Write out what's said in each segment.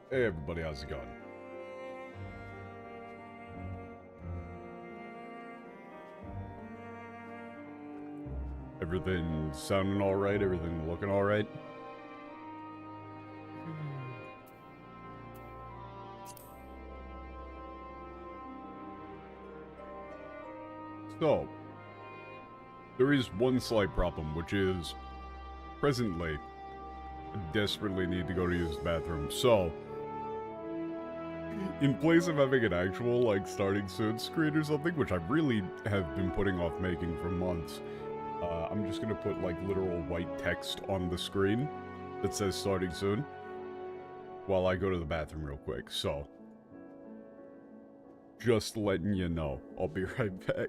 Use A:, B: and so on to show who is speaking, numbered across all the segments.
A: Hey everybody, how's it going? Everything sounding alright? Everything looking alright? So, there is one slight problem, which is, presently, I desperately need to go to use the bathroom. So, in place of having an actual, like, starting soon screen or something, which I really have been putting off making for months, I'm just gonna put, like, literal white text on the screen that says starting soon while I go to the bathroom real quick. So, just letting you know. I'll be right back.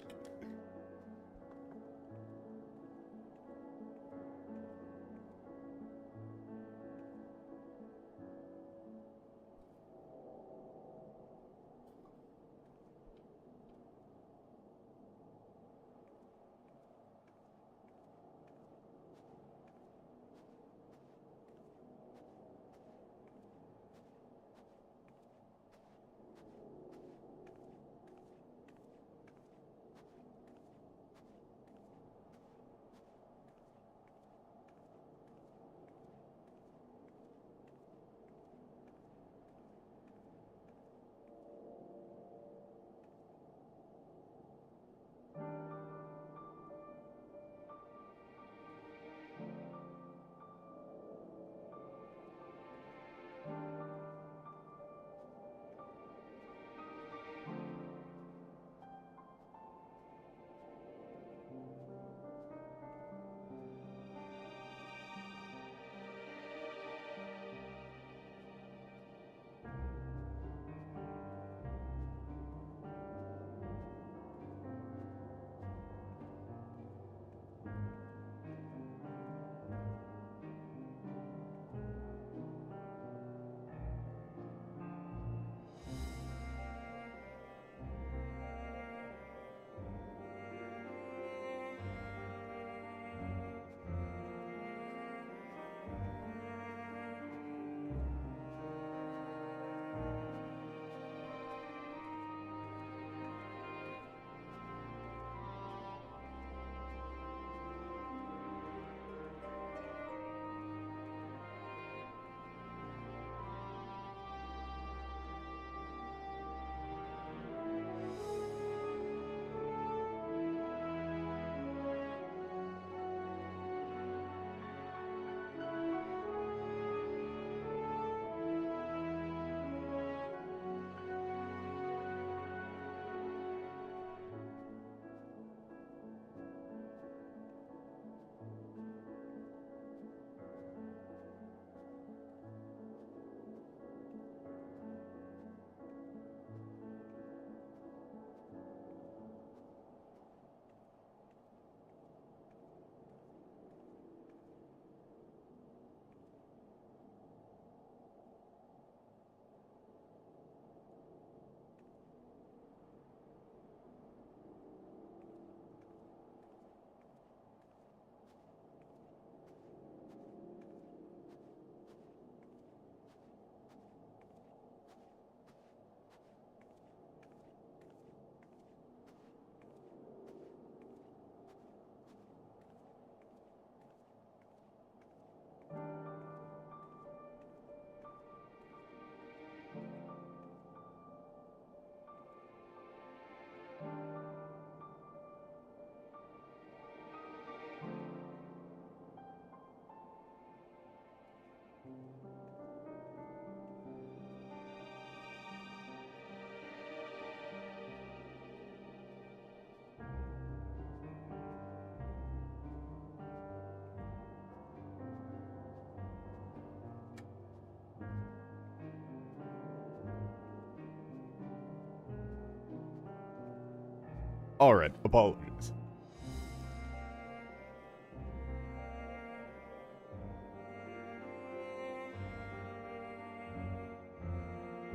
A: Alright, apologies.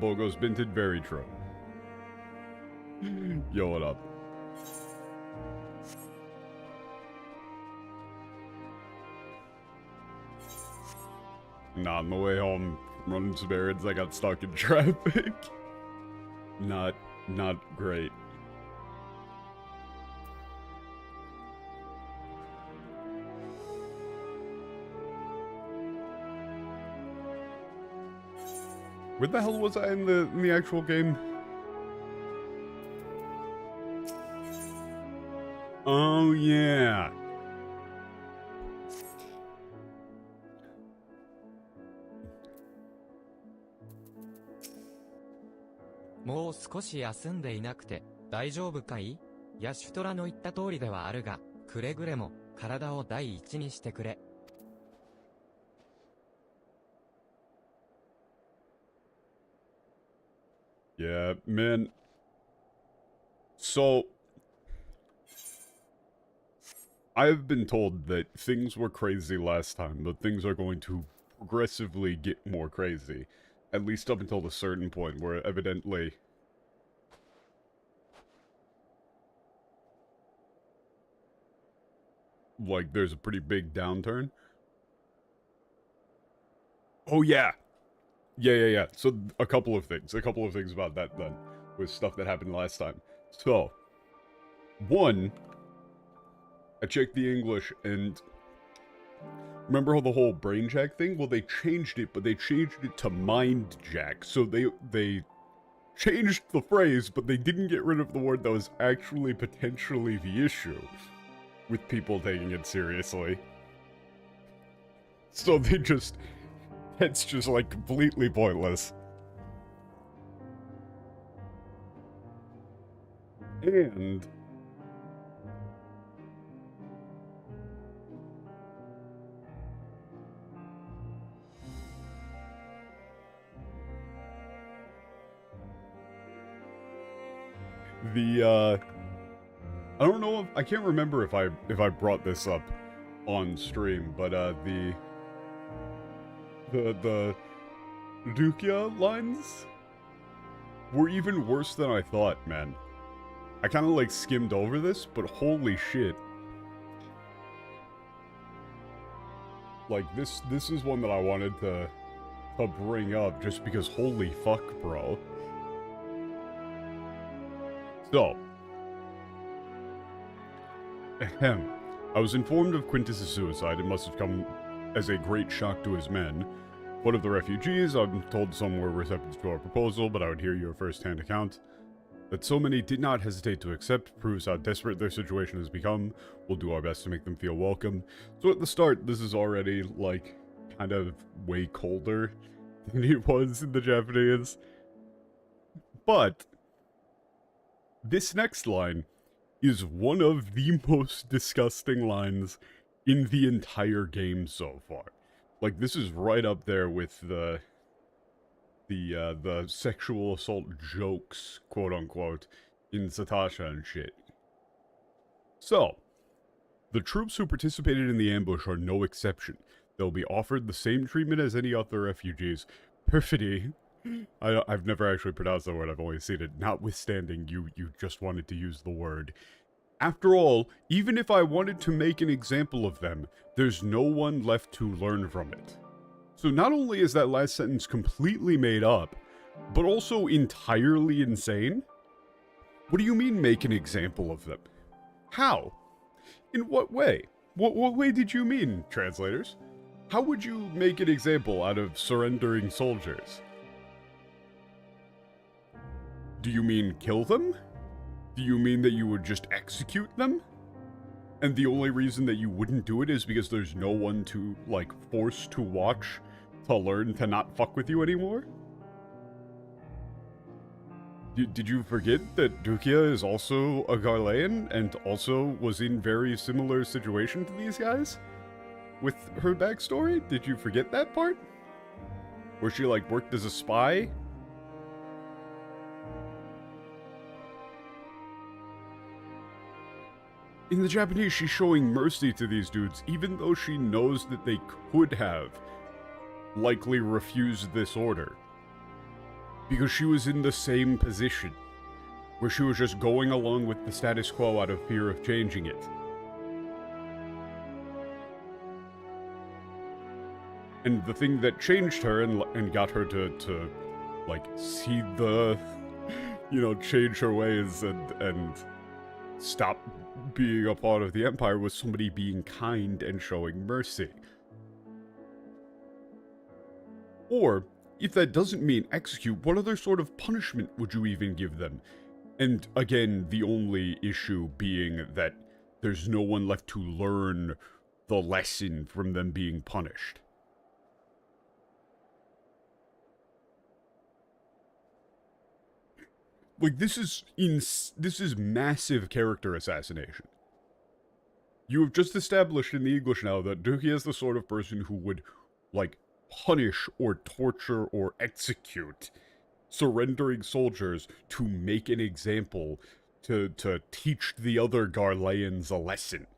A: Bogo's binted, very true. Yo, what up? Not on the way home running some errands, I got stuck in traffic. Not great. Where the hell was I in the actual game? Oh yeah.
B: もう少し休んでいなくて大丈夫かい？ヤシュトラの言った通りではあるが、くれぐれも体を第一にしてくれ。
A: Yeah, man. So, I've been told that things were crazy last time, but things are going to progressively get more crazy. At least up until a certain point where evidently... like, there's a pretty big downturn. Oh, yeah! Yeah. So, a couple of things about that, then, with stuff that happened last time. So, one, I checked the English, and remember how the whole brain jack thing? Well, they changed it, but they changed it to mind jack. So they changed the phrase, but they didn't get rid of the word that was actually potentially the issue with people taking it seriously. So they just... it's just, like, completely pointless. And... I don't know if... I can't remember if I brought this up on stream, but, the Dukia lines were even worse than I thought, man. I kind of, like, skimmed over this, but holy shit. Like, this is one that I wanted to bring up just because holy fuck, bro. So, ahem. I was informed of Quintus's suicide. It must have come as a great shock to his men. One of the refugees, I'm told some were receptive to our proposal, but I would hear your first-hand account. That so many did not hesitate to accept proves how desperate their situation has become. We'll do our best to make them feel welcome. So at the start, this is already, like, kind of way colder than it was in the Japanese. But this next line is one of the most disgusting lines in the entire game so far. Like, this is right up there with the sexual assault jokes, quote-unquote, in Satasha and shit. So, the troops who participated in the ambush are no exception. They'll be offered the same treatment as any other refugees. Perfidy. I've never actually pronounced that word, I've only seen it. Notwithstanding, you just wanted to use the word. After all, even if I wanted to make an example of them, there's no one left to learn from it. So not only is that last sentence completely made up, but also entirely insane? What do you mean make an example of them? How? In what way? What way did you mean, translators? How would you make an example out of surrendering soldiers? Do you mean kill them? Do you mean that you would just execute them? And the only reason that you wouldn't do it is because there's no one to, like, force to watch to learn to not fuck with you anymore? Did you forget that Dukia is also a Garlean and also was in very similar situation to these guys? With her backstory? Did you forget that part? Where she, like, worked as a spy? In the Japanese, she's showing mercy to these dudes, even though she knows that they could have likely refused this order. Because she was in the same position, where she was just going along with the status quo out of fear of changing it. And the thing that changed her and got her to like, see the, you know, change her ways and stop being a part of the Empire was somebody being kind and showing mercy. Or, if that doesn't mean execute, what other sort of punishment would you even give them? And again, the only issue being that there's no one left to learn the lesson from them being punished. Like, this is massive character assassination. You have just established in the English now that Dookie is the sort of person who would, like, punish or torture or execute surrendering soldiers to make an example, to teach the other Garleans a lesson.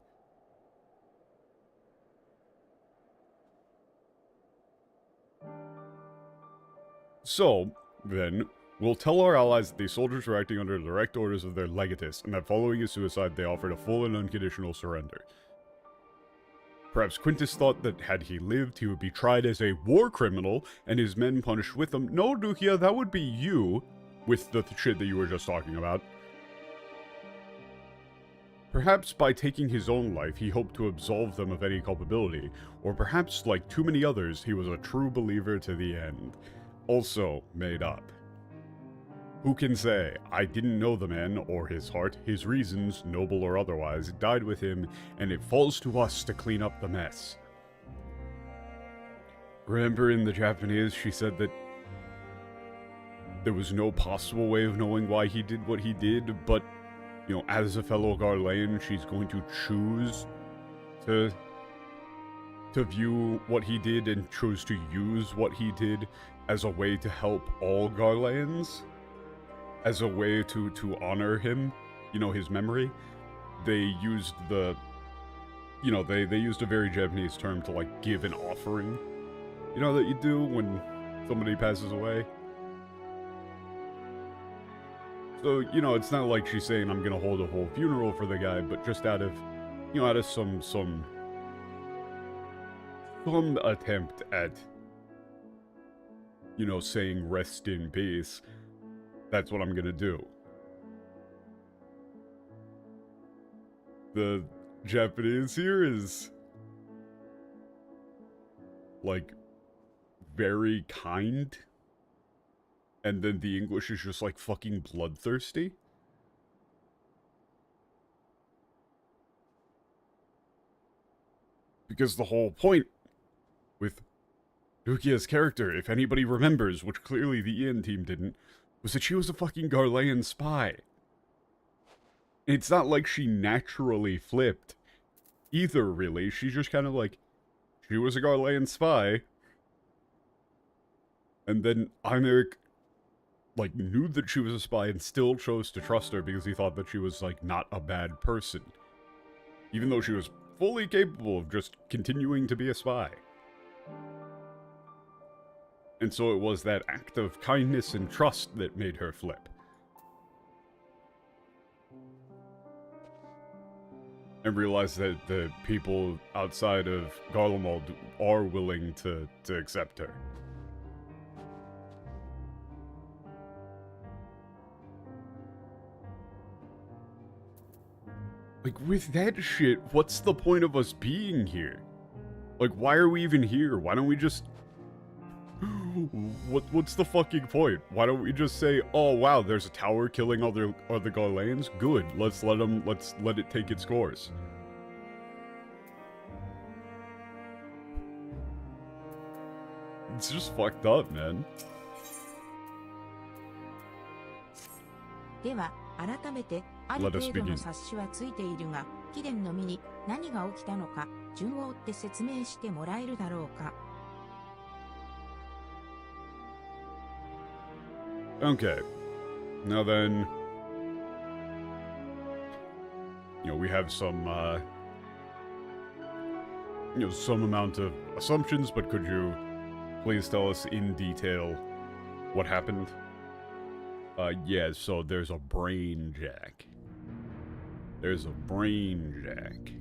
A: So, then, we'll tell our allies that these soldiers were acting under direct orders of their legatus, and that following his suicide they offered a full and unconditional surrender. Perhaps Quintus thought that had he lived, he would be tried as a war criminal, and his men punished with him. No, Dukia, that would be you, with the shit that you were just talking about. Perhaps by taking his own life, he hoped to absolve them of any culpability, or perhaps, like too many others, he was a true believer to the end. Also made up. Who can say? I didn't know the man, or his heart, his reasons, noble or otherwise, died with him, and it falls to us to clean up the mess. Remember in the Japanese, she said that there was no possible way of knowing why he did what he did, but, you know, as a fellow Garlean, she's going to choose to view what he did and choose to use what he did as a way to help all Garleans. As a way to honor him, you know, his memory. They used the, you know, they used a very Japanese term to, like, give an offering. You know, that you do when somebody passes away? So, you know, it's not like she's saying I'm gonna hold a whole funeral for the guy, but just out of, you know, out of some attempt at, you know, saying rest in peace. That's what I'm gonna do. The Japanese here is, like, very kind. And then the English is just, like, fucking bloodthirsty. Because the whole point with Rukia's character, if anybody remembers, which clearly the Ian team didn't, was that she was a fucking Garlean spy. It's not like she naturally flipped either, really. She's just kind of like, she was a Garlean spy. And then Imeric, like, knew that she was a spy and still chose to trust her because he thought that she was, like, not a bad person. Even though she was fully capable of just continuing to be a spy. And so it was that act of kindness and trust that made her flip. And realize that the people outside of Garlemald are willing to accept her. Like, with that shit, what's the point of us being here? Like, why are we even here? Why don't we just... What's the fucking point? Why don't we just say, oh wow, there's a tower killing other Garleans? Good, let's let it take its course. It's just fucked up, man.
C: では、改めて、ある程度の察しはついているが、貴殿の身に何が起きたのか、順を追って説明してもらえるだろうか。
A: Okay. Now then, you know, we have some, you know, some amount of assumptions, but could you please tell us in detail what happened? Yeah, so there's a brain jack. There's a brain jack.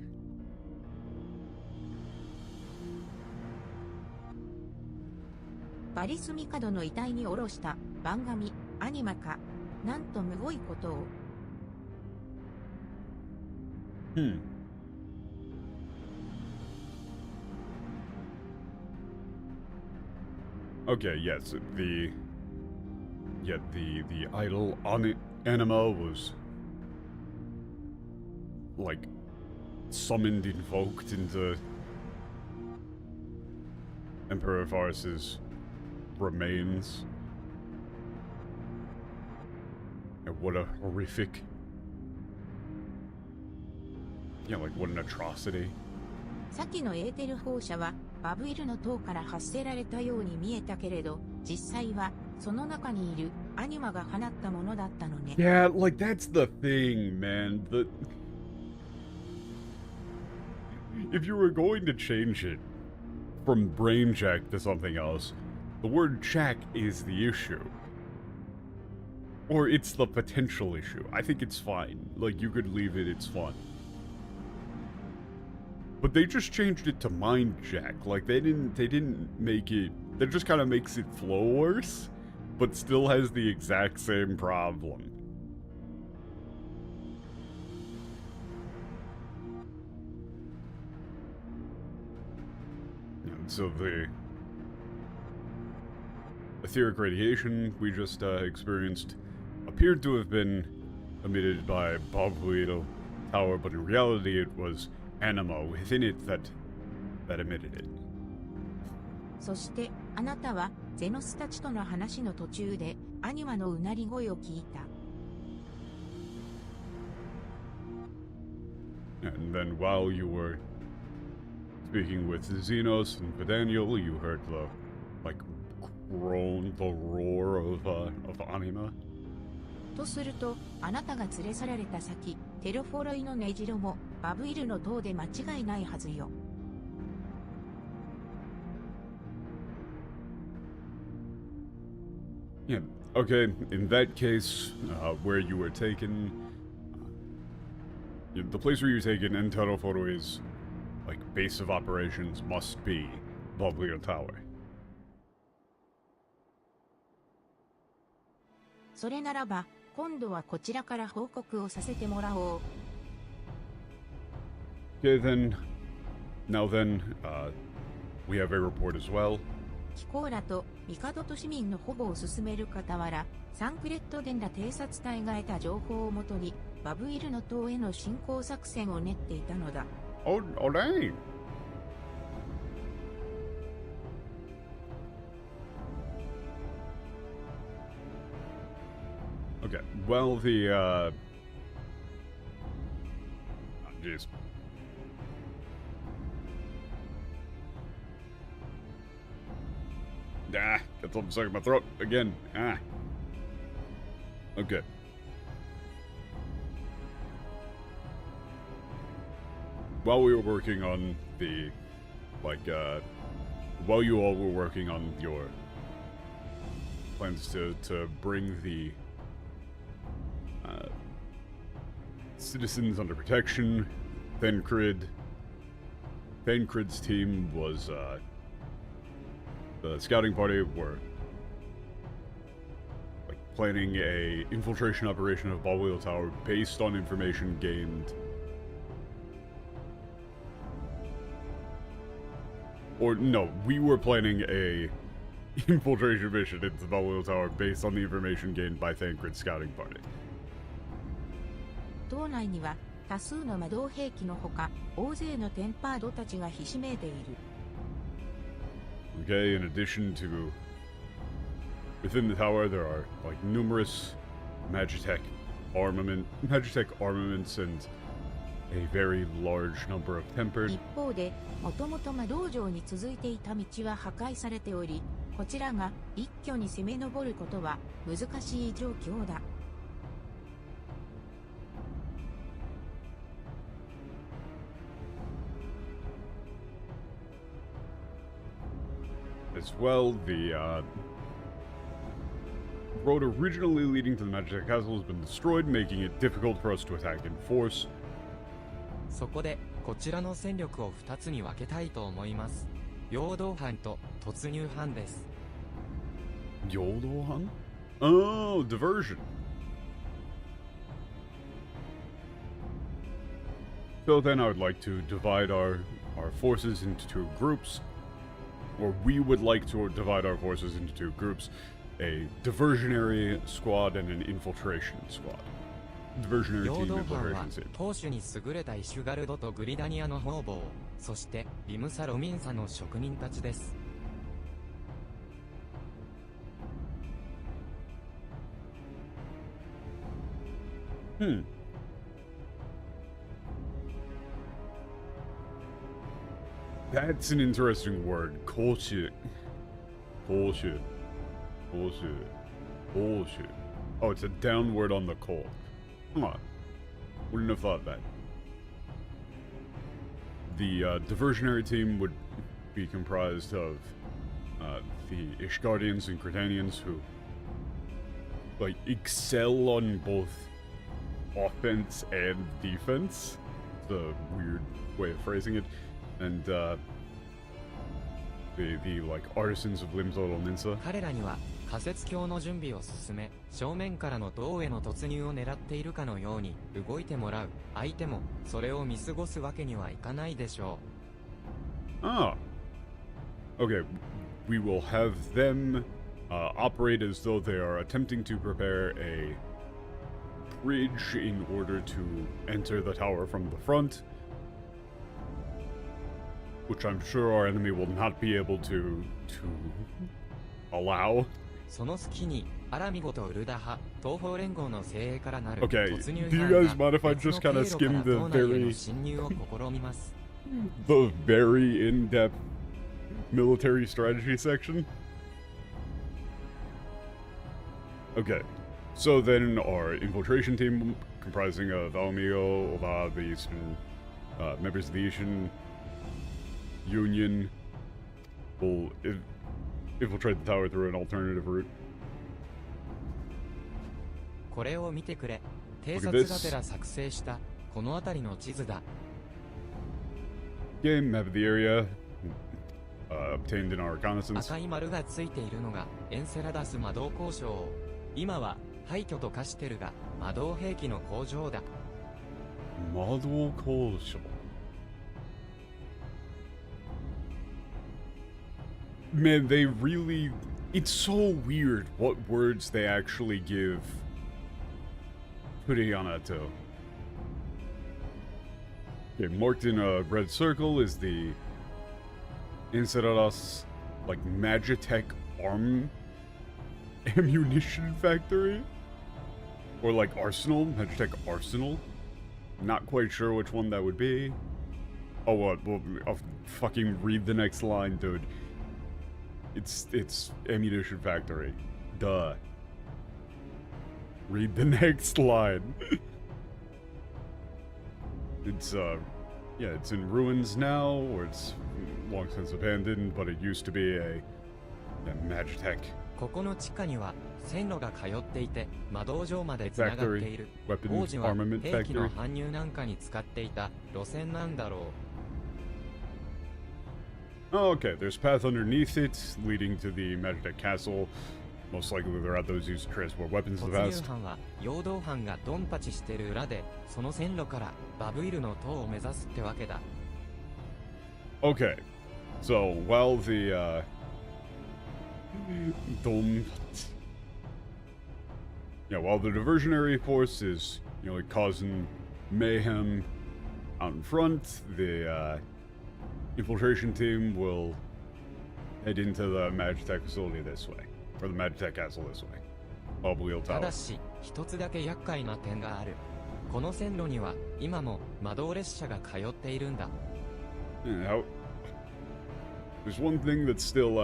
C: バリスミカドの遺体に下ろした番紙、アニマか。なんとむごいことを。
A: Okay, yes, the idol on anima was like summoned, invoked into Emperor Varus's remains. And what a horrific, like what an atrocity.
C: 先のエーテル放射はバブイルの塔から発せられたように見えたけれど、実際はその中にいるアニマが放ったものだったのね。
A: Yeah, like that's the thing, man. If you were going to change it from brain jack to something else, the word jack is the issue. Or it's the potential issue. I think it's fine. Like, you could leave it, it's fine. But they just changed it to mind jack. Like, they didn't make it... That just kind of makes it flow worse, but still has the exact same problem. And so the etheric radiation we just experienced appeared to have been emitted by Babuido Tower, but in reality it was anima within it that emitted it.
C: そしてあなたはゼノスたちとの話の途中でアニマのうなり声を聞いた。
A: And then while you were speaking with Xenos and Vidaniel, you heard the groan, the roar of anima.
C: とすると、あなたが連れ去られた先、テロフォロイの根城もバブイルの塔で間違いないはずよ。
A: Yeah, okay, in that case, where you were taken, the place where you were taken in Terraform's, base of operations must be Longplay Tower.
C: それならば、今度はこちらから報告をさせてもらおう。
A: Okay, now then, we have a report as well.
C: キコーラと帝と市民の保護を進める傍ら、サンクレットデンラ偵察隊が得た情報をもとに、バブイルの塔への侵攻作戦を練っていたのだ。
A: Oh dang! Okay, well, jeez. Ah, got something stuck in my throat again. Ah. Okay. While we were working on the, while you all were working on your plans to bring the citizens under protection, Thancred's team was, the scouting party were planning a infiltration operation of Ballwheel Tower based on information gained, or no, we were planning a infiltration mission into Ballwheel Tower based on the information gained by Thancred's scouting party.
C: 島内には多数の魔導兵器のほか、大勢のテンパードたちがひしめいている。
A: Okay, in addition to within the tower, there are numerous Magitech armaments and a very large number of tempered.
C: 一方で、もともと魔導城に続いていた道は破壊されており、こちらが一挙に攻め上ることは難しい状況だ。
A: As well, the road originally leading to the Magitech Castle has been destroyed, making it difficult for us to attack in force.
B: そこで、こちらの戦力を2つに分けたいと思います。陽動班と突入班です。
A: Yodohan? Oh, diversion. So then I would like to divide our forces into two groups. Or we would like to divide our forces into two groups. A diversionary squad and an infiltration squad. Diversionary
B: 陽
A: team,
B: 動班は
A: infiltration team.
B: 投手に優れたイシュガルドとグリダニアの方々、そしてリムサ・ロミンサの職人たちです。
A: That's an interesting word. Bullshit. Bullshit. Bullshit. Bullshit. Oh, it's a downward on the coal. Huh. Wouldn't have thought that. The diversionary team would be comprised of the Ishgardians and Cretanians who like excel on both offense and defense. It's a weird way of phrasing it. And the like artisans of Limzol Ninsa.
B: 彼らには仮設橋の準備を進め、正面からの塔への突入を狙っているかのように動いてもらう。相手もそれを見過ごすわけにはいかないでしょう。
A: Ah. Okay, we will have them operate as though they are attempting to prepare a bridge in order to enter the tower from the front, which I'm sure our enemy will not be able to allow.
B: その隙にアラミゴとウルダ派、東方連合の精鋭からなる
A: Okay,
B: 突入
A: do you
B: 班
A: guys
B: が
A: mind if I
B: 別の
A: just
B: 経
A: kind of
B: 路から
A: skim the
B: 島内への
A: very
B: 侵入を試みます。
A: the very in-depth military strategy section? Okay, so then our infiltration team, comprising of Alamigo, Ola, the Eastern members of the Eastern Union, will infiltrate the tower through an alternative route.
B: これを見てくれ。偵察がてら作成したこの辺りの地図だ。
A: Game map of the area obtained in our reconnaissance.
B: 赤い丸がついているのがエンセラダス魔導工廠。今は廃墟と化してるが魔導兵器の工場だ。
A: Model Koshal. Man, they really... It's so weird what words they actually give Kuriyana to. Okay, marked in a red circle is the Encenadas, like, Magitech ammunition factory? Or, like, arsenal? Magitech arsenal? Not quite sure which one that would be. Oh, what? Well, I'll fucking read the next line, dude. It's ammunition factory. Duh. Read the next line. It's, yeah, it's in ruins now, or it's long since abandoned, but it used to be a Magitech
B: ここの地下には線路が通っていて魔導場までつながっている。
A: weapon
B: 王子は
A: armament
B: 兵器の
A: factory.
B: 搬入なんかに使っていた路線なんだろう。
A: Oh, okay, there's a path underneath it, leading to the Magitech castle. Most likely the route those used to transport weapons in
B: 突
A: the
B: 入
A: past.
B: 班は陽動班がドンパチしてる裏でその線路からバブイルの塔を目指すってわけだ。
A: Okay, so while the while the diversionary force is, you know, like causing mayhem out in front, the infiltration team will head into the Magitech facility this way, or the Magitech castle this way. Bubble
B: た
A: Tower.
B: だし一つだけ厄介な点がある。この線路には今も魔導列車が通っているんだ。
A: Now, there's one thing that's still,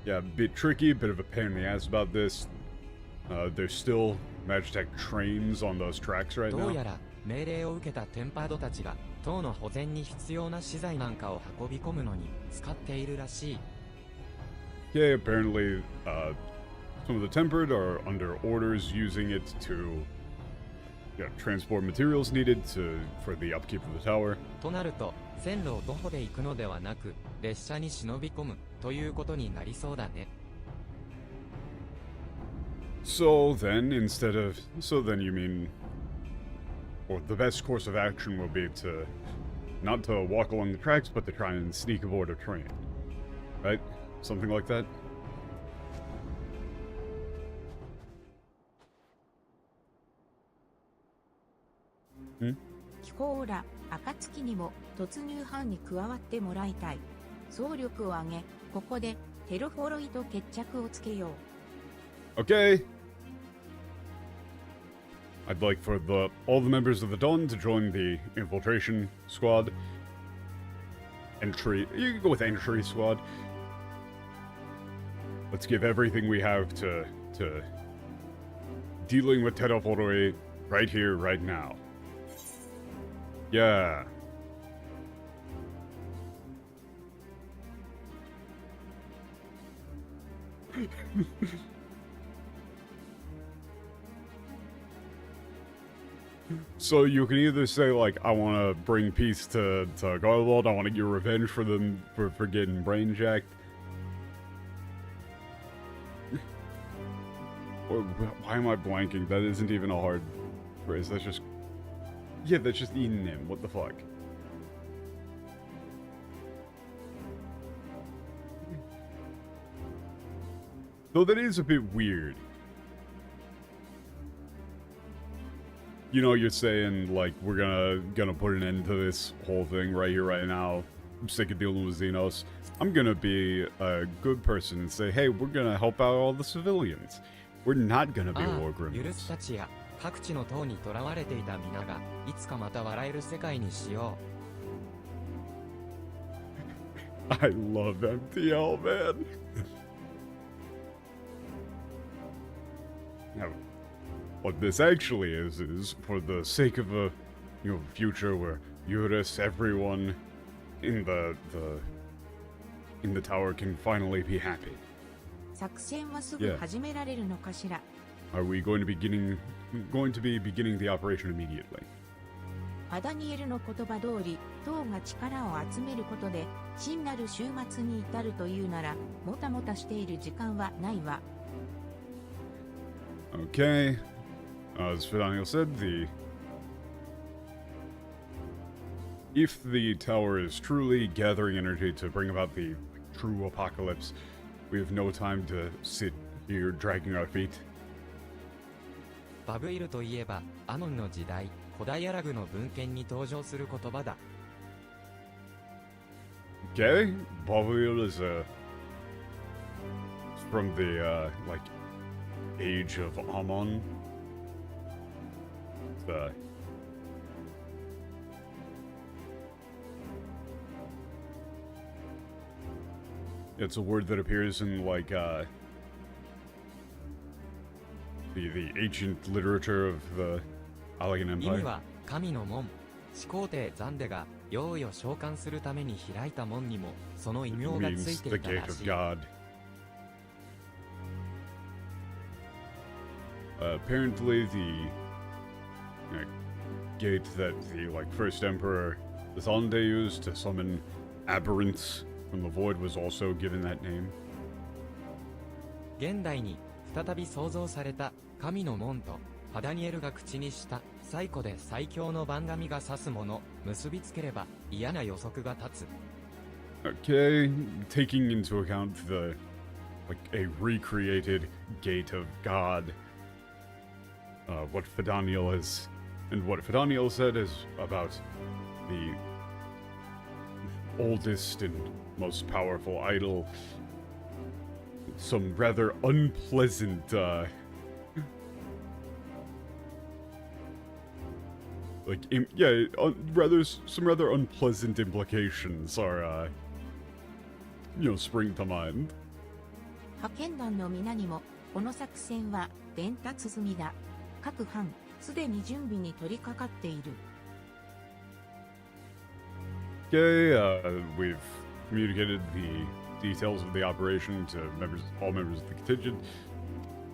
A: yeah, a bit tricky, a bit of a pain in the ass about this. There's still Magitech trains on those tracks right
B: どう
A: now.
B: やら命令を受けたテンパードたちが塔の保全に必要な資材なんかを運び込むのに使っているらしい。
A: Yeah, apparently, some of the Tempered are under orders using it to, transport materials needed for the upkeep of the tower.
B: となると線路を徒歩で行くのではなく列車に忍び込むということになりそうだね。
A: So then, so then you mean, or the best course of action will be to, not to walk along the tracks, but to try and sneak aboard a train. Right? Something like that? Hmm?
C: 気候ら、暁にも突入班に加わってもらいたい。総力を挙げ、ここでテロフォロイと決着をつけよう。
A: Okay. I'd like for all the members of the Dawn to join the infiltration squad. Entry. You can go with entry squad. Let's give everything we have to dealing with Tero Foroi right here, right now. Yeah. So you can either say, like, I want to bring peace to Garlold, I want to get revenge for them for getting brain jacked. Why am I blanking? That isn't even a hard phrase, that's just... Yeah, that's just eating him, what the fuck? Though that is a bit weird. You know, you're saying, like, we're gonna put an end to this whole thing right here, right now. I'm sick of dealing with Xenos. I'm gonna be a good person and say, hey, we're gonna help out all the civilians. We're not gonna be war
B: 許
A: criminals.
B: すたちや各地の塔に囚われていた皆がいつかまた笑える世界にしよ
A: I love MTL, man. Now, what this actually is for the sake of a, future where Eurus, everyone in the tower can finally be happy.
C: 作戦はすぐ
A: Yeah.
C: 始められるのかしら。
A: Are we going to be beginning the operation immediately?
C: アダニエルの言葉通り、党が力を集めることで、真なる終末に至るというなら、もたもたしている時間はないわ。
A: Okay. As Fidaniel said, if the tower is truly gathering energy to bring about the true apocalypse, we have no time to sit here dragging our feet.
B: う。バブイルといえばアノンの時代、古代アラグの文献に登場する言葉だ。
A: Okay, Bavil is from the like age of Amon. It's a word that appears in like the ancient literature of the Allegan
B: 意味
A: Empire.
B: は神の門。始皇帝ザンデが用意を召喚するために開いた門にもその異
A: It
B: 名がつ
A: means
B: いて
A: the
B: いた
A: gate
B: ら
A: of
B: しい。
A: God. Apparently, the gate that the first emperor Zande used to summon aberrants from the void was also given that name.
B: 現代に再び創造された神の門とハダニエルが口にした最古で最強の番神が指すもの結びつければ嫌な予測が立つ。
A: Okay, taking into account the a recreated gate of God. What Fidaniel said is about the oldest and most powerful idol. Some rather unpleasant, some rather unpleasant implications are, spring to mind.
C: 派遣団の皆にも、この作戦は伝達済みだ。各班、すでに準備に取り掛かっている。
A: Okay, we've communicated the details of the operation to all members of the contingent.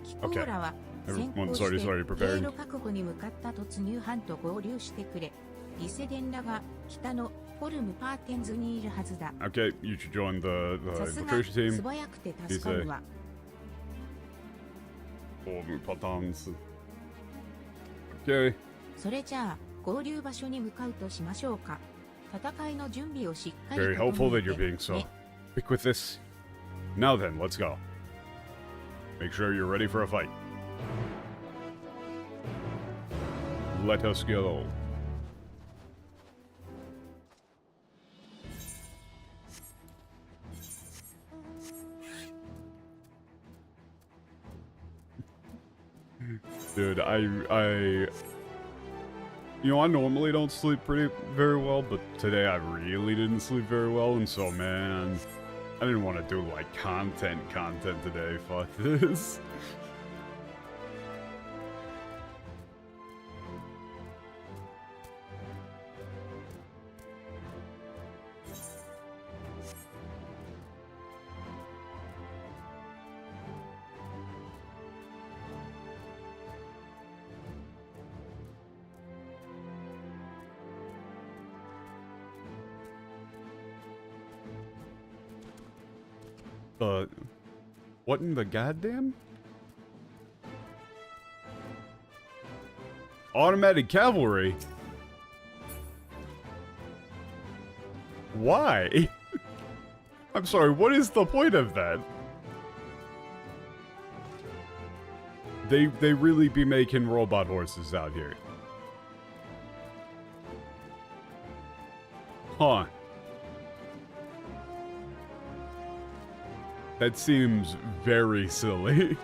C: キコーラは先行
A: Everyone's
C: して
A: already
C: 経
A: prepared.
C: 路確保に向かった突入班と合流してくれ。リセデンらが北のフォルムパーテンズにいるはずだ。
A: Okay, you should join the
C: さすが
A: infiltration
C: 素
A: team.
C: 早くて助かるわ。
A: むパターンです。Okay.
C: それじゃあ、合流場所に向かうとしましょうか。戦いの準備をしっかり
A: Very
C: 整
A: helpful
C: え
A: that you're
C: て
A: being so
C: ね。
A: quick with this. Now then, let's go. Make sure you're ready for a fight. Let us go. Dude, I normally don't sleep very well, but today I really didn't sleep very well, and so, man, I didn't want to do, like, content today. Fuck this. What in the goddamn? Automatic cavalry? Why? I'm sorry, what is the point of that? They really be making robot horses out here. Huh. That seems very silly.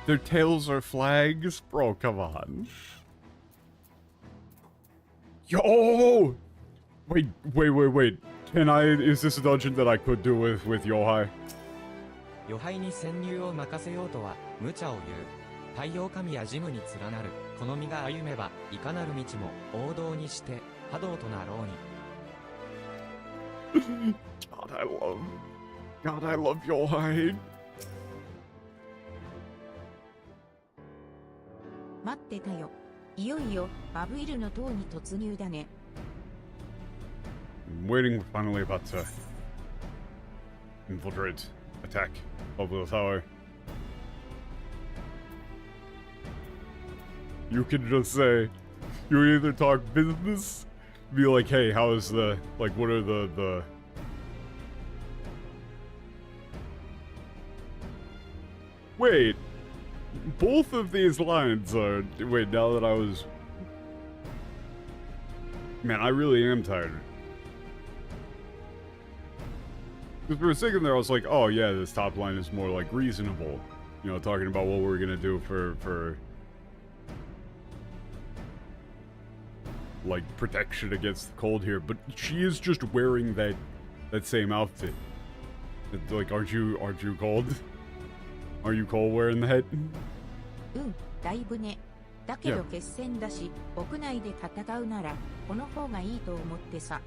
A: Their tails are flags? Bro, come on. Yo! Wait. Can I... Is this a dungeon that I could do with Yohai?
B: 余灰に潜入を任せようとは無茶を言う。太陽神やジムに連なるこの身が歩めばいかなる道も王道にして波動となろうに。
A: God, I love Yohai.
C: 待ってたよ。いよいよバブイルの塔に突入だね。
A: I'm waiting, finally about to infiltrate, attack, Bubble Tower. You can just say, you either talk business, be like, hey, how is the, like, what are the... Wait, both of these lines are, wait, now that I was... Man, I really am tired. Because for a second there, I was like, oh yeah, this top line is more, like, reasonable. You know, talking about what we're gonna do for like, protection against the cold here. But she is just wearing that same outfit. It's like, aren't you cold? Are you cold wearing that?
C: だいぶね。だけど決戦だし、屋内で戦うなら、この方がいいと思ってさ。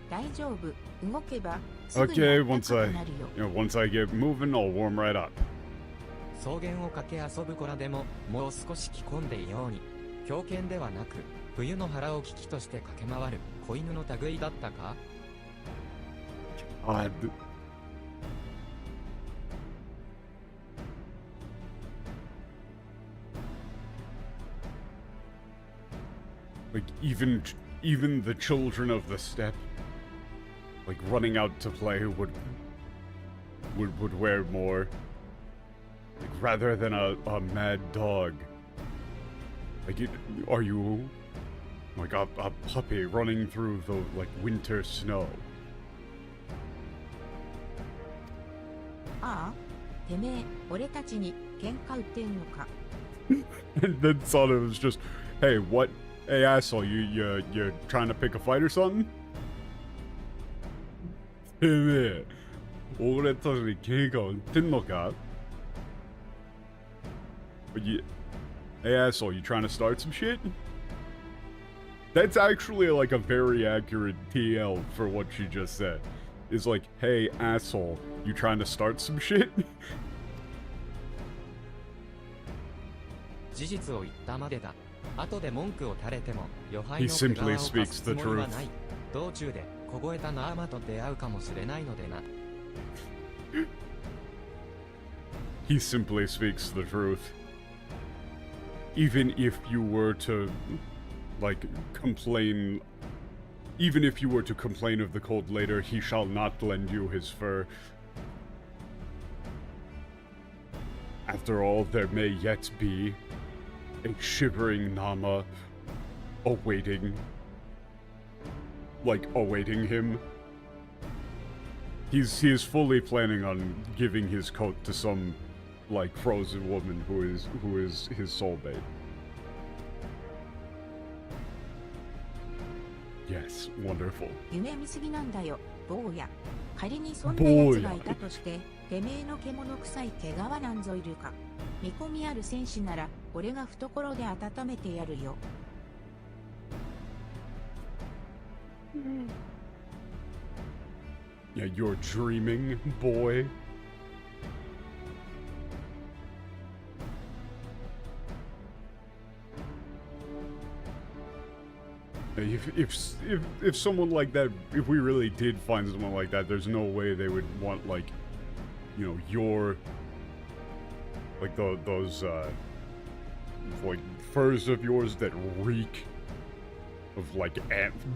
C: 大丈夫。動けば、すぐに暖かくなるよ。
A: once I get moving, I'll warm right up.
B: 草原を駆け遊ぶ子らでも、もう少し着込んでいように。狂犬ではなく、冬の腹を危機として駆け回る子犬の類だったか?
A: God. Like, even the children of the steppe, like, running out to play would wear more, like, rather than a mad dog. Like, are you like a puppy running through the, like, winter snow?
C: ああ、てめえ、俺たちに喧嘩売ってんのか。
A: And then thought it was just, hey, what? Hey, asshole, you're trying to pick a fight or something? てめえ、俺たちに喧嘩売ってんのか? Hey, asshole, you trying to start some shit? That's actually, like, a very accurate TL for what she just said. It's like, hey, asshole, you trying to start some shit?
B: 事実を言ったまでだ。後で文句を垂れても、余灰
A: He
B: の毛皮
A: simply
B: を貸
A: speaks
B: す
A: the
B: つもりは
A: truth.
B: ない。道中で凍えたナーマと出会うかもしれないのでな。
A: He simply speaks the truth. Even if you were to, like, complain... Even if you were to complain of the cold later, he shall not lend you his fur. After all, there may yet be a shivering Nama awaiting him. He is fully planning on giving his coat to some, like, frozen woman who is his soulmate. Yes, wonderful.
C: 夢見すぎなんだよ、坊や。仮にそんな奴がいたとして、てめえの獣臭い毛皮なんぞいるか。見込みある戦士なら、俺が懐で温めてやるよ。
A: Yeah, you're dreaming, boy. If someone like that, if we really did find someone like that, there's no way they would want, like, you know, your, like, those like furs of yours that reek of, like,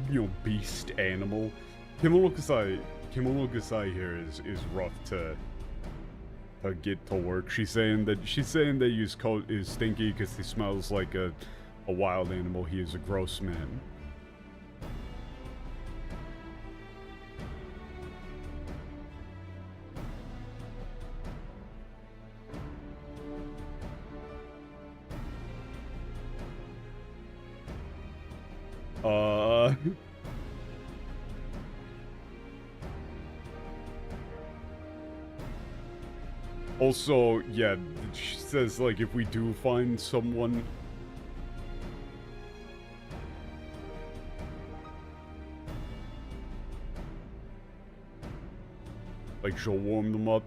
A: you know, beast animal. Kimono Kasai here is rough to get to work. She's saying that his coat is stinky because he smells like a wild animal. He is a gross man. Also, yeah, she says, like, if we do find someone... like, she'll warm them up.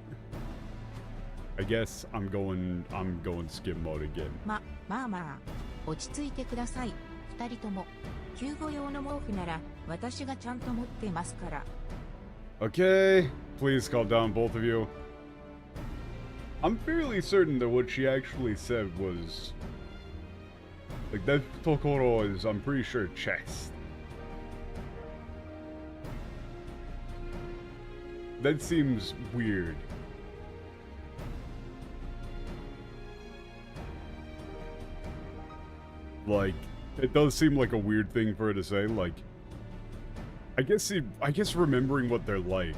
A: I guess I'm going skim mode again.
C: まあ、落ち着いてください、二人とも。救護用の毛布なら、私がちゃんと持ってますから。
A: Okay, please calm down, both of you. I'm fairly certain that what she actually said was... like, that Tokoro is, I'm pretty sure, chest. That seems weird. Like, it does seem like a weird thing for her to say, like... I guess remembering what they're like.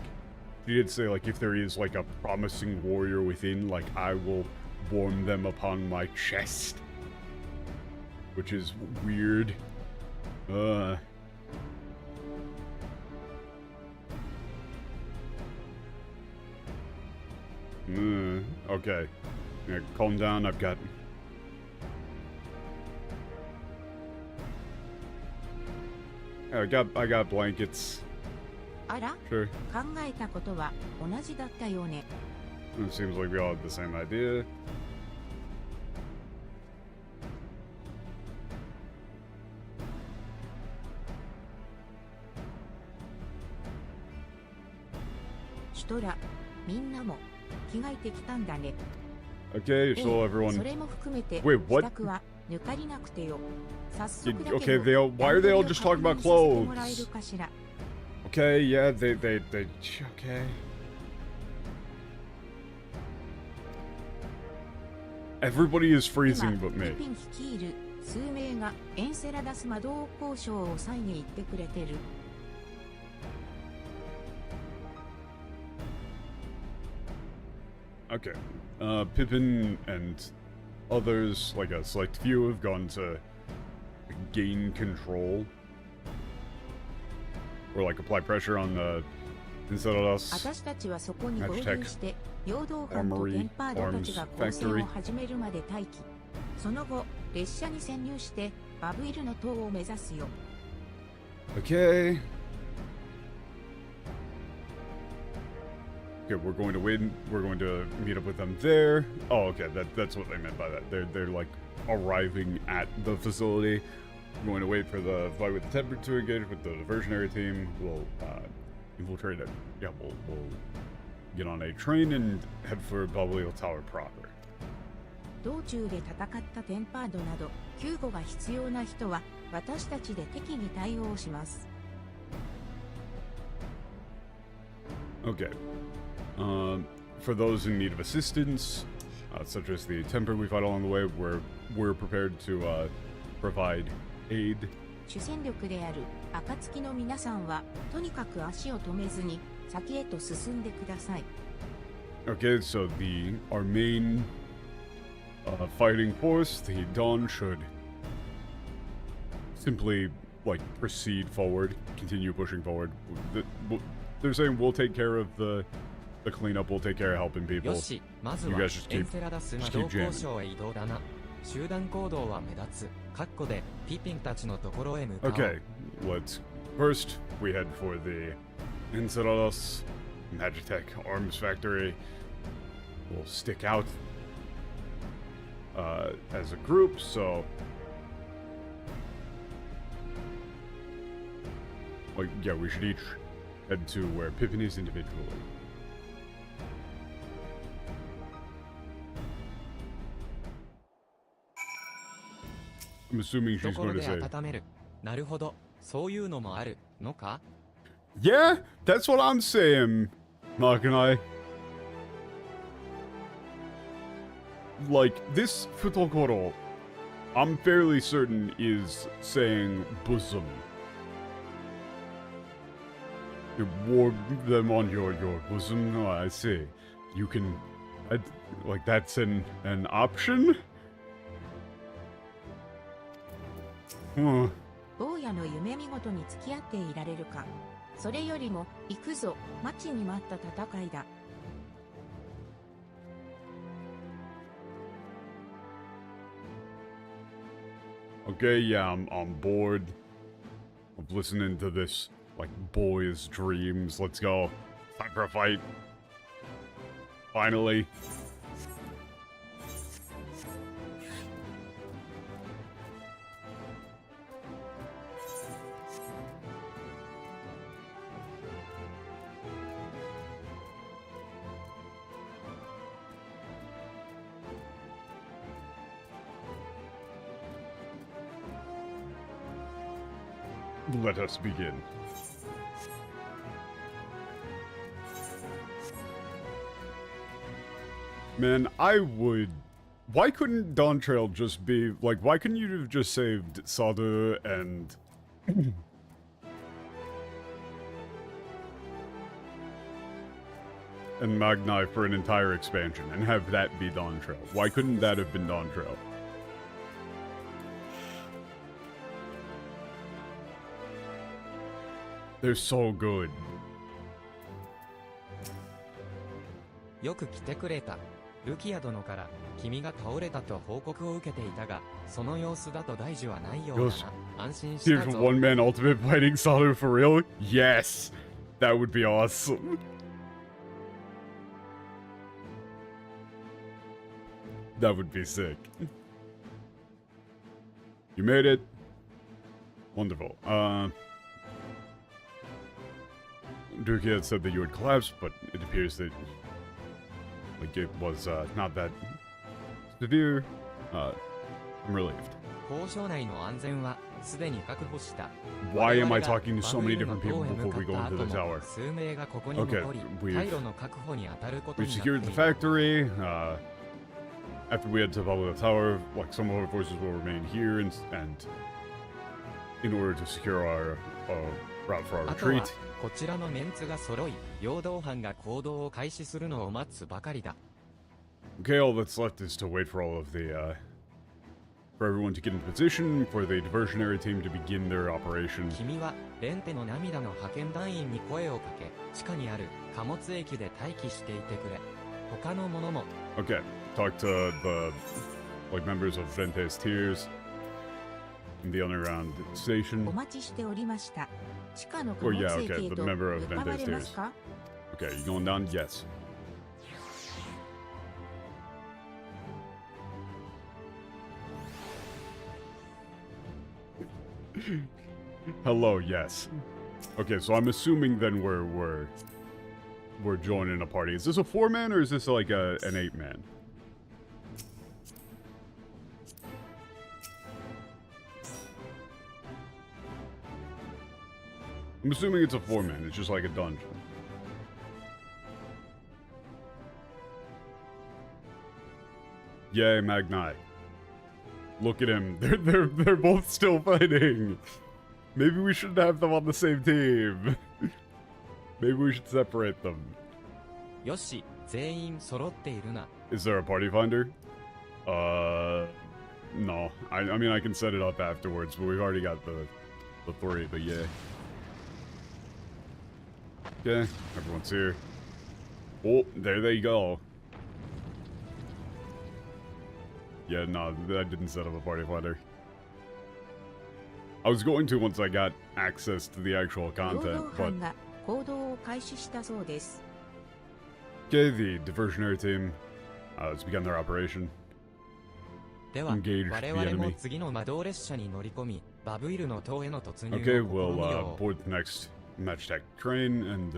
A: She did say, like, if there is, like, a promising warrior within, like, I will warm them upon my chest. Which is weird. Okay. Yeah, calm down, I got blankets.
C: あら、
A: Sure.
C: 考えたことは同じだったよね。
A: It seems like we all have the same idea.
C: シュトラ、みんなも着替えてきたんだね。
A: Okay, so
C: そ
A: everyone...
C: れも含めて、
A: Wait,
C: 帰
A: what?
C: 宅は抜かりなくてよ。早速だけど、
A: Okay, why are they all just talking about
C: 段取りを確認させてもらえ
A: clothes?
C: るかしら。
A: Okay, yeah, they, okay. Everybody is
C: 今
A: freezing but
C: ピ
A: me.
C: ピン率いる数名がエンセラダス魔導交渉をサイに言ってくれてる。
A: Okay. Pippin and others, like a select few, have gone to gain control. Or, like, apply pressure on the Insedadas
C: 私たちはそこに合流して陽動班とテンパードたちが交戦を始めるまで待機。その後列車に潜入してバブイルの塔を目指すよ。
A: Okay. Okay, we're going to win. We're going to meet up with them there. Oh, okay, that's what they meant by that. They're like arriving at the facility. We're going to wait for the fight with the Temper to engage with the diversionary team. We'll infiltrate it. Yeah, we'll get on a train and head for Balboa Tower proper.
C: 道中で戦ったテンパードなど救護が必要な人は私たちで適宜対応します。
A: Okay. For those in need of assistance, such as the temper we fight along the way, we're prepared to provide aid.
C: 主戦力である暁の皆さんはとにかく足を止めずに先へと進んでください。
A: Okay, so our main fighting force, the Dawn, should simply proceed forward, continue pushing forward. They're saying we'll take care of the cleanup, we'll take care of helping people.
B: よし、まずは
A: You guys just keep-
B: エンセラダス魔
A: just
B: 導
A: keep
B: 交渉へ移動だな。集団行動は目立つ。カッコでピピンたちのところへ向かおう。
A: Okay, first we head for the Enceladus Magitech Arms Factory. We'll stick out as a group, so yeah, we should each head to where Pippin is individually. I'm assuming
B: と
A: she's
B: ころ
A: going to
B: で
A: say,
B: 温める。なるほど。そういうのもあるのか
A: yeah, that's what I'm saying, Mark and I. Like, this Futokoro, I'm fairly certain is saying bosom. You wore them on your bosom? Oh, I see. You can... that's an option? Huh.
C: 坊やの夢見事に付き合っていられるか。それよりも行くぞ、待ちに待った戦いだ。
A: Okay, yeah, I'm on board of listening to this, boys' dreams. Let's go. Time for a fight. Finally. Let us begin. Man, I would... Why couldn't Dawn Trail just be... why couldn't you have just saved Sadu and... and Magnai for an entire expansion and have that be Dawn Trail? Why couldn't that have been Dawn Trail? They're so good.
B: よく来てくれた。ルキア殿から君が倒れたと報告を受けていたが、その様子だと大事はないようだな。安心した
A: Here's
B: ぞ。
A: one man ultimate fighting Sadu for real? Yes! That would be awesome. That would be sick. You made it. Wonderful. Duke had said that you had collapsed, but it appears that it was not that severe. I'm relieved.
B: 交渉内の安全はすでに確保した。
A: Why am I talking to so many different people before we go into the tower?
B: 数名がここに残り、
A: we've-
B: 退路の確保に当たること
A: We
B: になってい
A: secured
B: る
A: the factory. After we head to Balboa Tower, some of our forces will remain here, and in order to secure our route for our
B: あとは
A: retreat.
B: こちらのメンツが揃い、陽動班が行動を開始するのを待つばかりだ。
A: Okay, all that's left is to wait for all of the for everyone to get into position for the diversionary team to begin their operation.
B: 君はレンテの涙の派遣団員に声をかけ、地下にある貨物駅で待機していてくれ。他の者も
A: Okay, talk to the members of Vente's Tears in the underground
C: お
A: station.
C: 待ちしておりました。地下の貨
A: Oh
C: 物
A: yeah,
C: 駅
A: okay,
C: へ
A: the
C: と
A: member of
C: 向かわ
A: Vente's
C: れます
A: Tears.
C: か？
A: Okay, you going down? Yes. Hello, yes. Okay, so I'm assuming then we're we're joining a party. Is this a 4-man or is this like an 8-man? I'm assuming it's a 4-man. It's just like a dungeon. Yay, Magni. Look at him. They're both still fighting. Maybe we shouldn't have them on the same team. Maybe we should separate them.
B: よし、全員揃っているな。
A: Is there a party finder? No. I mean, I can set it up afterwards, but we've already got the 3, but yeah. Okay, everyone's here. Oh, there they go. Yeah, no, that didn't set up a party finder. I was going to once I got access to the actual content, but...
C: 行動を開始したそうです。
A: Okay, the diversionary team has begun their operation.
B: では、
A: Engage the
B: 我々も
A: enemy.
B: 次の魔導列車に乗り込み、バブイルの塔への突入を試
A: Okay,
B: み
A: we'll
B: よう。
A: board the next match tech train and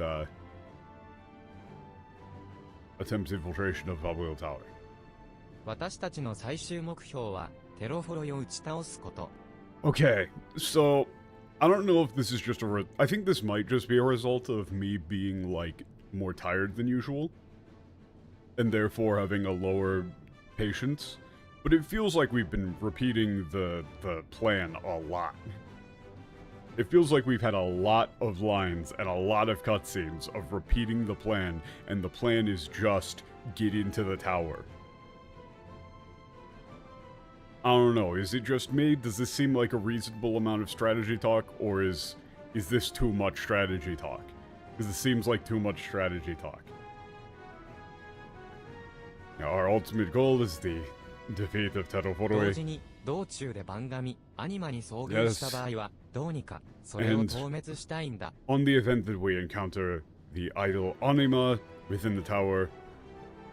A: attempt infiltration of Babuil Tower.
B: 私たちの最終目標はテロフォロイを打ち倒すこと。
A: Okay, so I don't know if this is just I think this might just be a result of me being like more tired than usual and therefore having a lower patience, but it feels like we've been repeating the plan a lot. It feels like we've had a lot of lines and a lot of cutscenes of repeating the plan, and the plan is just get into the tower. I don't know, is it just me? Does this seem like a reasonable amount of strategy talk, or is this too much strategy talk? Because it seems like too much strategy talk. Now, our ultimate goal is the defeat of
B: 同
A: Terraforoi.
B: 時に道中で番組アニマに遭遇した場合はどうにかそれを討滅したいんだ。
A: On the event that we encounter the idol Anima within the tower,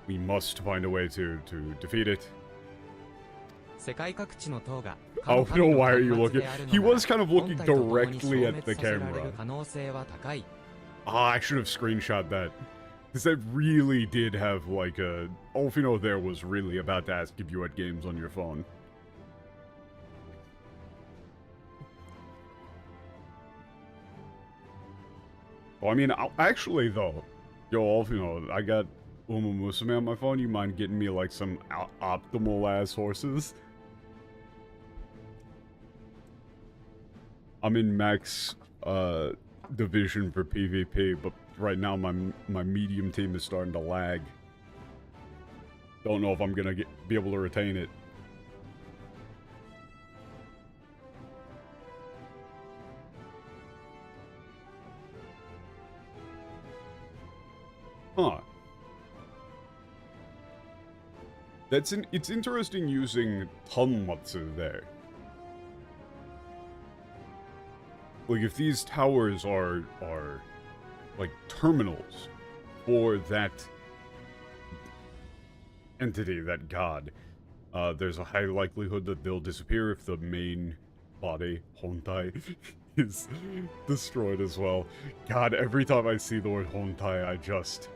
A: we must find a way to defeat it.
B: 世界各地の塔が
A: Oh, no, why are you looking? He was kind of
B: 本
A: looking
B: 体と共に
A: directly
B: 消
A: at the
B: 滅させられ
A: camera.
B: る可能性は高い。
A: Ah, I should have screenshot that. Because that really did have like a... Alfino there was really about to ask if you had games on your phone. Well, I mean, actually though, yo, Alfino, I got Uma Musume on my phone. You mind getting me like some optimal ass horses? I'm in max division for PvP, but right now my medium team is starting to lag. Don't know if I'm gonna be able to retain it. Huh. It's interesting using Tanmatsu there. Like, if these towers are like terminals for that entity, that god, there's a high likelihood that they'll disappear if the main body, Hontai, is destroyed as well. God, every time I see the word Hontai, I just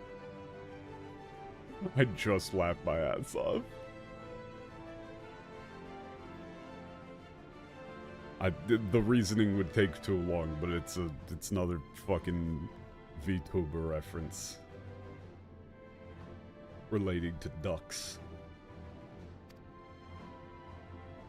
A: laugh my ass off. The reasoning would take too long, but it's another fucking VTuber reference relating to ducks.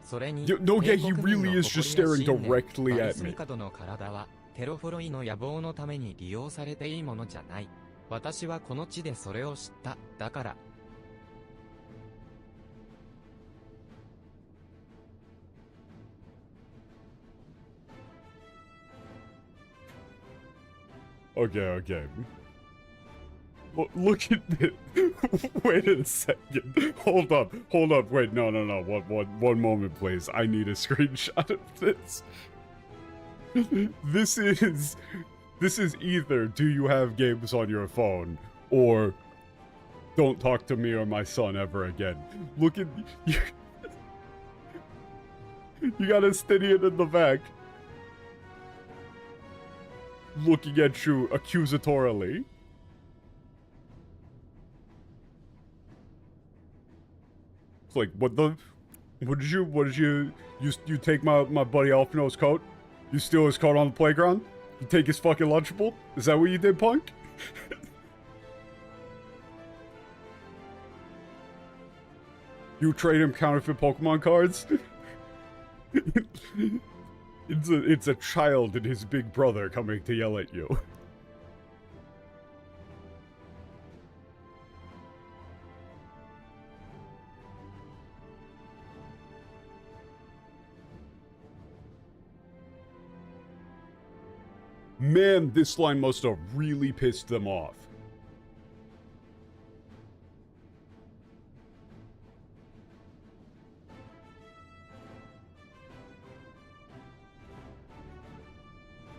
B: それに
A: No, yeah,
B: 帝
A: he
B: 国民の
A: really is just
B: 誇り
A: staring
B: の信念
A: directly
B: バリ
A: at
B: ス
A: me.
B: ミカドの体はテロフォロイの野望のために利用されていいものじゃない。私はこの地でそれを知った。だから
A: Okay. Look at this. Wait a second. Hold up. Wait, no. One moment, please. I need a screenshot of this. This is either do you have games on your phone, or don't talk to me or my son ever again. Look at you. You got a Stydian in the back, looking at you accusatorily. It's like, what did you take my buddy Alfino's coat? You steal his coat on the playground? You take his fucking Lunchable? Is that what you did, punk? You trade him counterfeit Pokemon cards? It's a child and his big brother coming to yell at you. Man, this line must have really pissed them off.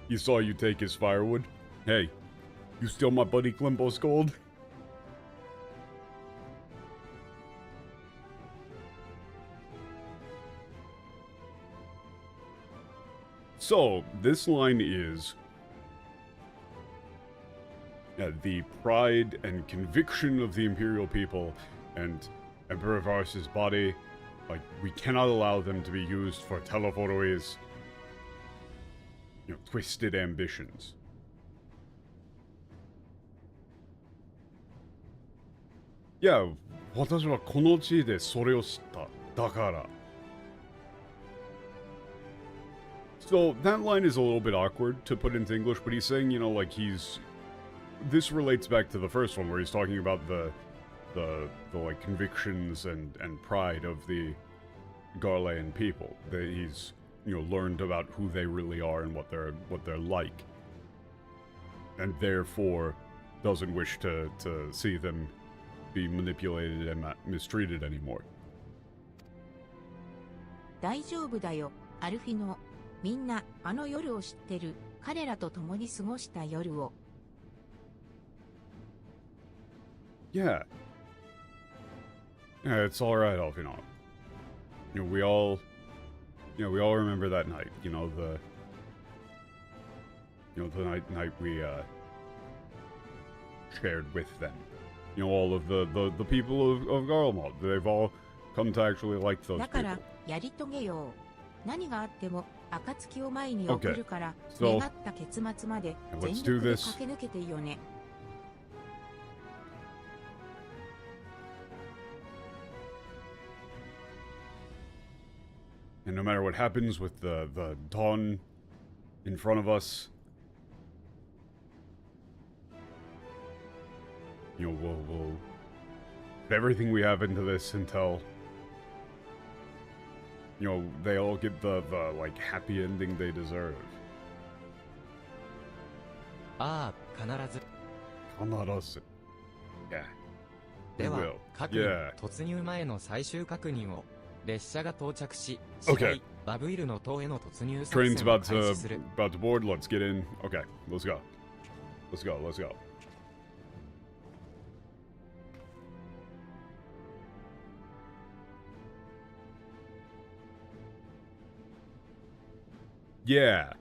A: He saw you take his firewood. Hey, you steal my buddy Glimbo's gold? So, this line is... the pride and conviction of the Imperial people and Emperor Varus's body, like, we cannot allow them to be used for Televoro's, twisted ambitions. Yeah, 私はこの地でそれを知った。だから。So, that line is a little bit awkward to put into English, but he's saying, like he's... This relates back to the first one where he's talking about the like convictions and pride of the Garlean people. That he's learned about who they really are and what they're like, and therefore doesn't wish to see them be manipulated and mistreated anymore.
C: 大丈夫だよ、アルフィノ。みんなあの夜を知ってる。彼らと共に過ごした夜を。
A: Yeah. Yeah, it's all right, Alfino. We all remember that night. The night we shared with them. All of the people of Garlemald. They've all come to actually like those
C: だから
A: people.
C: やり遂げよう。何があっても暁を前に送るから、
A: So,
C: 願った結末まで
A: let's
C: 全
A: do
C: 力で
A: this.
C: 駆け抜けていよね。
A: And no matter what happens with the dawn in front of us, we'll put everything we have into this until, they all get the like happy ending they deserve.
B: ああ、必ず。
A: Kanaras. Yeah.
B: で
A: We
B: は
A: will.
B: 各員
A: Yeah.
B: 突入前の最終確認を。列車が到着し、
A: Okay.
B: 試合バブイルの塔への突入作
A: Train's
B: 戦を
A: about
B: 開
A: to
B: 始する。
A: board. Let's get in. Okay, let's go. Let's go. Let's go. Yeah.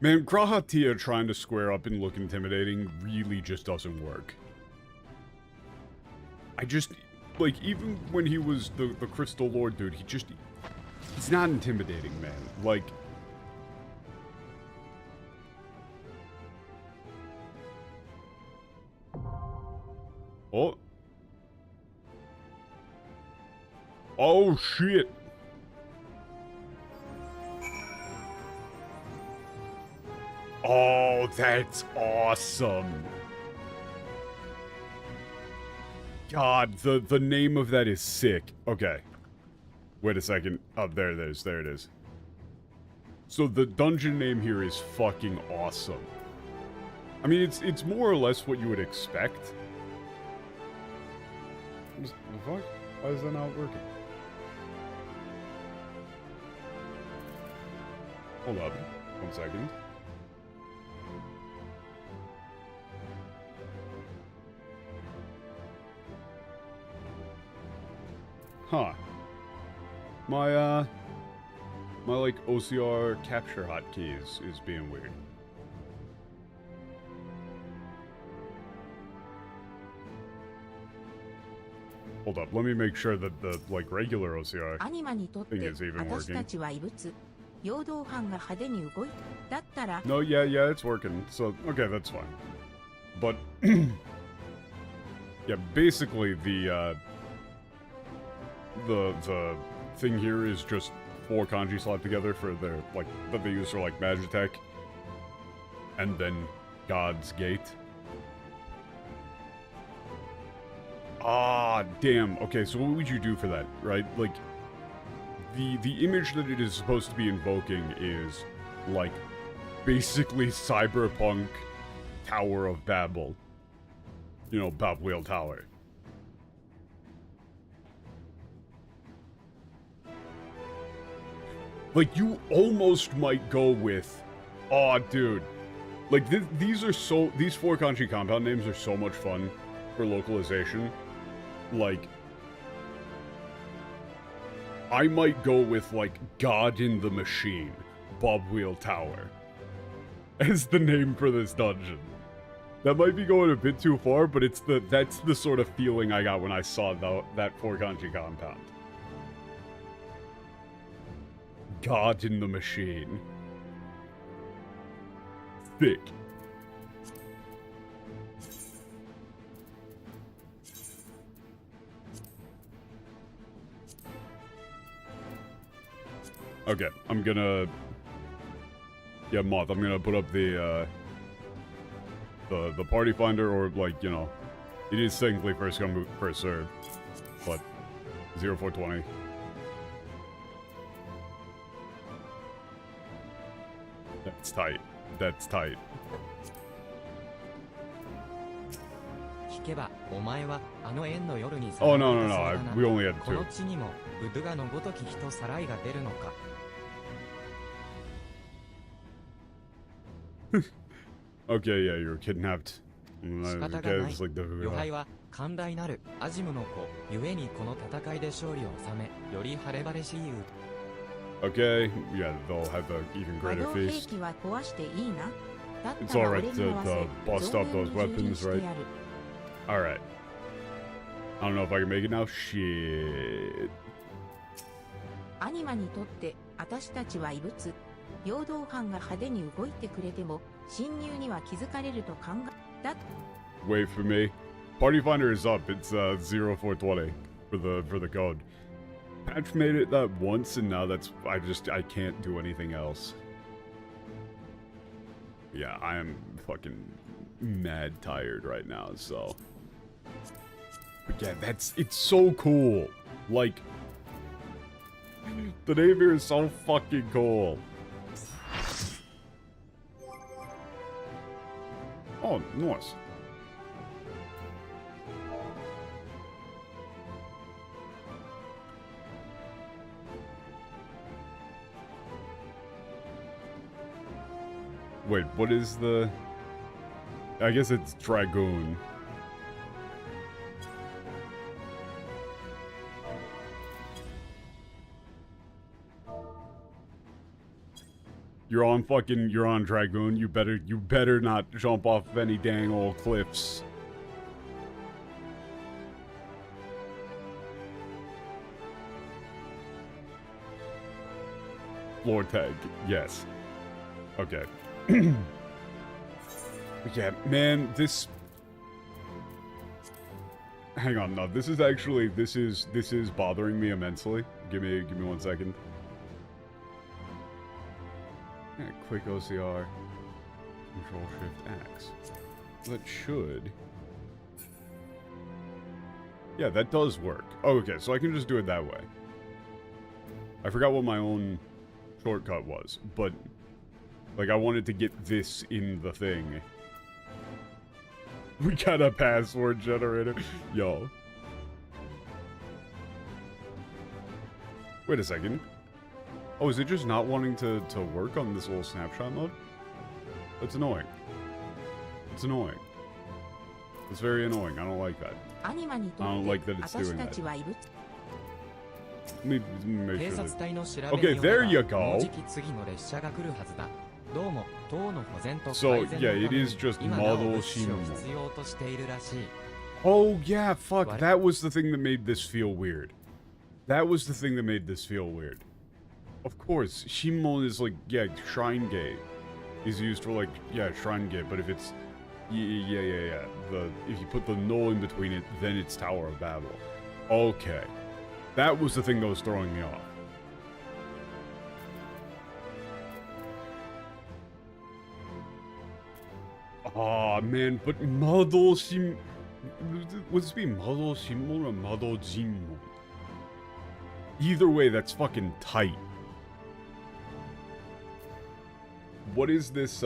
A: Man, Grahatia trying to square up and look intimidating really just doesn't work. Like, even when he was the Crystal Lord dude, he's not intimidating, man. Like... Oh. Oh, shit. Oh, that's awesome. God, the name of that is sick. Okay. Wait a second. Oh, there it is. There it is. So the dungeon name here is fucking awesome. I mean, it's more or less what you would expect. The fuck? Why is that not working? Hold up. 1 second. Huh. My like OCR capture hotkey is being weird. Hold up, let me make sure that the, like, regular OCR
C: アニマにとって
A: thing is even
C: 私
A: working.
C: たちは異物。陽動班が派手に動いた。だったら
A: No, yeah, it's working. So, okay, that's fine. But, yeah, basically the thing here is just 4 kanji slapped together for their, like, that they use for, like, Magitech. And then God's Gate. Ah, damn. Okay, so what would you do for that, right? Like, the image that it is supposed to be invoking is, like, basically cyberpunk Tower of Babel. You know, Babwheel Tower. Like, you almost might go with... Aw, dude. Like, these 4 kanji compound names are so much fun for localization. Like... I might go with, like, God in the Machine, Bobwheel Tower, as the name for this dungeon. That might be going a bit too far, but that's the sort of feeling I got when I saw that 4 kanji compound. God in the Machine. Thick. Okay, I'm gonna... Yeah, Moth, I'm gonna put up the party finder, or, like, you know, it is technically first come, first serve, but 0420. That's tight. That's tight.
B: 聞けば、お前はあの縁の夜に
A: Oh, no, no, no, we only had
B: この
A: 2.
B: 地にもブドゥガのごとき人さらいが出るのか。
A: Okay, yeah, you were kidnapped.
B: 仕方がない。
A: It's like the
B: 余敗は寛大なるアジムの子ゆえにこの戦いで勝利を収めより晴れ晴れしゆう。
A: Okay, yeah, they'll have an even
C: 可
A: greater
C: 動兵
A: feast.
C: 器は壊していいな。だっ
A: It's
C: たら
A: alright
C: 俺に
A: to
C: 合わせ
A: bust
C: 増
A: up
C: 援
A: those
C: に蹂躙
A: weapons,
C: して
A: right?
C: やる。
A: Alright. I don't know if I can make it now. Shit.
C: アニマにとって私たちは異物。陽動班が派手に動いてくれても侵入には気づかれると考えだ。
A: Wait for me. Party finder is up. It's 0420 for the code. Patch made it that once, and now I can't do anything else. Yeah, I am fucking mad tired right now, so. But yeah, it's so cool. Like, the name here is so fucking cool. Oh, nice. Wait, what is the... I guess it's Dragoon. You're on Dragoon. You better not jump off of any dang old cliffs. Floor tag, yes. Okay. Yeah, man, this... Hang on, no, this is bothering me immensely. Give me 1 second. Yeah, quick OCR. Control Shift X. That should... Yeah, that does work. Oh, okay, so I can just do it that way. I forgot what my own shortcut was, but... Like, I wanted to get this in the thing. We got a password generator. Yo. Wait a second. Oh, is it just not wanting to work on this little snapshot mode? That's annoying. It's annoying. It's very annoying. I don't like that. I don't like that it's doing that. Let me make sure that... Okay, there you go. So, yeah, it is just model Shinu. Oh, yeah, fuck. That was the thing that made this feel weird. That was the thing that made this feel weird. Of course, Shimon is like, yeah, Shrine Gate is used for like, yeah, Shrine Gate, but if it's, yeah. If you put the no in between it, then it's Tower of Babel. Okay. That was the thing that was throwing me off. Aw, man, but Mado Shim... Would this be Mado Shimon or Mado Jinmon? Either way, that's fucking tight. What is this,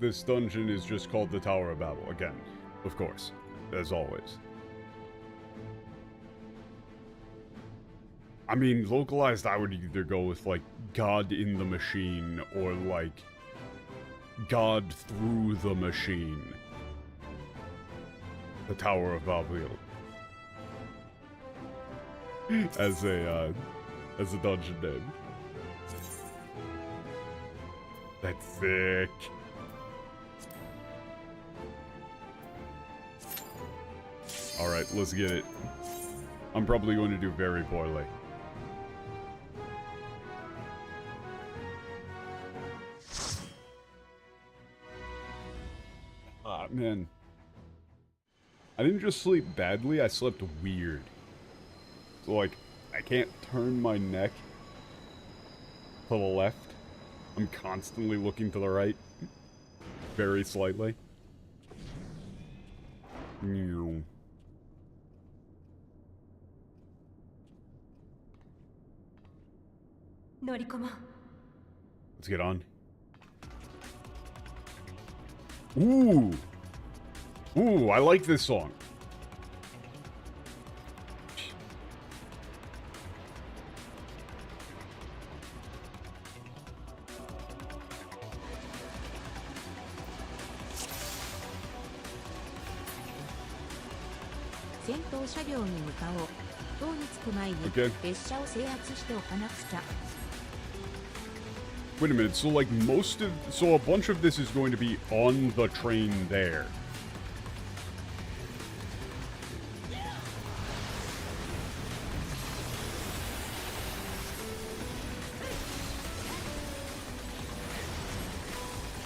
A: this dungeon is just called the Tower of Babel. Again, of course, as always. I mean, localized, I would either go with, like, God in the Machine, or, like, God through the Machine. The Tower of Babel. As a dungeon name. That's sick. Alright, let's get it. I'm probably going to do very poorly. Ah, man. I didn't just sleep badly, I slept weird. So, like, I can't turn my neck to the left. I'm constantly looking to the right. Very slightly. Let's get on. Ooh! Ooh, I like this song. Okay. Wait a minute, so like so a bunch of this is going to be on the train there.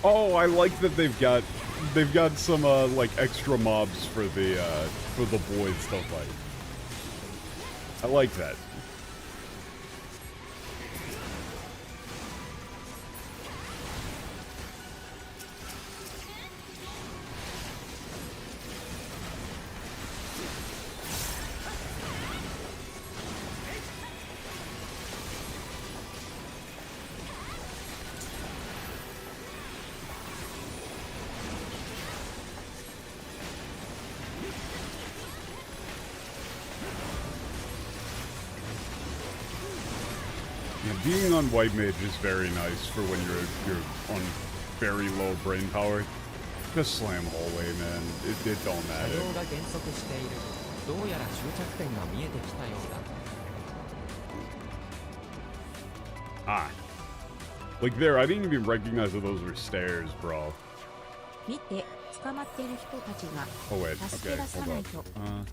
A: Oh, I like that they've got some like extra mobs for the boys to fight. I like that. Being on White Mage is very nice for when you're on very low brain power. Just slam hallway, man. It don't matter. Ah. Like there, I didn't even recognize that those were stairs, bro. Oh wait, okay, hold up.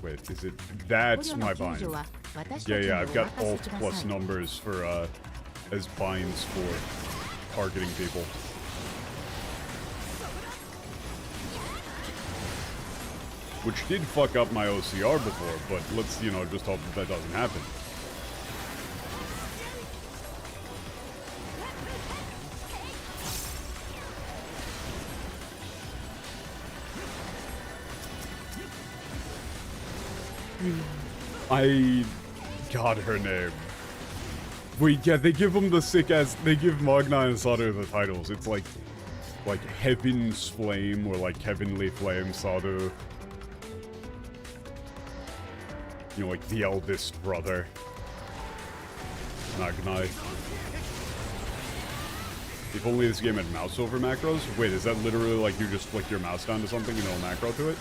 A: Wait, is it... That's my bind. Yeah, I've got alt plus numbers for, as binds for targeting people. Which did fuck up my OCR before, but let's, you know, just hope that doesn't happen. I got her name. Wait, yeah, they give them the sick-ass... They give Magna and Sadu the titles. It's like Heaven's Flame, or like Heavenly Flame Sadu. You know, like the eldest brother. Magna. If only this game had mouse over macros? Wait, is that literally like you just flick your mouse down to something and no macro to it?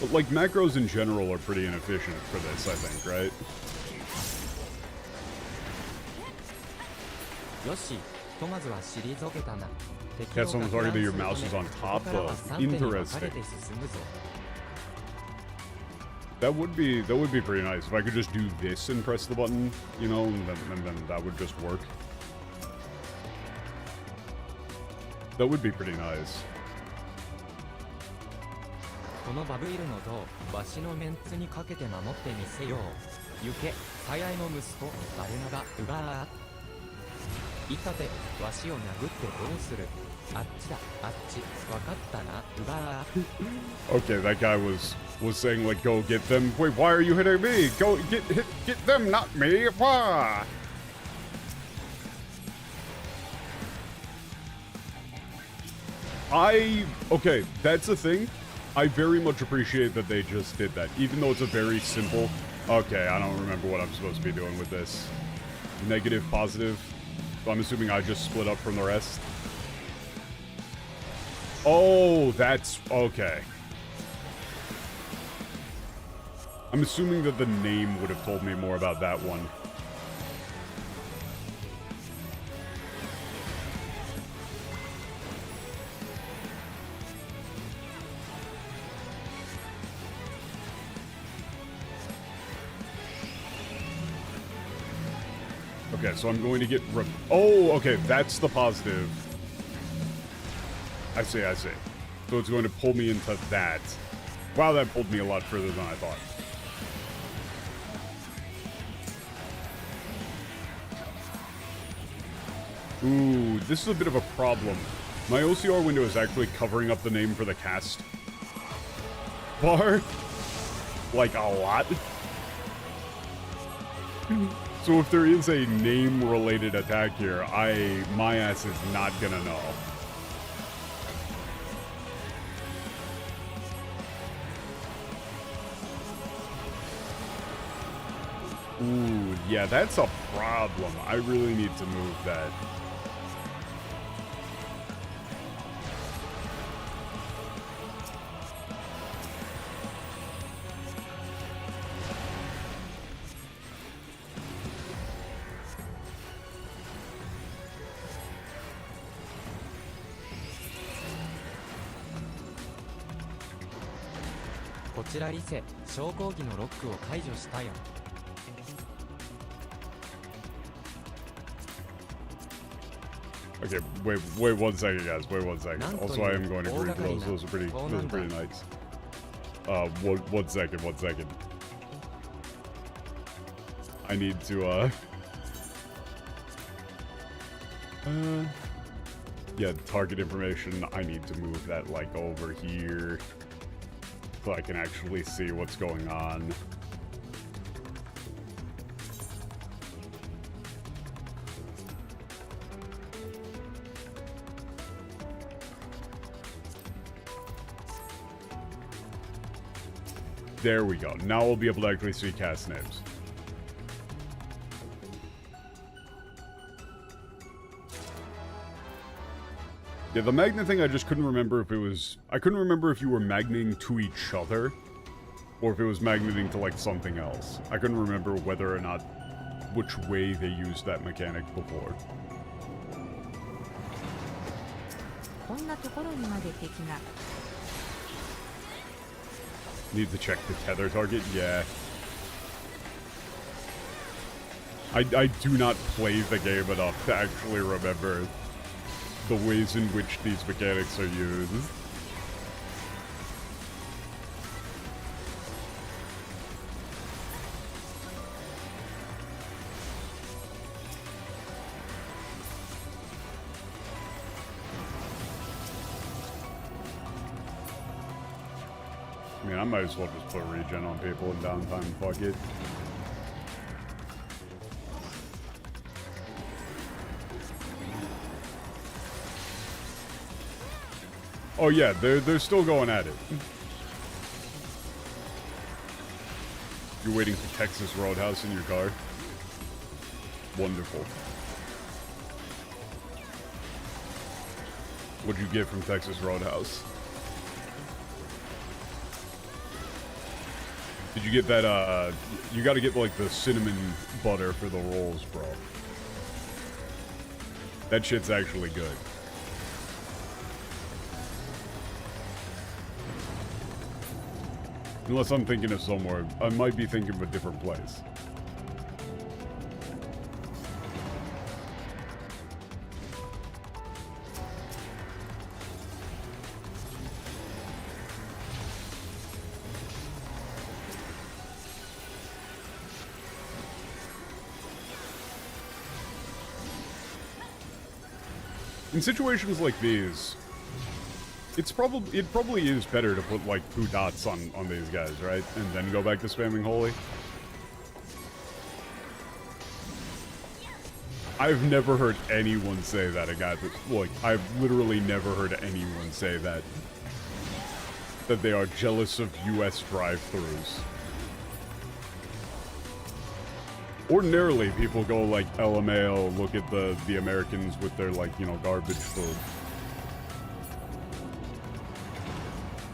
A: But, like, macros in general are pretty inefficient for this, I think, right? Yeah, someone talking that your mouse is on top of. Interesting. That would be pretty nice if I could just do this and press the button, you know, and then that would just work. That would be pretty nice.
B: このバブイルの塔、わしのメンツにかけて守ってみせよう。行け、最愛の息子、バルナバ、ウガー。いたて、わしを殴ってどうする。あっちだ、あっち、わかったな、ウガー。
A: Okay, that guy was saying like, go get them. Wait, why are you hitting me? Go get them, not me. Wah! Okay, that's the thing. I very much appreciate that they just did that, even though it's a very simple... Okay, I don't remember what I'm supposed to be doing with this. Negative, positive. So I'm assuming I just split up from the rest. Oh, that's... Okay. I'm assuming that the name would have told me more about that one. Okay, so I'm going to get... Oh, okay, that's the positive. I see, I see. So it's going to pull me into that. Wow, that pulled me a lot further than I thought. Ooh, this is a bit of a problem. My OCR window is actually covering up the name for the cast bar. Like, a lot. So if there is a name-related attack here, my ass is not gonna know. Ooh, yeah, that's a problem. I really need to move that. Okay, wait 1 second, guys. Wait 1 second. Also, I am going to greet those. Those are pretty nice. 1 second, 1 second. I need to, yeah, target information. I need to move that, like, over here. So I can actually see what's going on. There we go. Now we'll be able to actually see cast names. Yeah, the magnet thing, I just couldn't remember if it was... I couldn't remember if you were magneting to each other, or if it was magneting to, like, something else. I couldn't remember whether or not... which way they used that mechanic before. Need to check the tether target? Yeah. I do not play the game enough to actually remember the ways in which these mechanics are used. I mean, I might as well just put regen on people in downtime, fuck it. Oh yeah, they're still going at it. You're waiting for Texas Roadhouse in your car? Wonderful. What'd you get from Texas Roadhouse? Did you get that, you gotta get, like, the cinnamon butter for the rolls, bro. That shit's actually good. Unless I'm thinking of somewhere. I might be thinking of a different place. In situations like these, it probably is better to put like 2 dots on these guys, right? And then go back to spamming holy. I've never heard anyone say that a guy that, like, I've literally never heard anyone say that they are jealous of US drive-thrus. Ordinarily, people go like, LMAO, look at the Americans with their, like, you know, garbage food.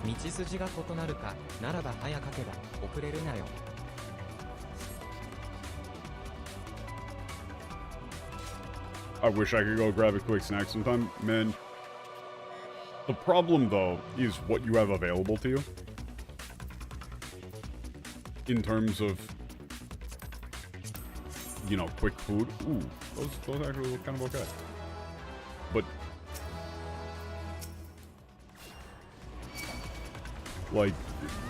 B: 道筋が異なるか、ならば早書けば遅れるなよ。
A: I wish I could go grab a quick snack sometime. Man, the problem, though, is what you have available to you. In terms of, you know, quick food. Ooh, those actually look kind of okay. But, like,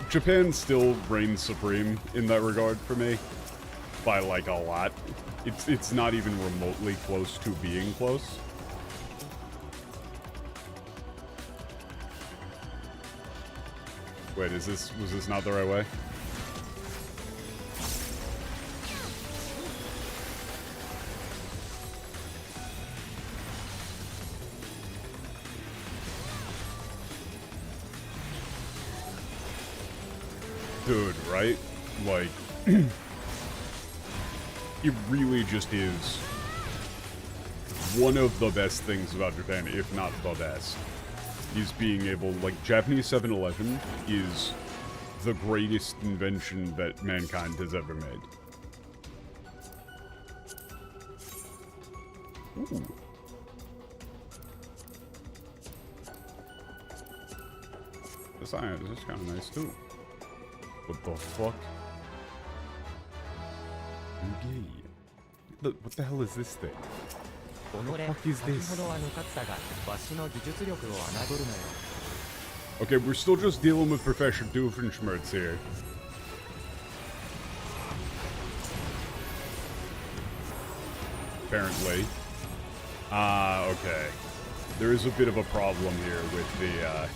A: Japan still reigns supreme in that regard for me. By, like, a lot. It's not even remotely close to being close. Wait, was this not the right way? Dude, right? Like, it really just is one of the best things about Japan, if not the best, is being able, like, Japanese 7-Eleven is the greatest invention that mankind has ever made. Ooh. This iron is kind of nice too. What the fuck? Look, what the hell is this thing? What the fuck is this? Okay, we're still just dealing with Professor Doofenshmirtz here. Apparently. Okay. There is a bit of a problem here with the,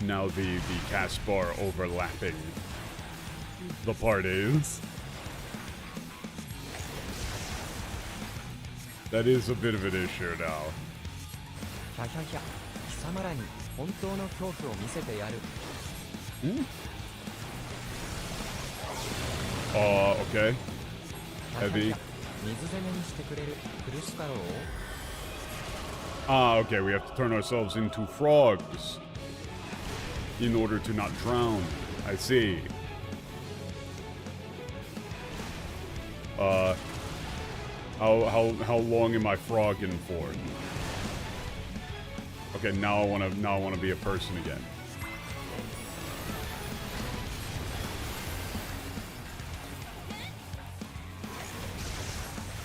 A: now the cast bar overlapping the parties. That is a bit of an issue now. Okay. Heavy. Okay, we have to turn ourselves into frogs in order to not drown. I see. How long am I frogging for? Okay, now I wanna be a person again.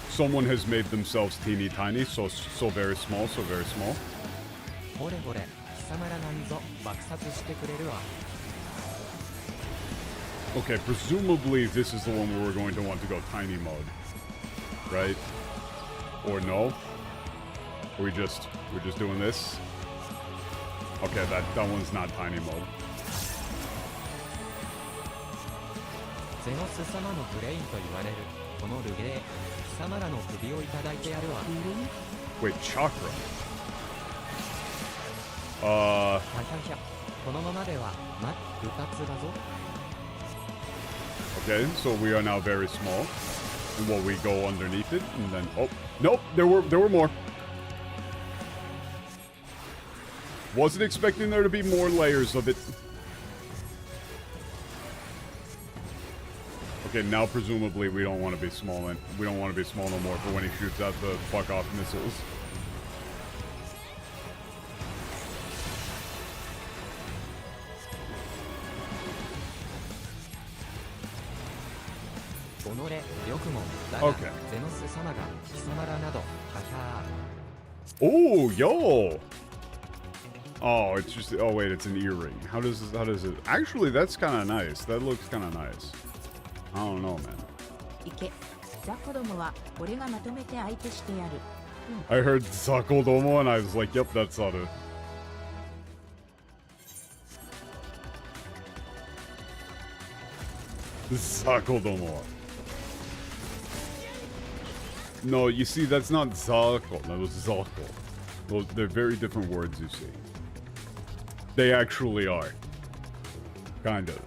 A: Someone has made themselves teeny tiny, so very small, so very small. Okay, presumably this is the one where we're going to want to go tiny mode. Right? Or no? We're just doing this? Okay, that one's not tiny mode. Wait, chakra? Okay, so we are now very small. And well, we go underneath it, and then oh nope, there were more. Wasn't expecting there to be more layers of it. Okay, now presumably we don't want to be small and we don't want to be small no more for when he shoots out the fuck off missiles. Okay. Oh, yo! Oh, it's just, oh wait, it's an earring. How does it, actually, that's kind of nice. That looks kind of nice. I don't know, man. I heard Zakodomo and I was like, yep, that's Saru. Zakodomo. No, you see, that's not Zako. That was Zako. Those, they're very different words, you see. They actually are. Kind of.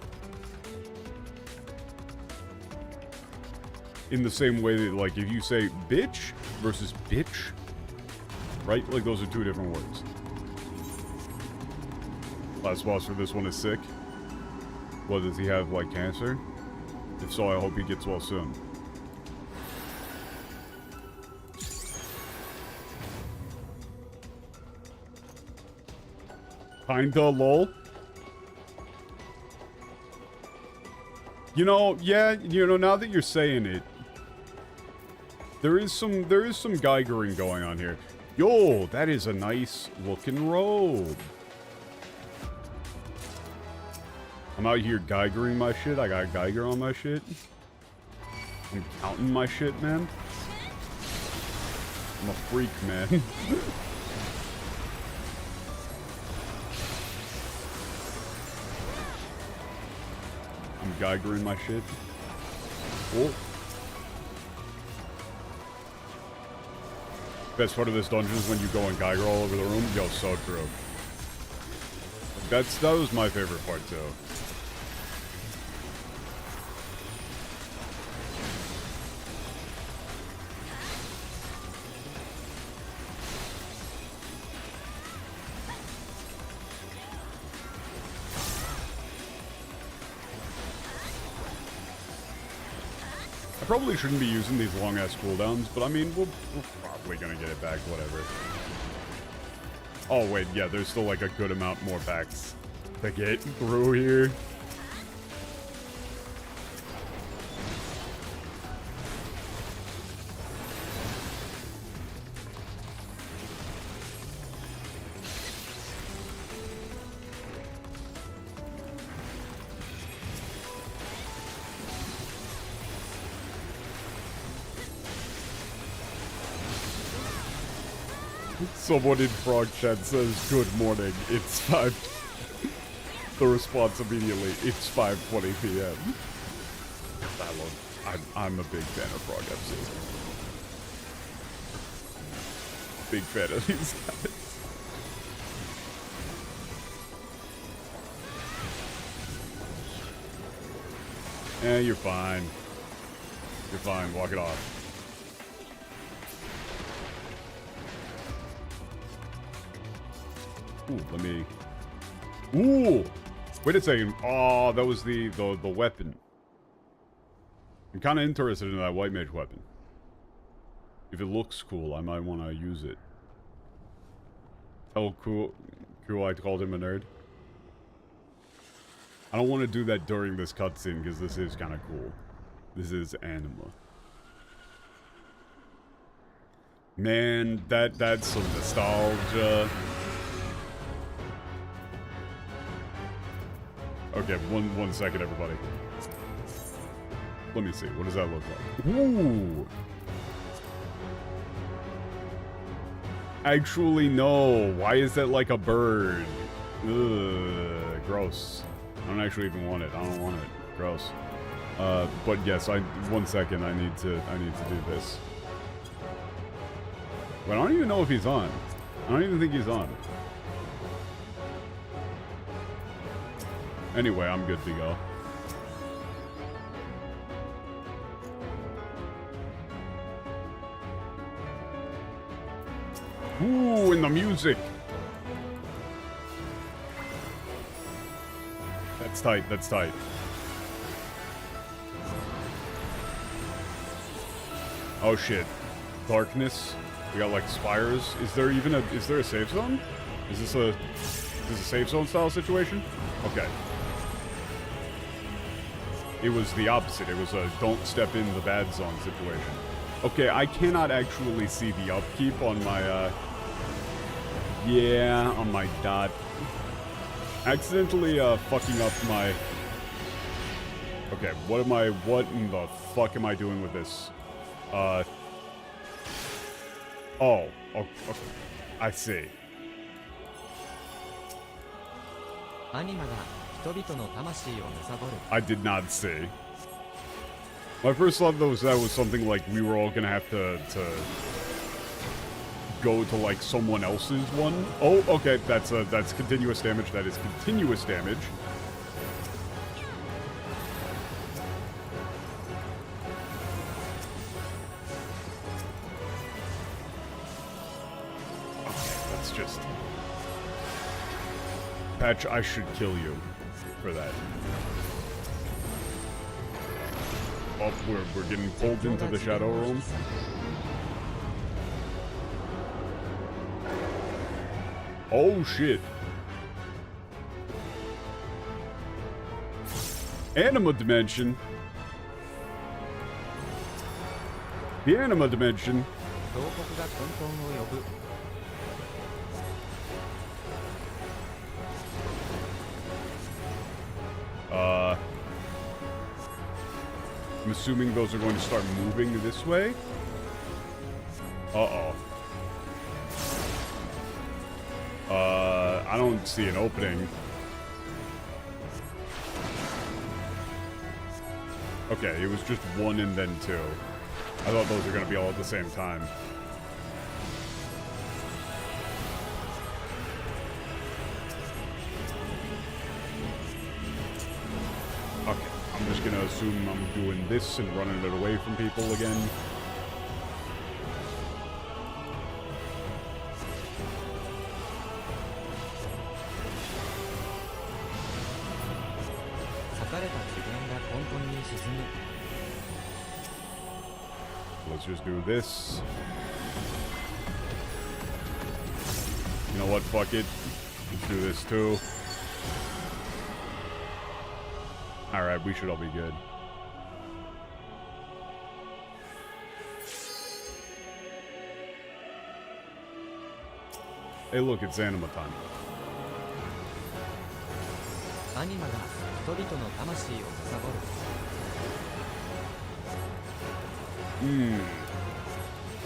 A: In the same way that, like, if you say bitch versus bitch, right? Like, those are two different words. Last boss for this one is sick. What, does he have, like, cancer? If so, I hope he gets well soon. Kinda lol. You know, yeah, you know, now that you're saying it, there is some Geigering going on here. Yo, that is a nice looking robe. I'm out here Geigering my shit. I got Geiger on my shit. I'm counting my shit, man. I'm a freak, man. I'm Geigering my shit. Oh. Best part of this dungeon is when you go and Geiger all over the room. Yo, so true. That was my favorite part too. Probably shouldn't be using these long-ass cooldowns, but I mean, we're probably gonna get it back, whatever. Oh, wait, yeah, there's still, like, a good amount more packs to get through here. Someone in Frog Chat says, good morning, it's 5... The response immediately, it's 5:20 p.m. I'm a big fan of Frog FC. Big fan of these guys. Eh, you're fine. You're fine, walk it off. Ooh, let me... Ooh! Wait a second. Oh, that was the weapon. I'm kind of interested in that white mage weapon. If it looks cool, I might want to use it. Tell cool I called him a nerd. I don't want to do that during this cutscene because this is kind of cool. This is anima. Man, that's some nostalgia. Okay, one second, everybody. Let me see. What does that look like? Ooh. Actually, no. Why is that like a bird? Ugh, gross. I don't actually even want it. I don't want it. Gross. But yes, 1 second. I need to do this. But I don't even know if he's on. I don't even think he's on. Anyway, I'm good to go. Ooh, and the music. That's tight, that's tight. Oh shit. Darkness. We got like spires. Is there a safe zone? Is this a safe zone style situation? Okay. It was the opposite. It was a don't step in the bad zone situation. Okay, I cannot actually see the upkeep on my yeah, on my dot. Accidentally fucking up my... Okay, what in the fuck am I doing with this? Oh, okay. I see. I did not see. My first thought though was that was something like we were all gonna have to go to like someone else's one. Oh, okay, that's continuous damage. That is continuous damage. Just... Patch, I should kill you for that. Oh, we're getting pulled into the Shadow Realm. Oh, shit. Anima Dimension. The Anima Dimension. I'm assuming those are going to start moving this way. Uh-oh. I don't see an opening. Okay, it was just one and then two. I thought those were going to be all at the same time. Okay, I'm just going to assume I'm doing this and running it away from people again. Let's just do this. You know what? Fuck it. Let's do this too. Alright, we should all be good. Hey, look, it's anima time.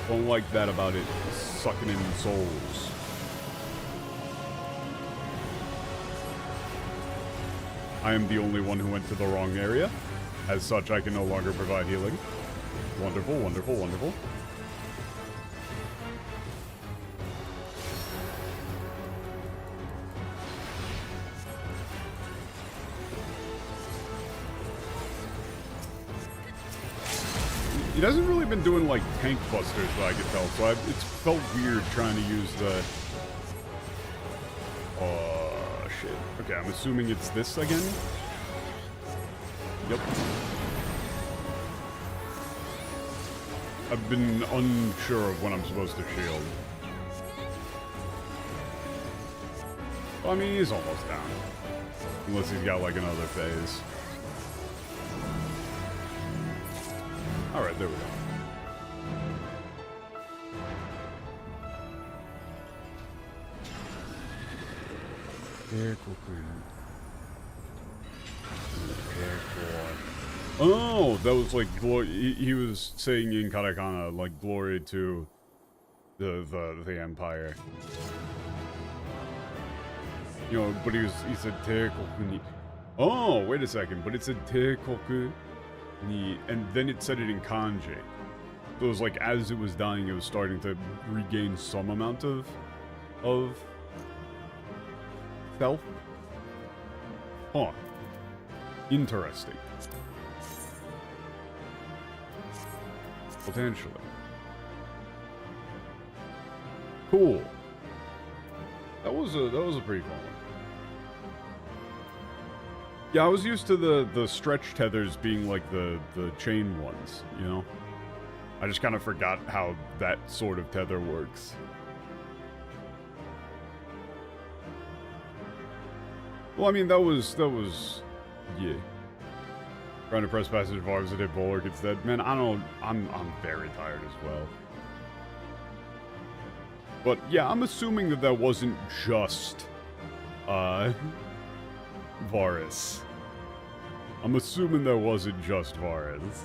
A: Don't like that about it. Sucking in souls. I am the only one who went to the wrong area. As such, I can no longer provide healing. Wonderful, wonderful, wonderful. He hasn't really been doing, like, tank busters, that I could tell, so it's felt weird trying to use the... Oh, shit. Okay, I'm assuming it's this again? Yep. I've been unsure of when I'm supposed to shield. Well, I mean, he's almost down. Unless he's got, like, another phase. Alright, there we go. Oh, that was like glory. He was saying in katakana, like glory to the Empire. You know, but he said Teikoku ni. Oh, wait a second, but it said Teikoku. And then it said it in kanji. So it was like as it was dying, it was starting to regain some amount of self. Huh. Interesting. Potentially. Cool. That was a pretty fun one. Yeah, I was used to the stretch tethers being like the chain ones, you know? I just kind of forgot how that sort of tether works. Well, I mean, that was, yeah. Trying to press passage Varves and hit Bulwark instead. Man, I'm very tired as well. But, yeah, I'm assuming that that wasn't just, Varus. I'm assuming that wasn't just Varus.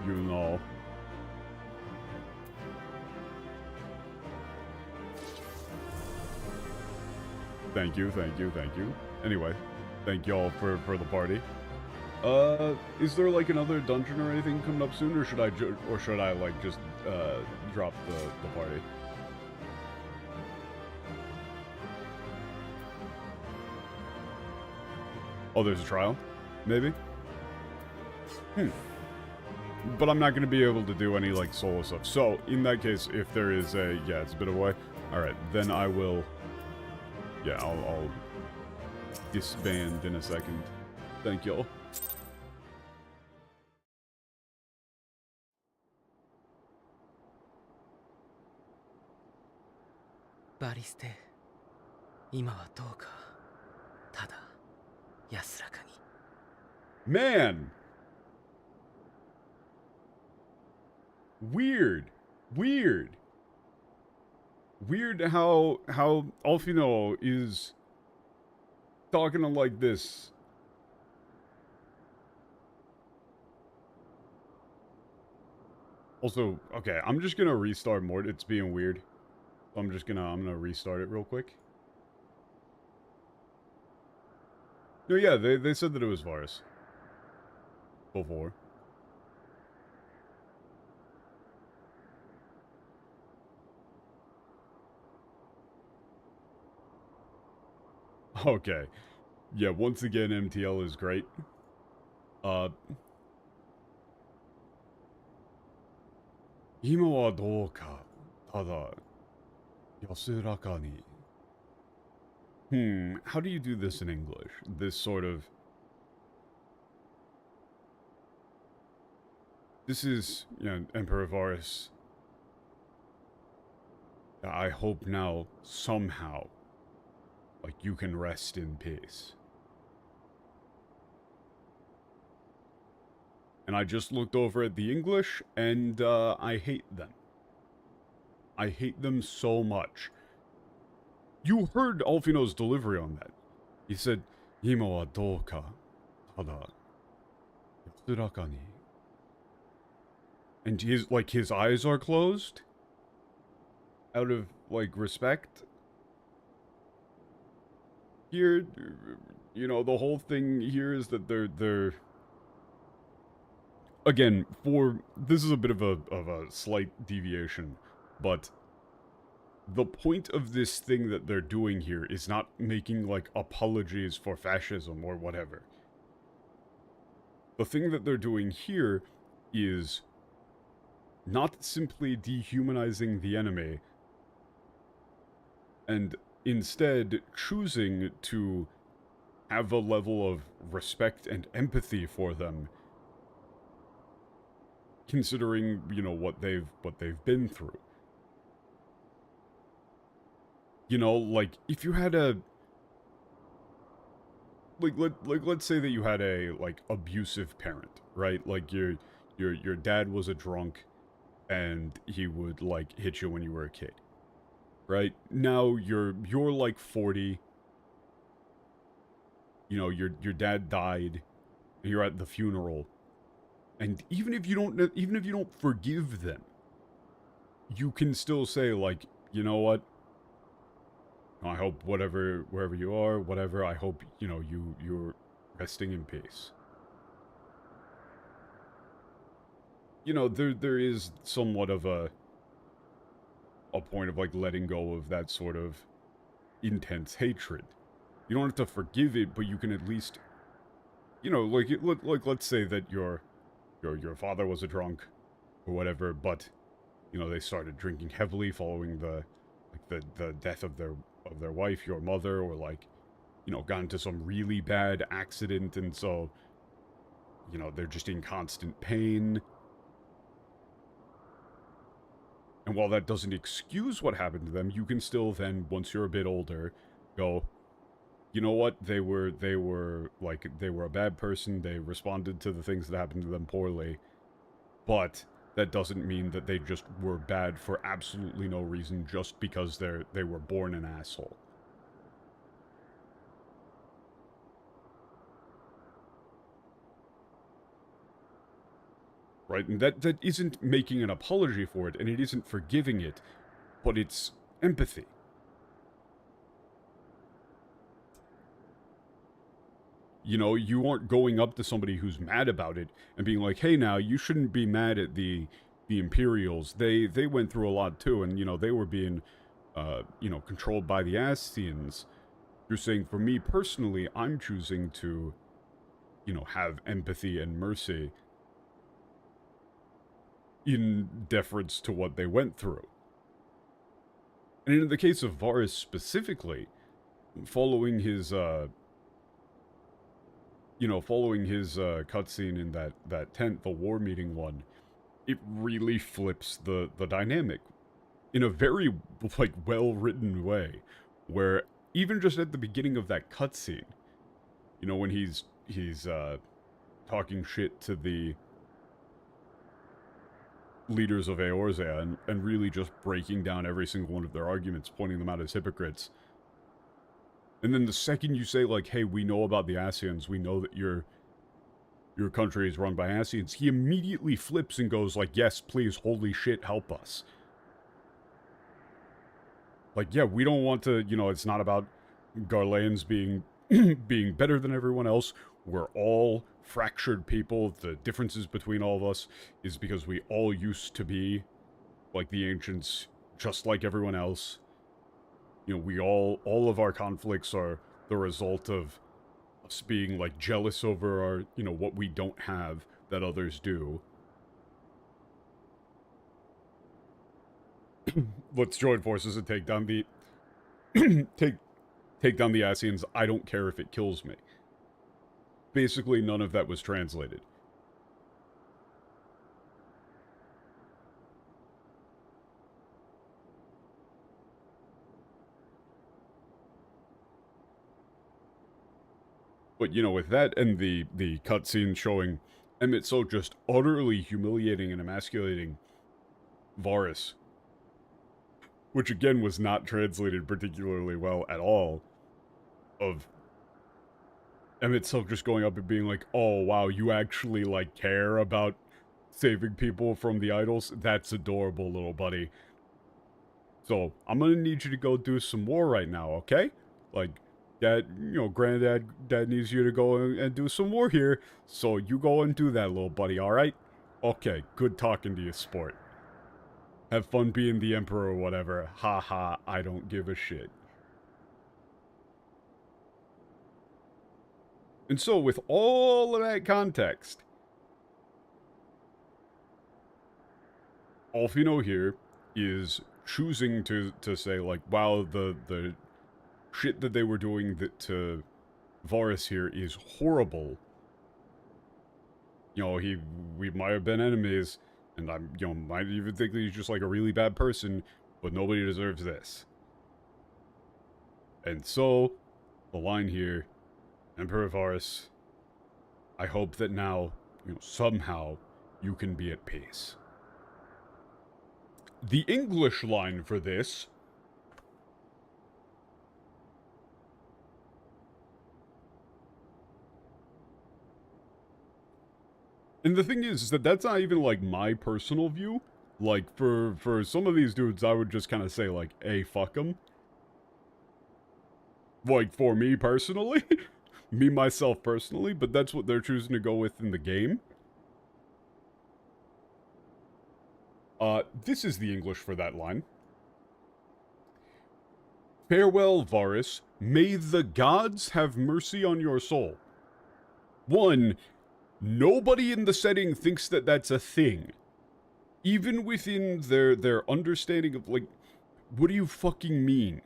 A: You know. Thank you. Anyway, thank y'all for the party. Is there like another dungeon or anything coming up soon, or should I like just drop the party? Oh, there's a trial? Maybe? But I'm not going to be able to do any, like, solo stuff. So, in that case, if there is a... Yeah, it's a bit away. Alright, then I will... Yeah, I'll disband in a second. Thank y'all.
D: Bariste, 今はどうか。ただ、安らかに。
A: Man! Weird how Alfino is talking to like this. Also, okay, I'm just gonna restart more. It's being weird. I'm gonna restart it real quick. No, yeah, they said that it was Varus before. Okay. Yeah, once again, MTL is great. Ima wa dou ka, tada, yasuraka ni. How do you do this in English? This sort of... This is, you know, Emperor Varus. I hope now, somehow, like, you can rest in peace. And I just looked over at the English, and, I hate them. I hate them so much. You heard Alfino's delivery on that. He said, Ima wa dou ka, tada, yasuraka ni. And his eyes are closed? Out of, like, respect? Here, you know, the whole thing here is that they're... Again, this is a bit of a slight deviation, but the point of this thing that they're doing here is not making, like, apologies for fascism or whatever. The thing that they're doing here is not simply dehumanizing the enemy, and instead choosing to have a level of respect and empathy for them, considering, you know, what they've been through. You know, like, if you had a... let's say that you had a, like, abusive parent, right? Like, your dad was a drunk, and he would, like, hit you when you were a kid. Right? Now, you're like, 40. You know, your dad died, and you're at the funeral. And even if you don't forgive them, you can still say, like, you know what? I hope wherever you are, whatever, I hope, you know, you're resting in peace. You know, there is somewhat of a point of, like, letting go of that sort of intense hatred. You don't have to forgive it, but you can at least, you know, like let's say that your father was a drunk or whatever, but, you know, they started drinking heavily following the death of their wife, your mother, or, like, you know, got into some really bad accident, and so, you know, they're just in constant pain. And while that doesn't excuse what happened to them, you can still then, once you're a bit older, go, you know what, they were a bad person, they responded to the things that happened to them poorly, but that doesn't mean that they just were bad for absolutely no reason just because they were born an asshole. Right? And that isn't making an apology for it, and it isn't forgiving it, but it's empathy. You know, you aren't going up to somebody who's mad about it and being like, hey, now, you shouldn't be mad at the Imperials. They went through a lot, too, and, you know, they were being, you know, controlled by the Ascians. You're saying, for me personally, I'm choosing to, you know, have empathy and mercy in deference to what they went through. And in the case of Varus specifically, following his, cutscene in that tent, the war meeting one, it really flips the dynamic in a very, like, well-written way, where even just at the beginning of that cutscene, you know, when he's talking shit to the leaders of Eorzea and really just breaking down every single one of their arguments, pointing them out as hypocrites. And then the second you say, like, hey, we know about the Ascians, we know that your country is run by Ascians, he immediately flips and goes like, yes, please, holy shit, help us. Like, yeah, we don't want to, you know, it's not about Garleans being being better than everyone else. We're all fractured people. The differences between all of us is because we all used to be like the ancients, just like everyone else. You know, all of our conflicts are the result of us being, like, jealous over our, you know, what we don't have that others do. Let's join forces and take down the take down the Ascians. I don't care if it kills me. Basically, none of that was translated. But, you know, with that and the cutscene showing Emitso just utterly humiliating and emasculating Varus, which again was not translated particularly well at all, of Emitso just going up and being like, oh wow, you actually, like, care about saving people from the idols? That's adorable, little buddy. So, I'm gonna need you to go do some war right now, okay? Like, Dad, you know, Dad needs you to go and do some more here, so you go and do that, little buddy, alright? Okay, good talking to you, sport. Have fun being the Emperor or whatever. Ha ha, I don't give a shit. And so, with all of that context, Alfino here is choosing to say, like, wow, the shit that they were doing to Varus here is horrible. You know, we might have been enemies, and I'm, you know, might even think that he's just, like, a really bad person, but nobody deserves this. And so, the line here, Emperor Varus, I hope that now, you know, somehow, you can be at peace. The English line for this... And the thing is that that's not even, like, my personal view. Like, for some of these dudes, I would just kind of say, like, hey, fuck them. Like, for me personally. Me, myself, personally. But that's what they're choosing to go with in the game. This is the English for that line. Farewell, Varus. May the gods have mercy on your soul. 1... Nobody in the setting thinks that that's a thing. Even within their understanding of, like, what do you fucking mean?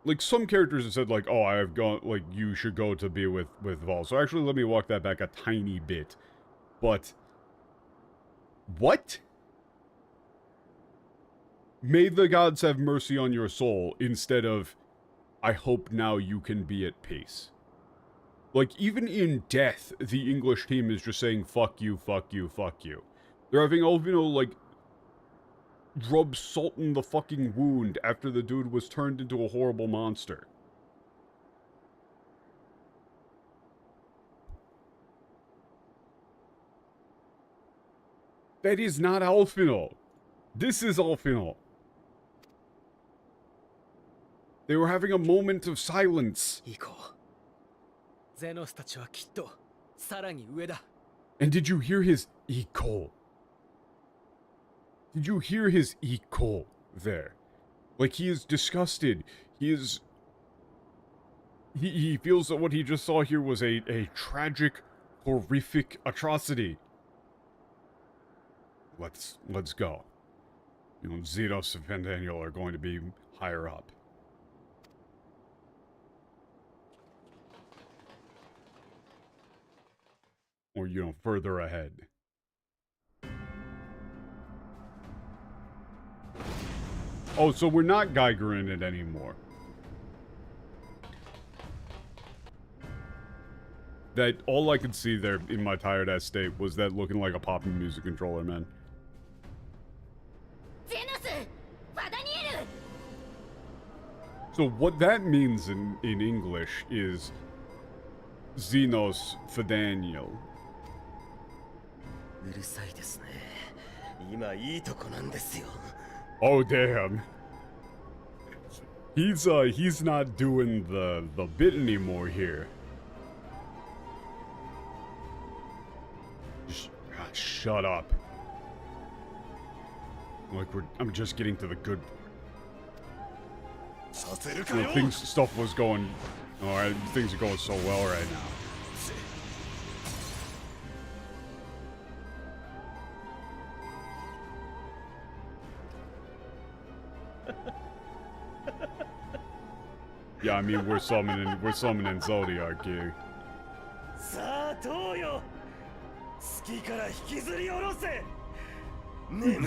A: like, some characters have said, like, oh, I have gone, like, you should go to be with Vol. So actually, let me walk that back a tiny bit. But, what? May the gods have mercy on your soul, instead of, I hope now you can be at peace. Like, even in death, the English team is just saying, fuck you, fuck you, fuck you. They're having Alvino, like, rub salt in the fucking wound after the dude was turned into a horrible monster. That is not Alfino. This is Alfino. They were having a moment of silence.
D: 行こう。ゼノスたちはきっとさらに上だ。
A: And did you hear his echo? Did you hear his echo there? Like, he is disgusted. He is... He feels that what he just saw here was a tragic, horrific atrocity. Let's go. You know, Zenos and Daniel are going to be higher up. Or, you know, further ahead. Oh, so we're not Geiger in it anymore. That, all I could see there in my tired-ass state was that looking like a popping music controller, man. So what that means in English is Xenos for Daniel.
D: うるさいですね。今いいとこなんですよ。
A: Oh damn. He's not doing the bit anymore here. Shut up. Like I'm just getting to the good. You know, stuff was going. Alright, things are going so well right now. Yeah, I mean we're summoning Zodiac here.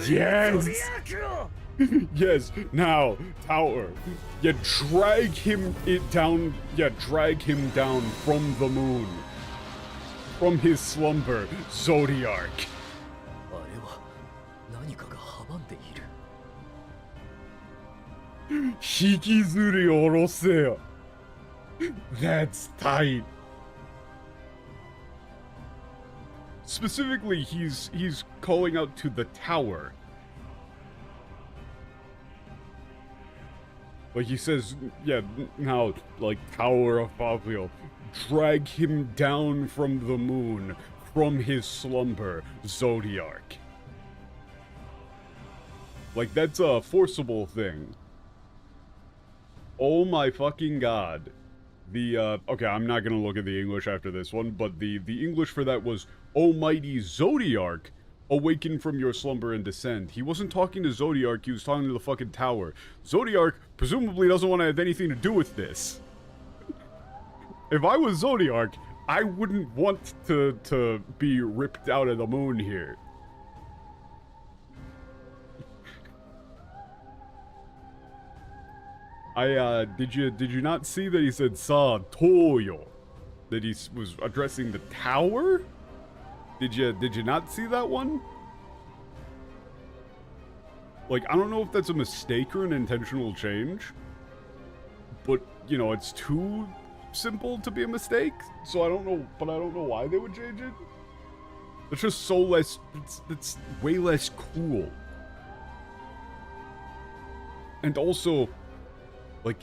A: Yes! Yes, now, Tower. Yeah, drag him down from the moon. From his slumber, Zodiac.
D: あれは何かが阻んでいる。
A: 引きずり下ろせよ。That's tight. Specifically, he's calling out to the tower. Like he says, yeah, now, like, Tower of Fabio, drag him down from the moon, from his slumber, Zodiac. Like, that's a forcible thing. Oh my fucking god. The, okay, I'm not gonna look at the English after this one, but the English for that was, Almighty Zodiac, awaken from your slumber and descend. He wasn't talking to Zodiac, he was talking to the fucking tower. Zodiac presumably doesn't want to have anything to do with this. If I was Zodiac, I wouldn't want to be ripped out of the moon here. Did you not see that he said Sa Toyo? That he was addressing the tower? Did you not see that one? Like, I don't know if that's a mistake or an intentional change. But, you know, it's too simple to be a mistake. So I don't know, but I don't know why they would change it. It's just so less, it's way less cool. And also, like,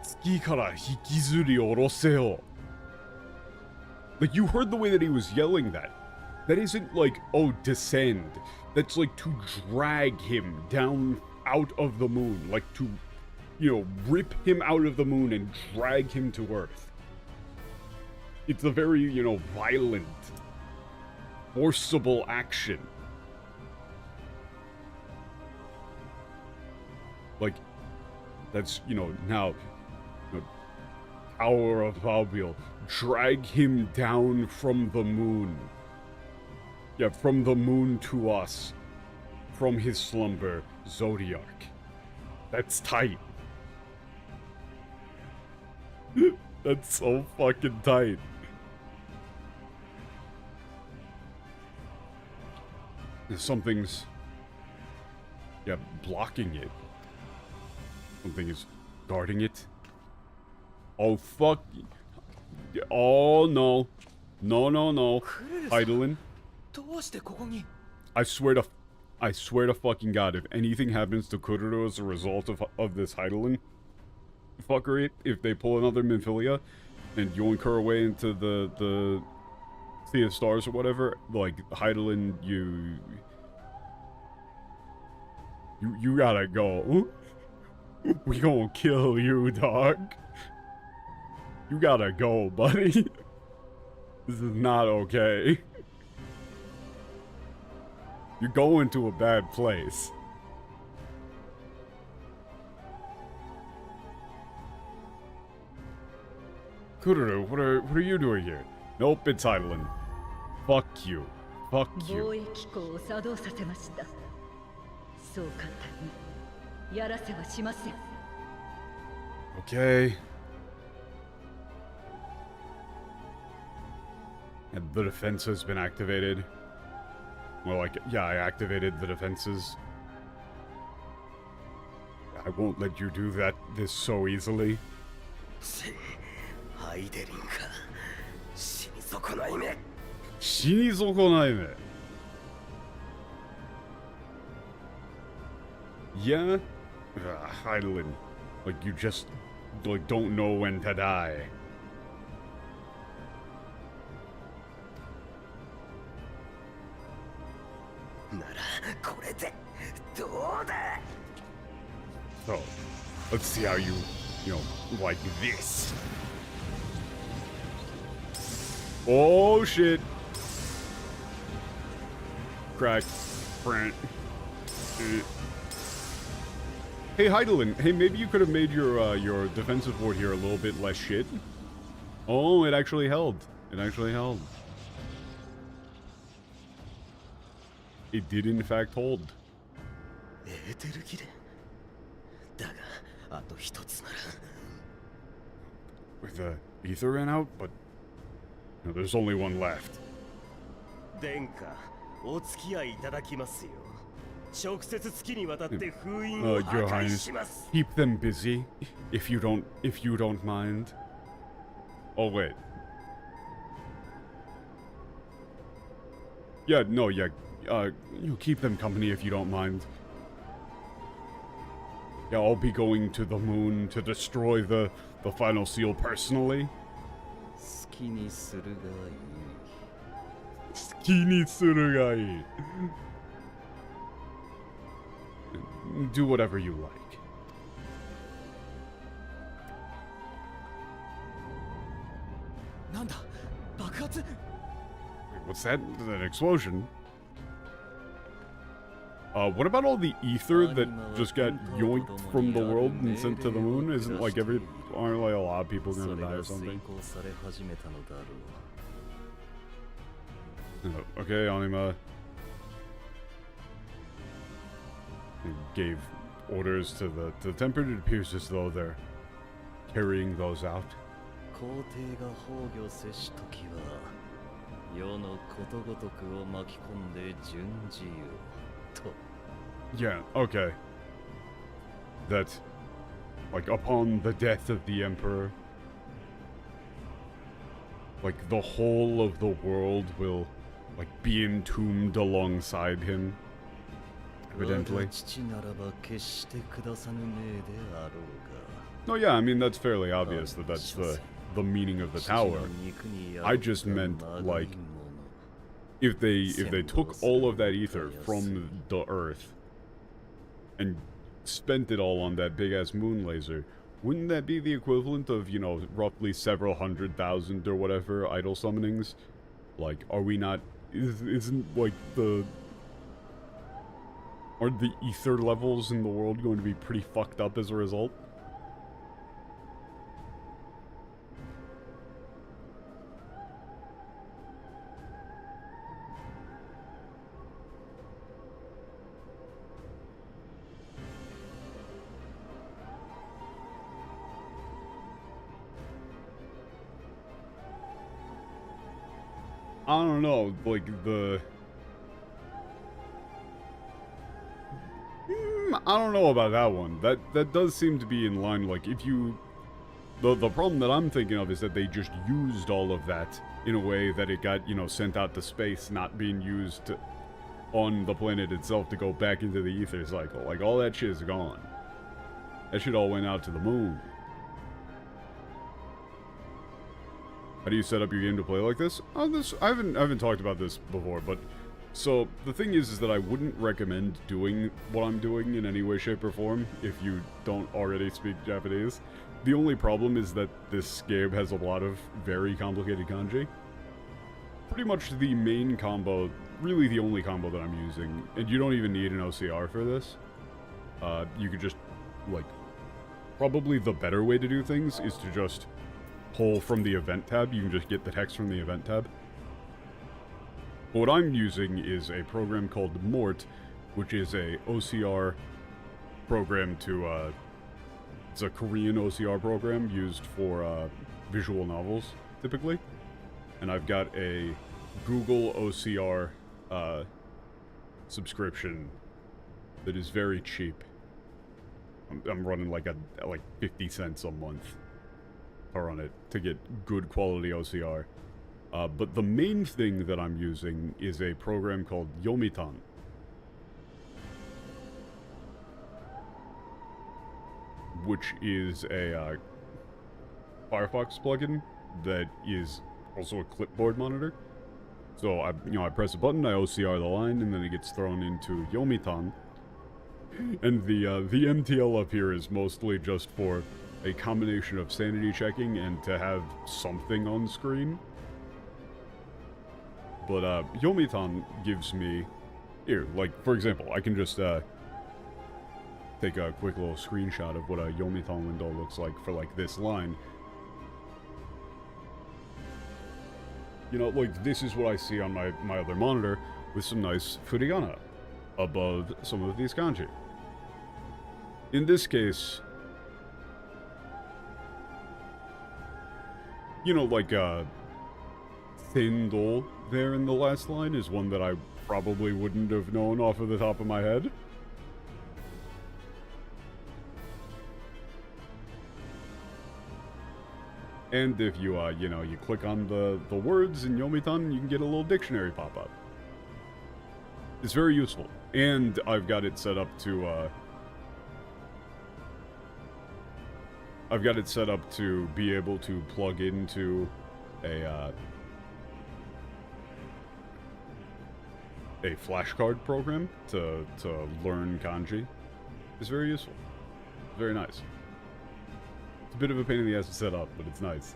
A: Tsuki kara hikizuri oroseo. Like, you heard the way that he was yelling that. That isn't like, oh, descend. That's like to drag him down out of the moon. Like to, you know, rip him out of the moon and drag him to Earth. It's a very, you know, violent, forcible action. That's, now, Tower of Albiel. Drag him down from the moon. Yeah, from the moon to us. From his slumber, Zodiac. That's tight. That's so fucking tight. Something's... yeah, blocking it. Something is guarding it. Oh, fuck. Oh, no. No, no, no. Heidelin. I swear to fucking God, if anything happens to Kururu as a result of this Heidelin fuckery, if they pull another Minfilia and yoink her away into the Sea of Stars or whatever, like, Heidelin, you gotta go. We gonna kill you, dog. You gotta go, buddy. This is not okay. You're going to a bad place. Kururu, what are you doing here? Nope, it's Heidelin. Fuck you. Fuck you. Okay. And the defense has been activated. Well, like, yeah, I activated the defenses. I won't let you do this so easily. Yeah? Heidelin. Like, you just, like, don't know when to die. So, let's see how you like this. Oh, shit. Crack. Brant. Hey, Heidelin. Hey, maybe you could have made your defensive ward here a little bit less shit. Oh, it actually held. It actually held. It did, in fact, hold. With the ether ran out, but there's only one left. Your Highness, keep them busy, if you don't mind. Oh wait. Yeah, no, yeah. You keep them company if you don't mind. Yeah, I'll be going to the moon to destroy the final seal personally. Skini Surugai. Do whatever you like. Wait, what's that? An explosion? What about all the ether that just got yoinked from the world and sent to the moon? Isn't like aren't like a lot of people gonna die or something? Okay, Anima. Gave orders to the Tempered. It appears as though they're carrying those out. Yeah, okay. That, like, upon the death of the Emperor, like, the whole of the world will, like, be entombed alongside him. Evidently. No, yeah, I mean, that's fairly obvious that that's the meaning of the tower. I just meant, like, if they took all of that ether from the Earth and spent it all on that big-ass moon laser, wouldn't that be the equivalent of, roughly several 100,000 or whatever idol summonings? Like, are we not... Isn't, like, aren't the ether levels in the world going to be pretty fucked up as a result? I don't know, like, I don't know about that one. That does seem to be in line, like, if you... The problem that I'm thinking of is that they just used all of that in a way that it got, you know, sent out to space, not being used on the planet itself to go back into the ether cycle. Like, all that shit is gone. That shit all went out to the moon. How do you set up your game to play like this? I haven't talked about this before, but... So, the thing is that I wouldn't recommend doing what I'm doing in any way, shape, or form if you don't already speak Japanese. The only problem is that this game has a lot of very complicated kanji. Pretty much the main combo, really the only combo that I'm using, and you don't even need an OCR for this. You could just, like, probably the better way to do things is to just pull from the event tab. You can just get the text from the event tab. But what I'm using is a program called Mort, which is a OCR program to, it's a Korean OCR program used for visual novels, typically. And I've got a Google OCR subscription that is very cheap. I'm running like 50 cents a month to run it to get good quality OCR. But the main thing that I'm using is a program called Yomitan. Which is a Firefox plugin that is also a clipboard monitor. So I press a button, I OCR the line, and then it gets thrown into Yomitan. And the MTL up here is mostly just for a combination of sanity checking and to have something on screen. But Yomitan gives me here, like for example, I can just take a quick little screenshot of what a Yomitan window looks like for like this line. You know, like this is what I see on my other monitor with some nice furigana above some of these kanji. In this case, you know, like Sendo there in the last line is one that I probably wouldn't have known off of the top of my head. And if you, you know, you click on the words in Yomitan, you can get a little dictionary pop up. It's very useful. And I've got it set up to, be able to plug into a flashcard program to learn kanji. It's very useful. Very nice. It's a bit of a pain in the ass to set up, but it's nice.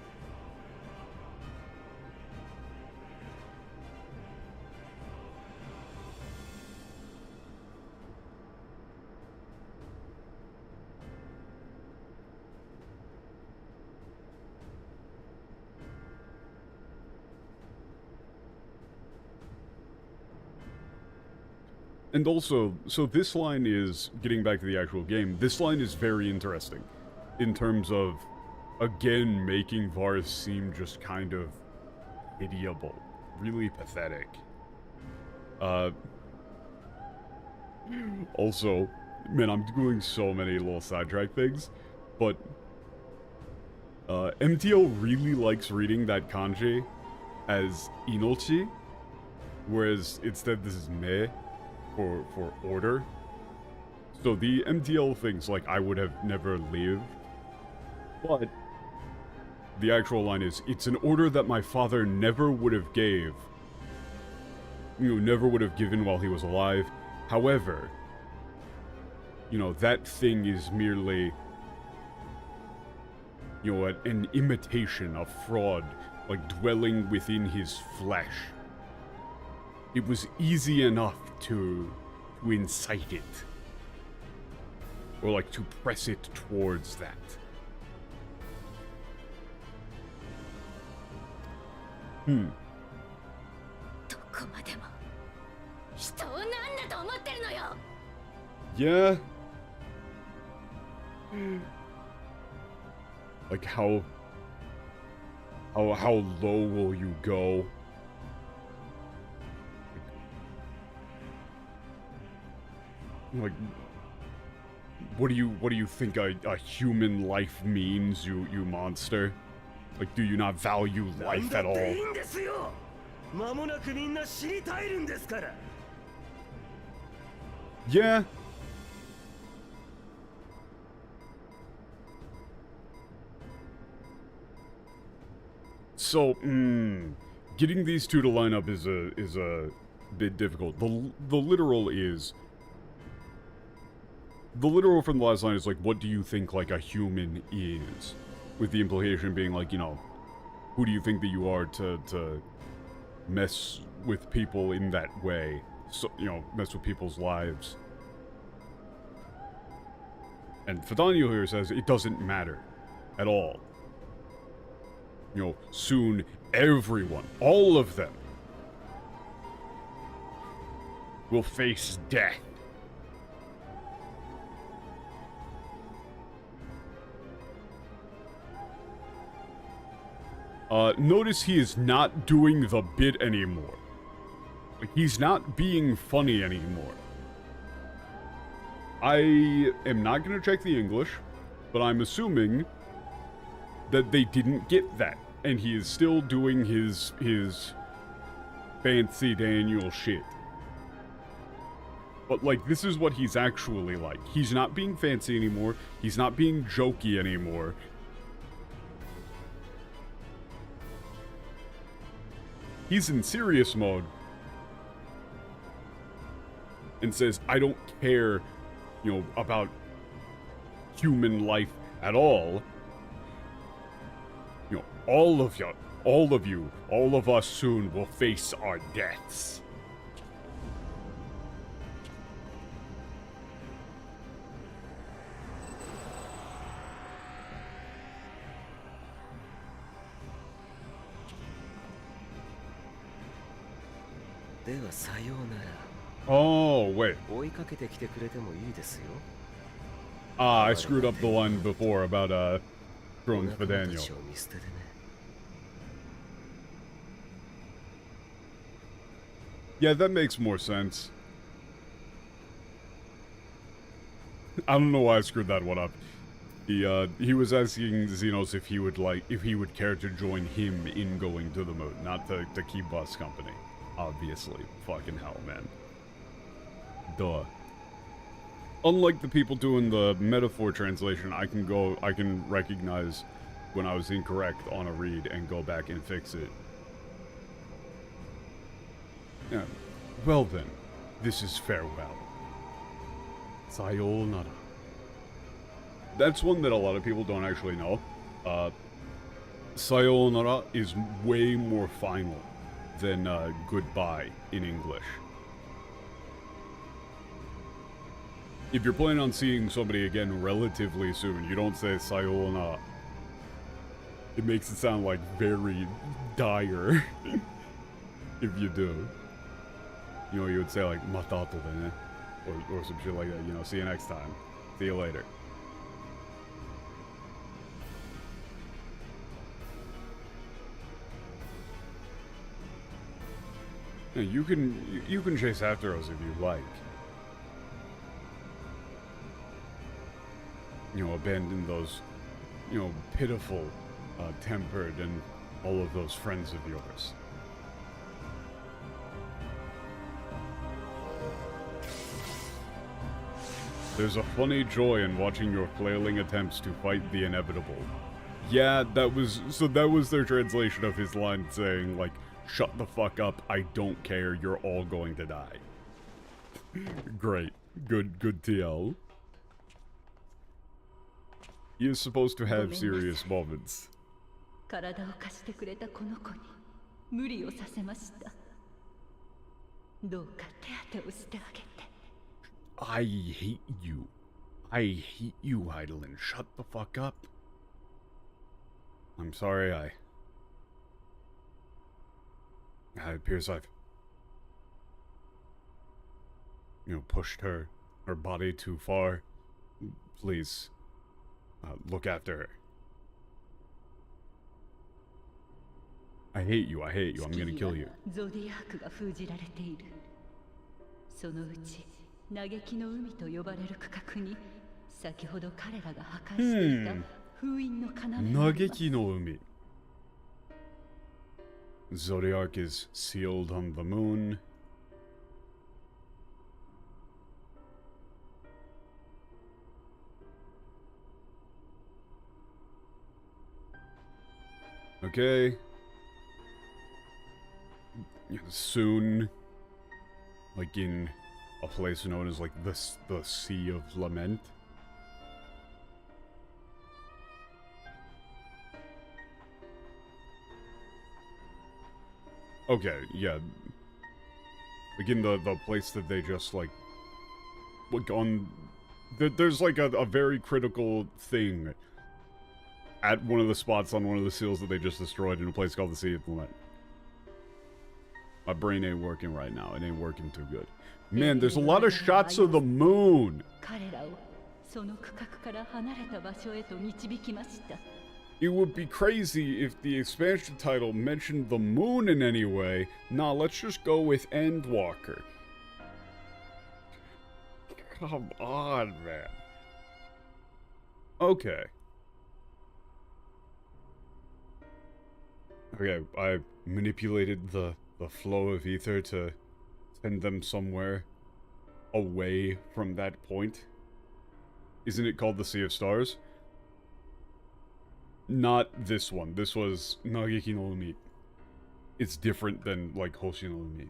A: And also, so this line is, getting back to the actual game, this line is very interesting. In terms of, again, making Vars seem just kind of pitiable. Really pathetic. Also, man, I'm doing so many little sidetrack things, but MTO really likes reading that kanji as inochi, whereas instead this is me. For order. So the MTL things like I would have never lived, but the actual line is, it's an order that my father never would have gave. You know, never would have given while he was alive. However, you know, that thing is merely, you know, an imitation, a fraud, like dwelling within his flesh. It was easy enough to incite it. Or like to press it towards that. Yeah. Like how low will you go Like, what do you think a human life means, you monster? Like, do you not value life at all? Yeah. So, getting these two to line up is a bit difficult. The literal from the last line is like, what do you think like a human is? With the implication being like, you know, who do you think that you are to mess with people in that way? So, you know, mess with people's lives. And Fedonio here says it doesn't matter at all. You know, soon everyone, all of them, will face death. Notice he is not doing the bit anymore. Like, he's not being funny anymore. I am not gonna check the English, but I'm assuming that they didn't get that, and he is still doing his fancy Daniel shit. But, like, this is what he's actually like. He's not being fancy anymore. He's not being jokey anymore. He's in serious mode. And says, I don't care, you know, about human life at all. You know, all of you, all of us soon will face our deaths. Oh, wait. I screwed up the line before about, drones for Daniel. Yeah, that makes more sense. I don't know why I screwed that one up. He was asking Xenos if he would care to join him in going to the moon, not the Key Bus Company. Obviously. Fucking hell, man. Duh. Unlike the people doing the metaphor translation, I can recognize when I was incorrect on a read and go back and fix it. Yeah. Well then, this is farewell. Sayonara. That's one that a lot of people don't actually know. Sayonara is way more final than goodbye in English. If you're planning on seeing somebody again relatively soon, you don't say sayonara. It makes it sound like very dire. If you do. You know, you would say like matato dene, or some shit like that, you know, see you next time. See you later. Yeah, you can chase after us if you like. You know, abandon those, you know, pitiful, tempered, and all of those friends of yours. There's a funny joy in watching your flailing attempts to fight the inevitable. Yeah, that was their translation of his line saying, like, shut the fuck up, I don't care, you're all going to die. Great. Good TL. He is supposed to have serious moments. I hate you. I hate you, Heidelin. Shut the fuck up. I'm sorry it appears I've, you know, pushed her body too far. Please, look after her. I hate you, I'm gonna kill you.
E: 嘆きの海と呼ばれる区画に先ほど彼らが破壊していた封印の要があります。
A: Nageki no Umi. Zodiac is sealed on the moon. Okay. Soon, like in a place known as like the Sea of Lament. Okay, yeah. Like in the place that they just like on. There's like a very critical thing at one of the spots on one of the seals that they just destroyed in a place called the Sea of Lament. My brain ain't working right now. It ain't working too good. Man, there's a lot of shots of the moon.
E: 彼らをその区画から離れた場所へと導きました。
A: It would be crazy if the expansion title mentioned the moon in any way. Nah, let's just go with Endwalker. Come on, man. Okay. Okay, I manipulated the flow of ether to send them somewhere away from that point. Isn't it called the Sea of Stars? Not this one. This was Nageki no Umi. It's different than, like, Hoshi no Umi.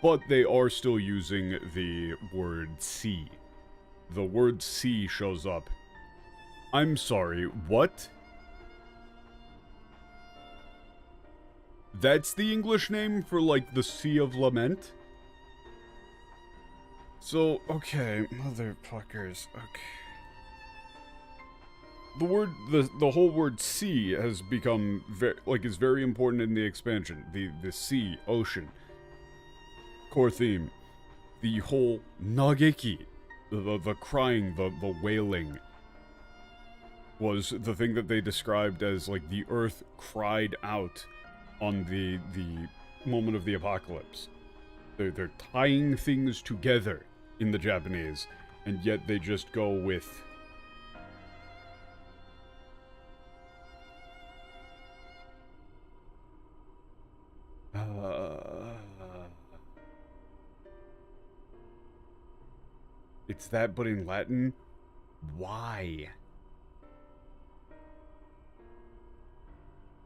A: But they are still using the word sea. The word sea shows up. I'm sorry, what? That's the English name for, like, the Sea of Lament? So, okay, motherfuckers, okay. The whole word sea has become, is very important in the expansion. The sea, ocean. Core theme. The whole nageki, the crying, the wailing, was the thing that they described as, like, the earth cried out on the moment of the apocalypse. They're tying things together in the Japanese, and yet they just go with it's that, but in Latin? Why?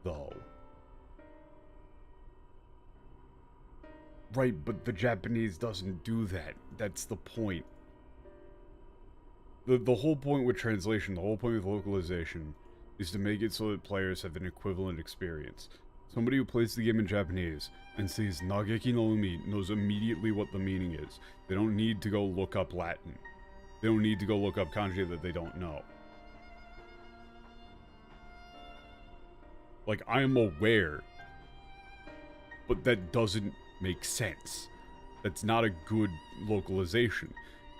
A: Though. Right, but the Japanese doesn't do that. That's the point. The whole point with translation, the whole point with localization, is to make it so that players have an equivalent experience. Somebody who plays the game in Japanese and sees Nageki no Umi knows immediately what the meaning is. They don't need to go look up Latin. They don't need to go look up kanji that they don't know. Like, I am aware, but that doesn't make sense. That's not a good localization.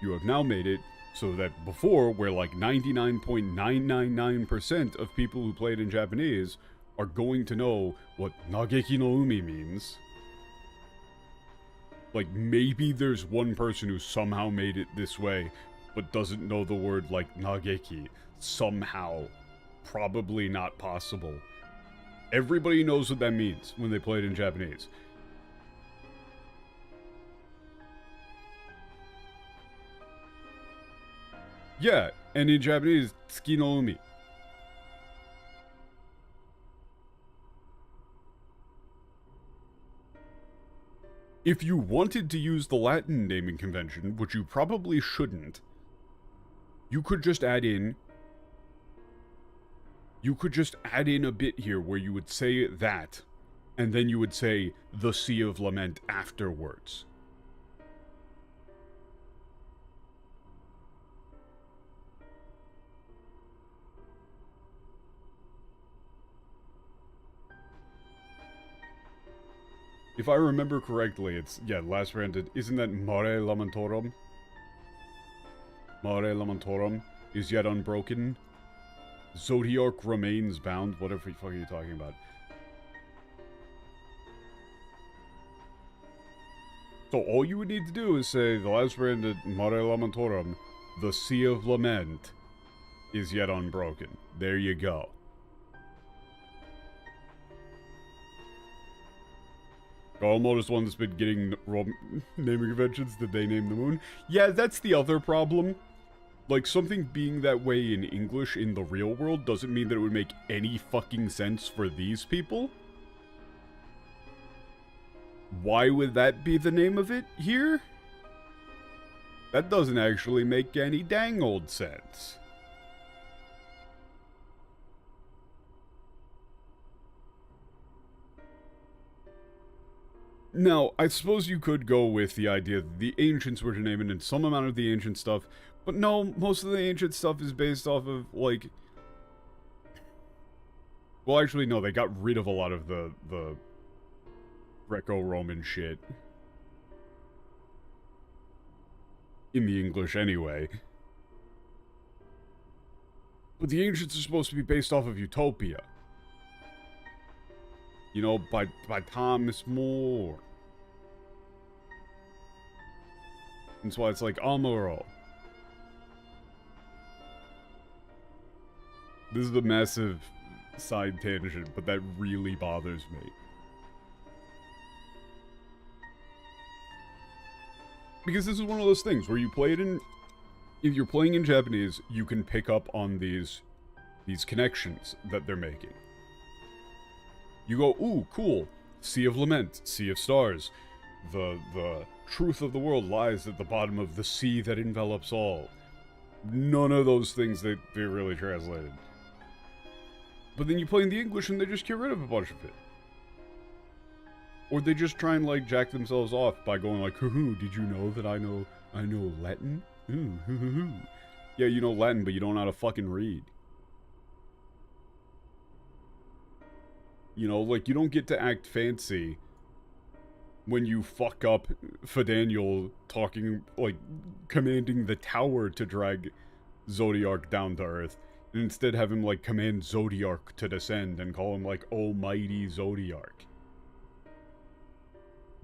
A: You have now made it so that before, where like 99.999% of people who played in Japanese are going to know what Nageki no Umi means. Like, maybe there's one person who somehow made it this way, but doesn't know the word, like, Nageki. Somehow. Probably not possible. Everybody knows what that means when they play it in Japanese. Yeah, and in Japanese, Tsuki no Umi. If you wanted to use the Latin naming convention, which you probably shouldn't, you could just add in... You could just add in a bit here where you would say that, and then you would say the Sea of Lament afterwards. If I remember correctly, it's, yeah, last granted, isn't that Mare Lamentorum? Mare Lamentorum is yet unbroken. Zodiac remains bound. Whatever the fuck are you talking about? So all you would need to do is say the last brand at Mare Lamentorum, the Sea of Lament, is yet unbroken. There you go. Galmo is the one that's been getting naming conventions. Did they name the moon? Yeah, that's the other problem. Like, something being that way in English in the real world doesn't mean that it would make any fucking sense for these people. Why would that be the name of it here? That doesn't actually make any dang old sense. Now, I suppose you could go with the idea that the ancients were to name it in some amount of the ancient stuff, but no, most of the ancient stuff is based off of, like... Well, actually, no, they got rid of a lot of the Greco-Roman shit. In the English, anyway. But the ancients are supposed to be based off of Utopia. You know, by Thomas More. That's why it's like Amuro. This is a massive side tangent, but that really bothers me. Because this is one of those things where you play it in... If you're playing in Japanese, you can pick up on these connections that they're making. You go, ooh, cool. Sea of Lament, Sea of Stars. The truth of the world lies at the bottom of the sea that envelops all. None of those things they really translated. But then you play in the English and they just get rid of a bunch of it. Or they just try and, like, jack themselves off by going like, hoo-hoo, did you know that I know Latin? Ooh, hoo-hoo-hoo. Yeah, you know Latin, but you don't know how to fucking read. You know, like, you don't get to act fancy when you fuck up Fidaniel talking, like, commanding the tower to drag Zodiac down to Earth. And instead have him, like, command Zodiac to descend and call him, like, Almighty Zodiac.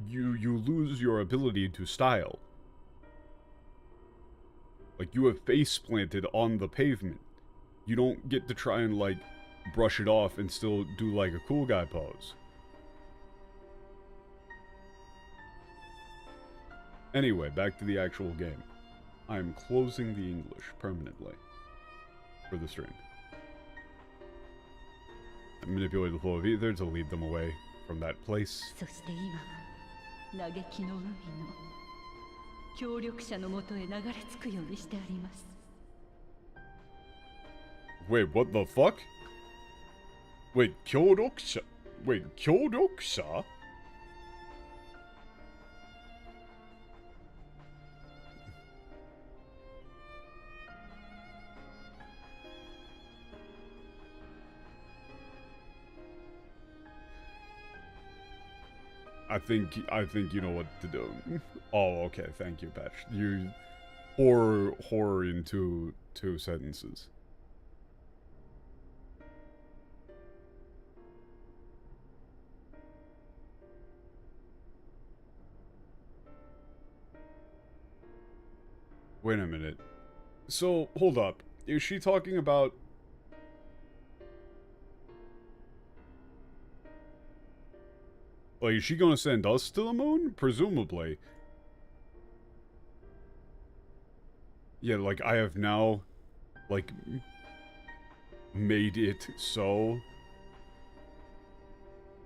A: You lose your ability to style. Like, you have face planted on the pavement. You don't get to try and, like, brush it off and still do, like, a cool guy pose. Anyway, back to the actual game. I'm closing the English permanently for the stream. I manipulate the flow of ether to lead them away from that place.
E: そして今嘆きの海の協力者のもとへ流れ着くようにしてあります。
A: Wait, what the fuck? Wait, 協力者? Wait, 協力者? I think you know what to do. Oh, okay, thank you, Patch. You horror in two sentences. Wait a minute. So, hold up. Is she talking about... Like, is she gonna send us to the moon? Presumably. Yeah, like, I have now, like, made it so.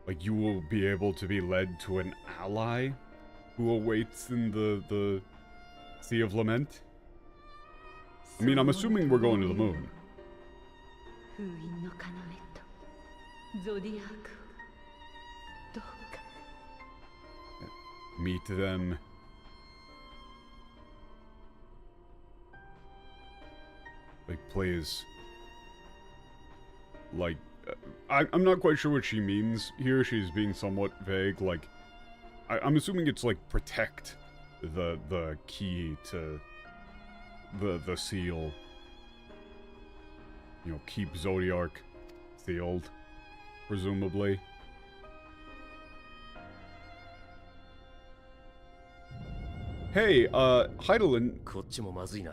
A: Like, you will be able to be led to an ally who awaits in the Sea of Lament. I mean, I'm assuming we're going to the moon.
E: 封印の要とゾディアークをどうか
A: Meet them. Like, please. Like, I'm not quite sure what she means here. She's being somewhat vague. Like, I'm assuming it's like protect the key to the seal. you know, keep Zodiark sealed, presumably. Hey, Heidelin.
F: こっちもまずいな。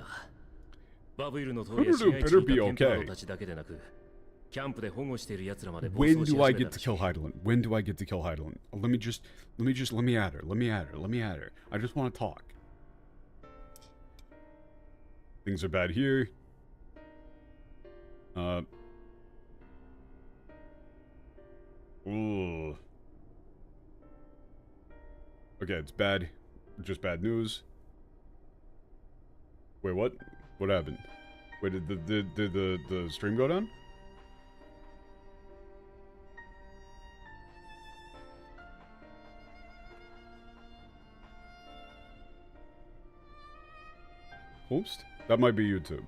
F: バブルの通り
A: Hoodoo
F: 市街地
A: better
F: にい
A: be
F: たテンパー
A: okay.
F: ドたちだけでなく、キャンプで保護している奴らまで暴
A: When
F: 走し
A: do I
F: 始め
A: get
F: た
A: to
F: らしい
A: kill Heidelin? When do I get to kill Heidelin? Let me at her. Let me at her. I just want to talk. Things are bad here. Ooh. Okay, it's bad. Just bad news. Wait, what? What happened? Wait, did the stream go down? Oops. That might be YouTube.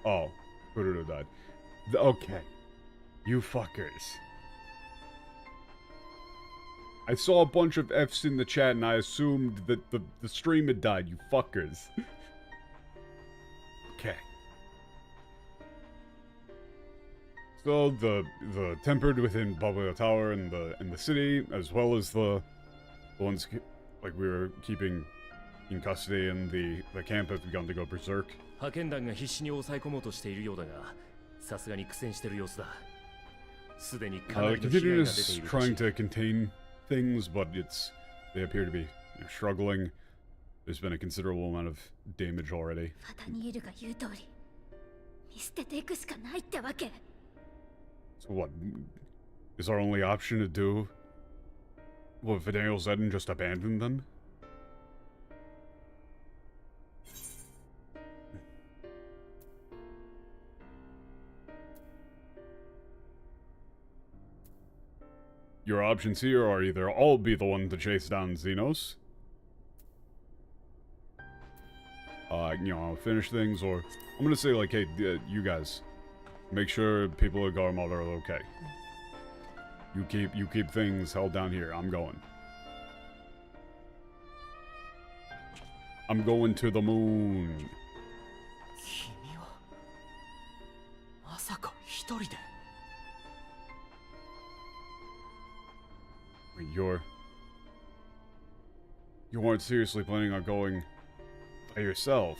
A: Oh. Hoodoo died. Okay. You fuckers. I saw a bunch of F's in the chat and I assumed that the stream had died, you fuckers. Okay. So the tempered within Bubble Tower and the city, as well as the ones like we were keeping in custody and the camp have begun to go berserk.
F: 派遣団が必死に抑え込もうとしているようだが、さすがに苦戦している様子だ。すでにかなりの被害が出てい
A: Continuing
F: る
A: is
F: らし
A: trying
F: い。
A: to contain things, but they appear to be struggling. There's been a considerable amount of damage already.
G: ファタニエルが言う通り、見捨てていくしかないってわけ。
A: So what? Is our only option to do what Fidel said and just abandon them? Your options here are either I'll be the one to chase down Xenos, you know, finish things, or I'm gonna say like, hey, you guys, make sure people at Garmald are okay. You keep things held down here. I'm going. I'm going to the moon.
D: 君はまさか一人で
A: Wait, you weren't seriously planning on going by yourself.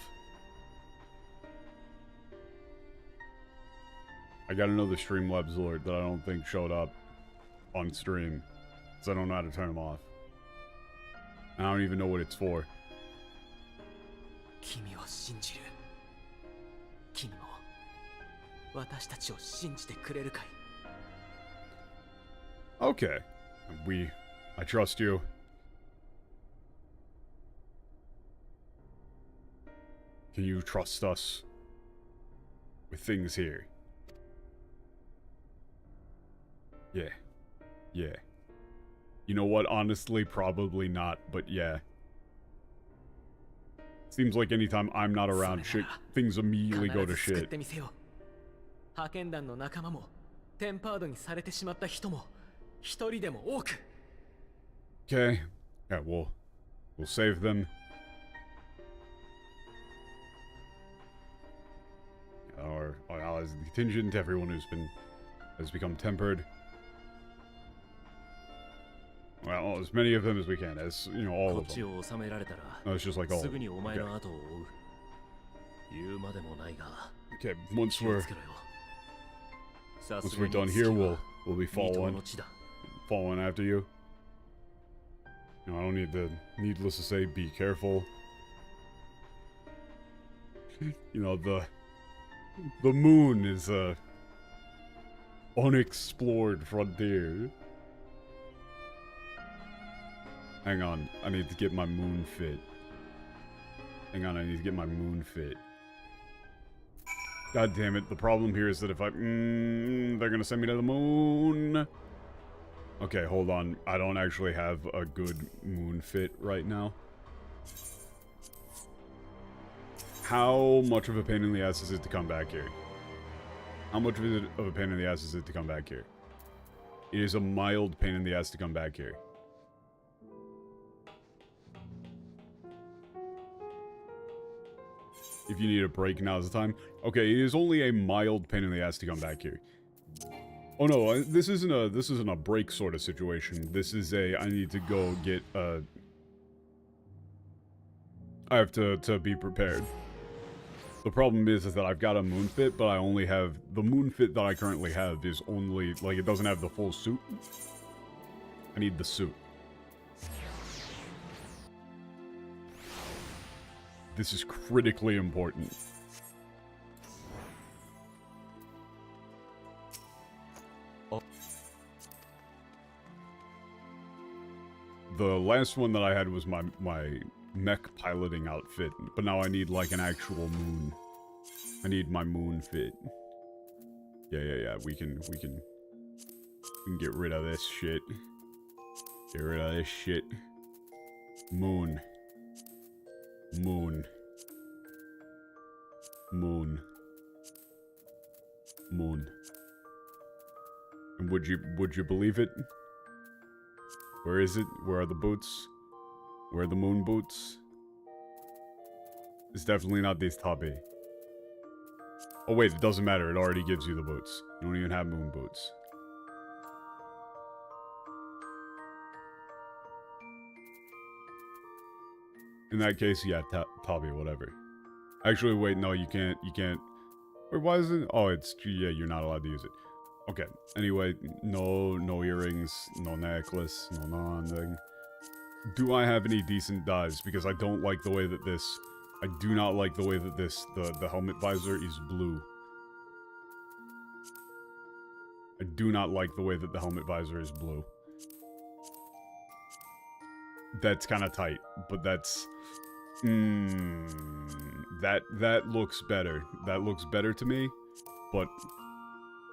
A: I got another Streamlabs alert that I don't think showed up on stream, so I don't know how to turn them off. I don't even know what it's for.
D: 君を信じる君も私たちを信じてくれるかい
A: Okay. I trust you. Can you trust us with things here? Yeah. Yeah. You know what? Honestly, probably not, but yeah. Seems like anytime I'm not around, shit, things immediately go to
D: 必ず救っ
A: shit.
D: てみせよう派遣団の仲間もテンパードにされてしまった人も一人でも多く
A: Okay. Yeah, we'll save them. Our allies in the contingent, everyone has become tempered. Well, as many of them as we can, as you know, all
F: こっ
A: of
F: ち
A: them.
F: を収められたら、
A: No, it's just like all.
F: すぐにお前
A: Okay.
F: の後を追う。言うまでもないが、
A: Okay, once
F: 気を
A: we're
F: つけろよ。さ
A: once
F: す
A: we're
F: がに
A: done
F: 次
A: here,
F: は
A: we'll be
F: 未踏
A: following
F: の地だ。
A: after you. You know, I don't need to, needless to say, be careful. You know, the moon is a unexplored frontier. Hang on, I need to get my moon fit. Hang on, I need to get my moon fit. God damn it, the problem here is that if I... they're gonna send me to the moon. Okay, hold on. I don't actually have a good moon fit right now. How much of a pain in the ass is it to come back here? How much of a pain in the ass is it to come back here? It is a mild pain in the ass to come back here. If you need a break, now's the time. Okay, it is only a mild pain in the ass to come back here. Oh no, this isn't a break sort of situation. This is a I need to go get I have to be prepared. The problem is that I've got a moon fit, but I only have the moon fit that I currently have is only like it doesn't have the full suit. I need the suit. This is critically important. The last one that I had was my mech piloting outfit, but now I need like an actual moon. I need my moon fit. Yeah. We can get rid of this shit. Get rid of this shit. Moon. Moon. Moon. Moon. And would you believe it? Where is it? Where are the boots? Where are the moon boots? It's definitely not these Tabi. Oh wait, it doesn't matter. It already gives you the boots. You don't even have moon boots. In that case, yeah, Tabi, whatever. Actually, wait, no, you can't. Wait, why is it? Oh, it's, yeah, you're not allowed to use it. Okay, anyway, no earrings, no necklace, no nothing. Do I have any decent dies? Because I don't like the way that this... I do not like the way that this, the helmet visor is blue. I do not like the way that the helmet visor is blue. That's kind of tight, but that's... that looks better. That looks better to me, but...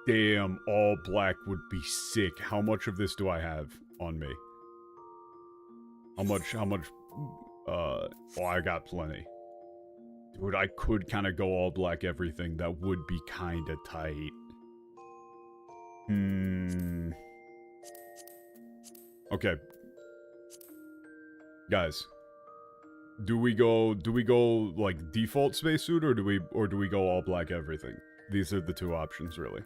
A: Damn, all black would be sick. How much of this do I have on me? How much, oh, I got plenty. Dude, I could kind of go all black everything. That would be kind of tight. Okay. Guys. Do we go, like, default spacesuit, or do we go all black everything? These are the two options, really.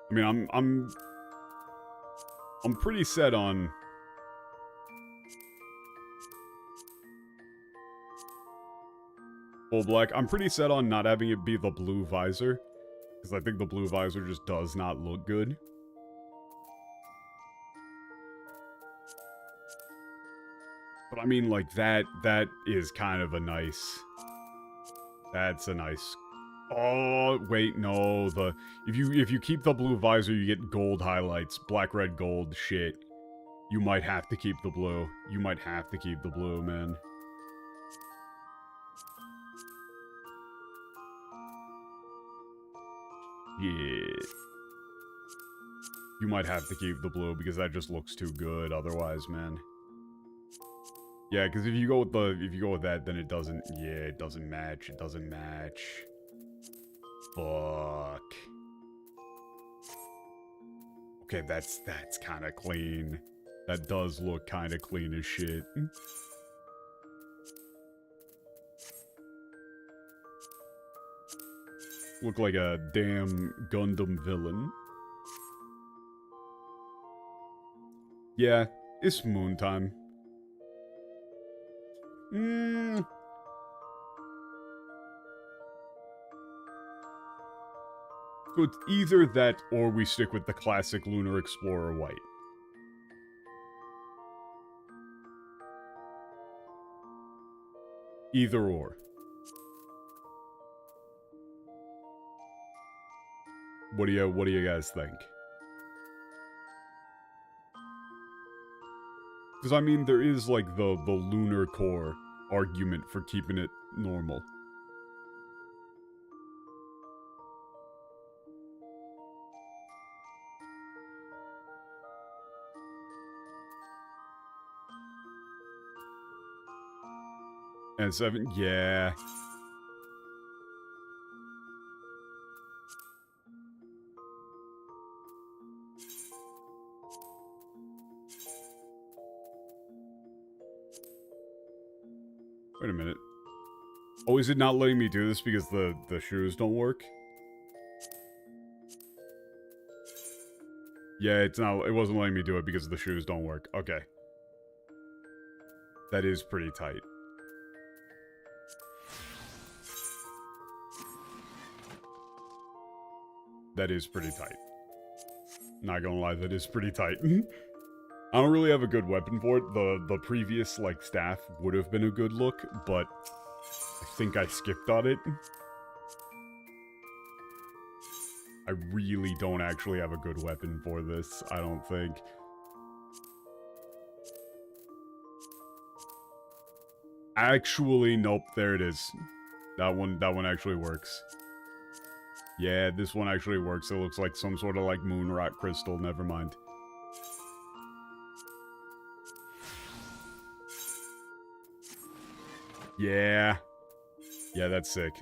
A: I mean, I'm pretty set on... full black. I'm pretty set on not having it be the blue visor. Because I think the blue visor just does not look good. But I mean, like, that is kind of a nice... That's a nice... Oh, wait, no, if you keep the blue visor, you get gold highlights, black, red, gold, shit. You might have to keep the blue. You might have to keep the blue, man. Yeah. You might have to keep the blue, because that just looks too good otherwise, man. Yeah, because if you go with that, then it doesn't, yeah, it doesn't match, Fuck. Okay, that's kind of clean. That does look kind of clean as shit. Look like a damn Gundam villain. Yeah, it's moon time. So it's either that, or we stick with the classic Lunar Explorer white. Either or. What do you guys think? Because I mean, there is like the lunar core argument for keeping it normal. And 7, yeah. Wait a minute. Oh, is it not letting me do this because the shoes don't work? Yeah, it wasn't letting me do it because the shoes don't work. Okay. That is pretty tight. That is pretty tight. Not gonna lie, that is pretty tight. I don't really have a good weapon for it. The previous, like, staff would have been a good look, but I think I skipped on it. I really don't actually have a good weapon for this, I don't think. Actually, nope, there it is. That one actually works. Yeah, this one actually works. It looks like some sort of, like, moon rock crystal, never mind. Yeah. Yeah, that's sick.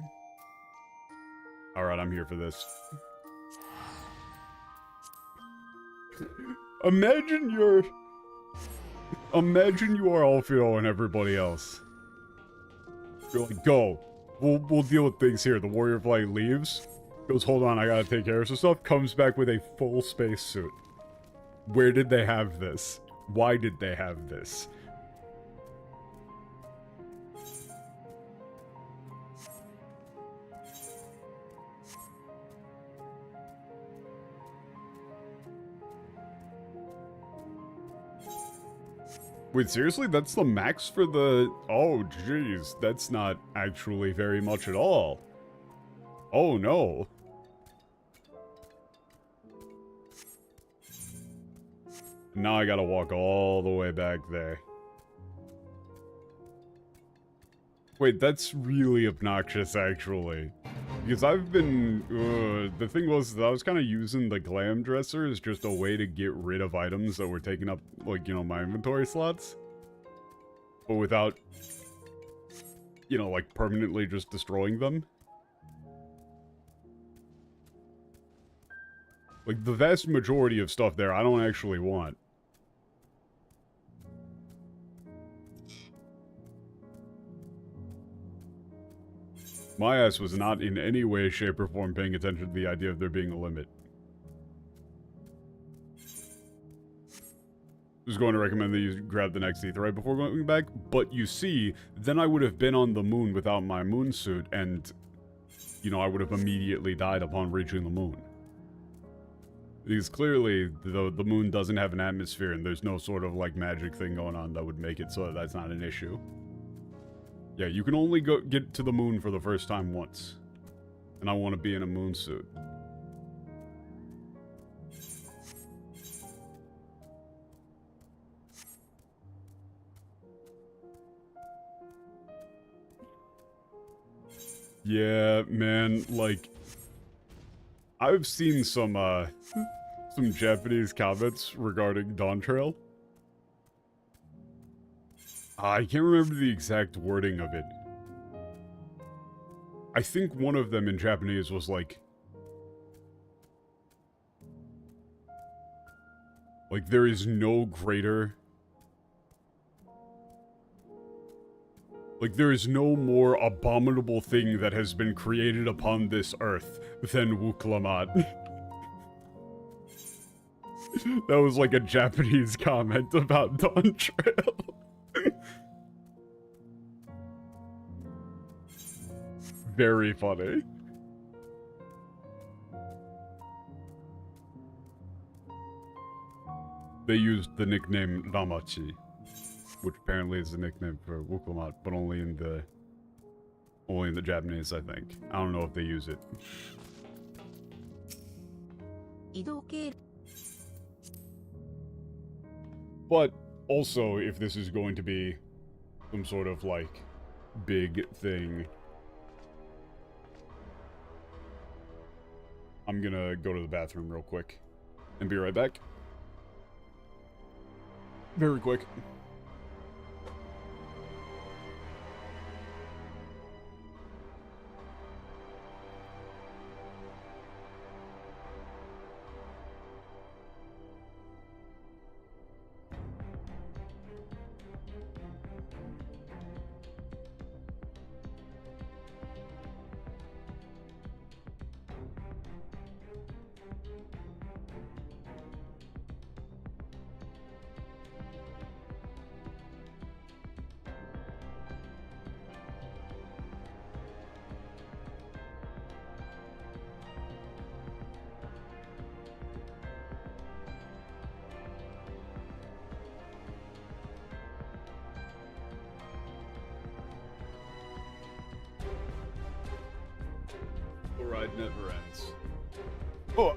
A: Alright, I'm here for this. Imagine you are Alfio and everybody else. You're like, go. We'll deal with things here. The warrior flag leaves. Goes, hold on, I gotta take care of some stuff. Comes back with a full spacesuit. Where did they have this? Why did they have this? Wait, seriously? That's the max for the... Oh, jeez. That's not actually very much at all. Oh, no. Now I gotta walk all the way back there. Wait, that's really obnoxious, actually. Because I've been... the thing was that I was kind of using the glam dresser as just a way to get rid of items that were taking up, like, you know, my inventory slots. But without, you know, like, permanently just destroying them. Like, the vast majority of stuff there I don't actually want. My ass was not in any way, shape, or form paying attention to the idea of there being a limit. I was going to recommend that you grab the next ether right before going back, but you see, then I would have been on the moon without my moon suit, and, you know, I would have immediately died upon reaching the moon. Because clearly, the moon doesn't have an atmosphere, and there's no sort of, like, magic thing going on that would make it so that that's not an issue. Yeah, you can only get to the moon for the first time once. And I want to be in a moon suit. Yeah, man, like... I've seen some Japanese comments regarding Dawn Trail. I can't remember the exact wording of it. I think one of them in Japanese was like... Like, there is no greater... Like, there is no more abominable thing that has been created upon this earth than Wuklamat. That was like a Japanese comment about Dawn Trail. Very funny. They used the nickname Ramachi, which apparently is a nickname for Wuklamat, but only in the Japanese, I think. I don't know if they use it. But also, if this is going to be some sort of, like, big thing, I'm gonna go to the bathroom real quick and be right back. Very quick. it never ends. Oh.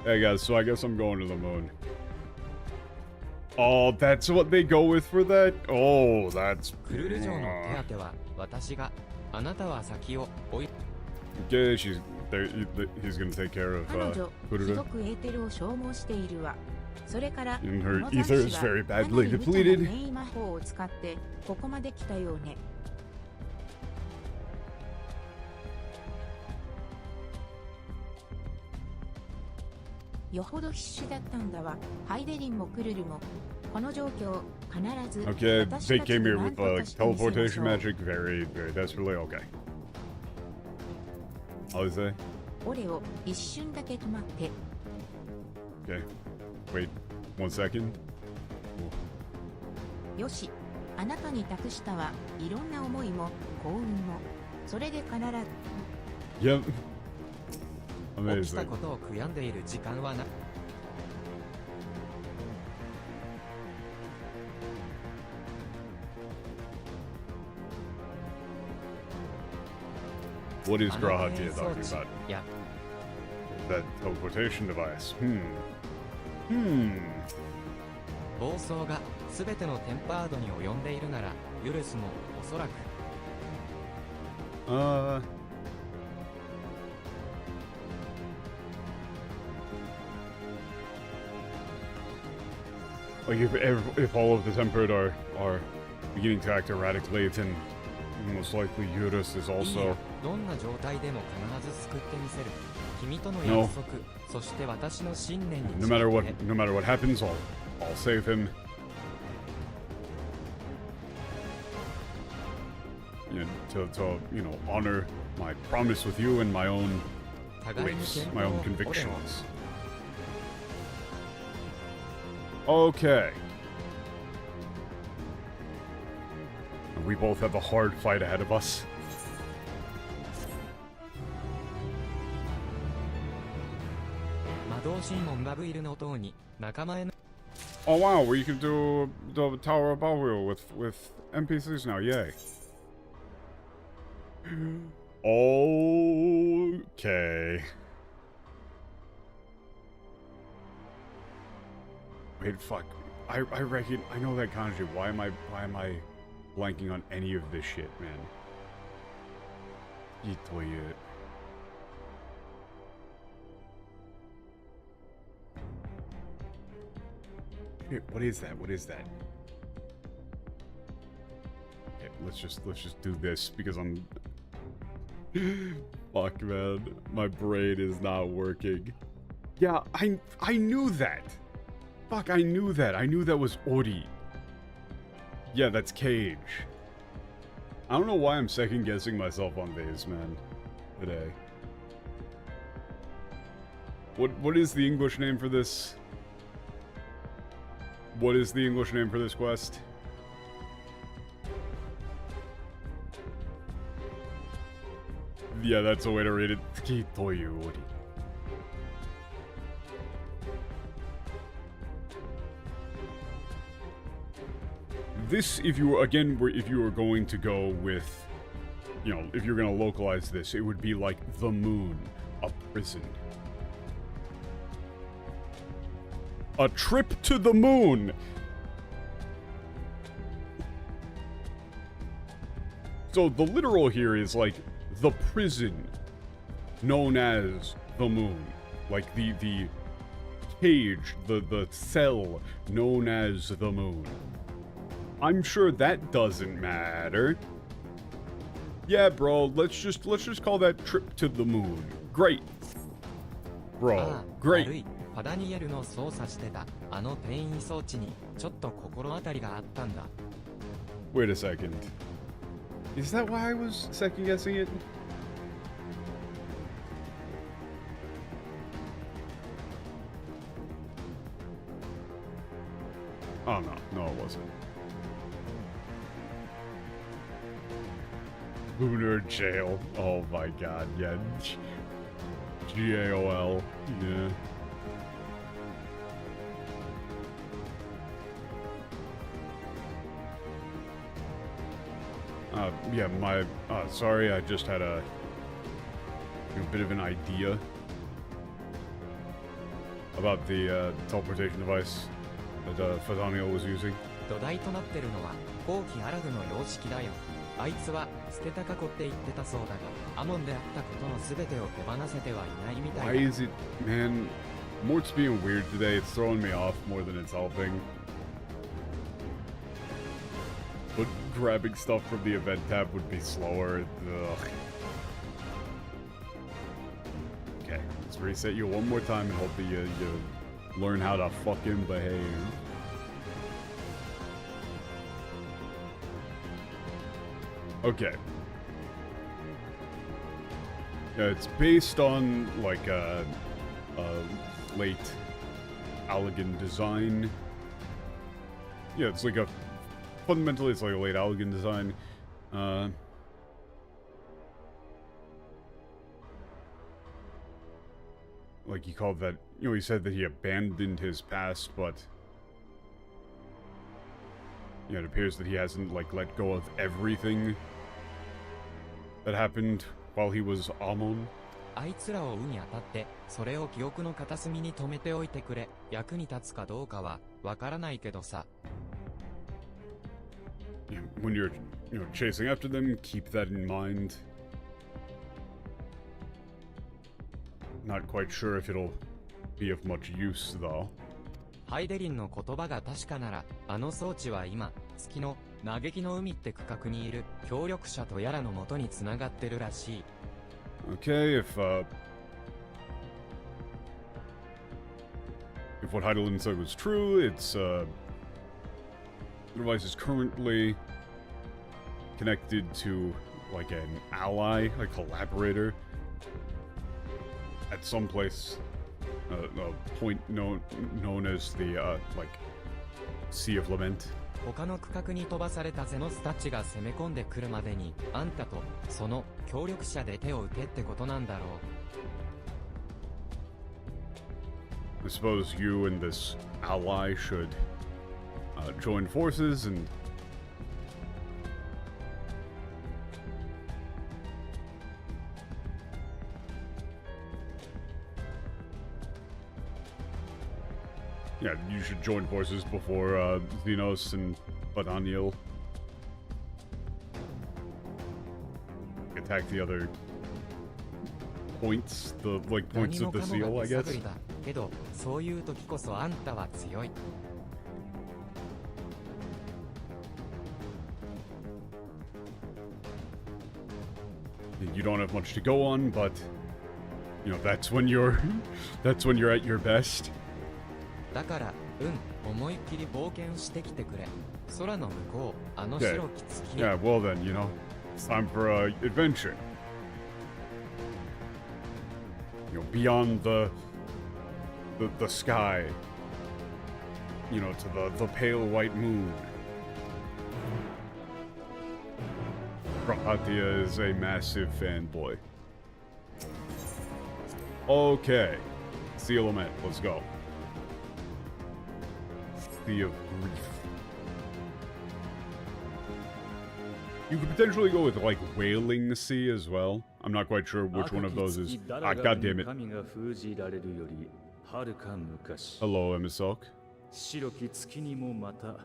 A: Hey guys, so I guess I'm going to the moon. Oh, that's what they go with for that? Oh, that's...
B: クルル城の手当ては私が。あなたは先を追い。
A: Okay, he's gonna take care of
C: 彼女、す
A: Kururu.
C: ごくエーテルを消耗しているわ。それから、
A: And
C: こ
A: her
C: の
A: ether
C: 雑
A: is
C: 誌は
A: very
C: かなり
A: badly
C: 無茶な
A: depleted.
C: メイ魔法を使ってここまで来たようね。よほど必死だったんだわ。ハイデリンもクルルも。この状況、必ず
A: Okay,
C: 私
A: they
C: たち
A: came
C: に
A: here
C: 何
A: with
C: とか
A: like
C: してみせまし
A: teleportation
C: ょう。
A: magic very, very desperately. Okay. How is that?
C: オレオ、一瞬だけ止まって。
A: Okay. Wait 1 second.
C: よし、あなたに託したわ。いろんな思いも幸運も。それで必ず
A: Yep.
B: 起きた
A: Amazing.
B: ことを悔やんでいる時間はな。
A: What is
B: あの
A: Grahatia
B: 変装
A: talking
B: 置
A: about?
B: や
A: That teleportation device. Hmm.
B: 暴走が全てのテンパードに及んでいるなら、ユルスもおそらく。
A: Like if all of the tempered are beginning to act erratically, then most likely Eurus is
B: いい
A: also.
B: や、どんな状態でも必ず救ってみせる。君との約束、そして私の信念に
A: No matter what happens, I'll save him. You know, to you know, honor my promise with you and my own
B: 互いに
A: beliefs,
B: 健
A: my
B: 康
A: own
B: を
A: convictions. Okay. We both have a hard fight ahead of us.
B: 魔導神門バブイルの塔に仲間への
A: Oh wow, we can do the Tower of Bawil with NPCs now, yay. Okay. Wait, fuck. I reckon I know that kanji. Why am I blanking on any of this shit, man? Itoye. Wait, what is that? What is that? Okay, let's just do this because I'm fuck, man. My brain is not working. Yeah, I knew that. Fuck, I knew that. I knew that was Ori. Yeah, that's Cage. I don't know why I'm second guessing myself on these, man. Today. What is the English name for this? What is the English name for this quest? Yeah, that's a way to read it. Kitoyu Ori. This, if you were going to go with, you know, if you're going to localize this, it would be like the moon, a prison. A trip to the moon! So the literal here is like the prison known as the moon. Like the cage, the cell known as the moon. I'm sure that doesn't matter. Yeah, bro, let's just call that trip to the moon. Great. Bro,
B: ああ
A: great.
B: 悪いパダニエルの操作してたあの転移装置にちょっと心当たりがあったんだ。
A: Wait a second. Is that why I was second guessing it? Oh no, it wasn't. Lunar jail. Oh my god, yeah. GAOL. Yeah. Yeah, sorry, I just had a bit of an idea about the teleportation device that Fazaniel was using.
B: 土台となってるのは後期アラグの様式だよ。あいつは捨てた過去って言ってたそうだが、アモンであったことの全てを手放せてはいないみたいだ。
A: Why is it, man? Mort's being weird today. It's throwing me off more than it's helping. But grabbing stuff from the event tab would be slower. Ugh. Okay, let's reset you one more time and hope that you learn how to fucking behave. Okay. Yeah, it's based on like a late Allegan design. Yeah, it's like fundamentally it's like a late Allegan design. Like he called that, he said that he abandoned his past, but it appears that he hasn't like let go of everything that happened while he was Amon.
B: あいつらを追うにあたって、それを記憶の片隅に留めておいてくれ。役に立つかどうかはわからないけどさ。
A: When you're, chasing after them, keep that in mind. Not quite sure if it'll be of much use, though.
B: ハイデリンの言葉が確かなら、あの装置は今、月の嘆きの海って区画にいる協力者とやらの元に繋がってるらしい。
A: Okay, if what Heidelin said was true, it's, the device is currently connected to, like, an ally, a collaborator, at some place, a point known as the, like, Sea of Lament.
B: 他の区画に飛ばされたゼノスたちが攻め込んでくるまでに、あんたとその協力者で手を打てってことなんだろう。
A: I suppose you and this ally should join forces and yeah, you should join forces before Xenos and Badaniel attack the other points, the like points of the seal, I guess.
B: けど、そういう時こそあんたは強い。
A: You don't have much to go on, but that's when you're at your best.
B: だから、思いっきり冒険してきてくれ。空の向こう、あの白き月。
A: Yeah, well then, it's time for a adventure. Beyond the sky. To the pale white moon. Rahatia is a massive fanboy. Okay. Sea of Lament, let's go. Sea of Grief. You could potentially go with, like, Wailing Sea as well. I'm not quite sure which one of those is... Ah, goddammit. Hello, MSQ.
F: 白き月にもまた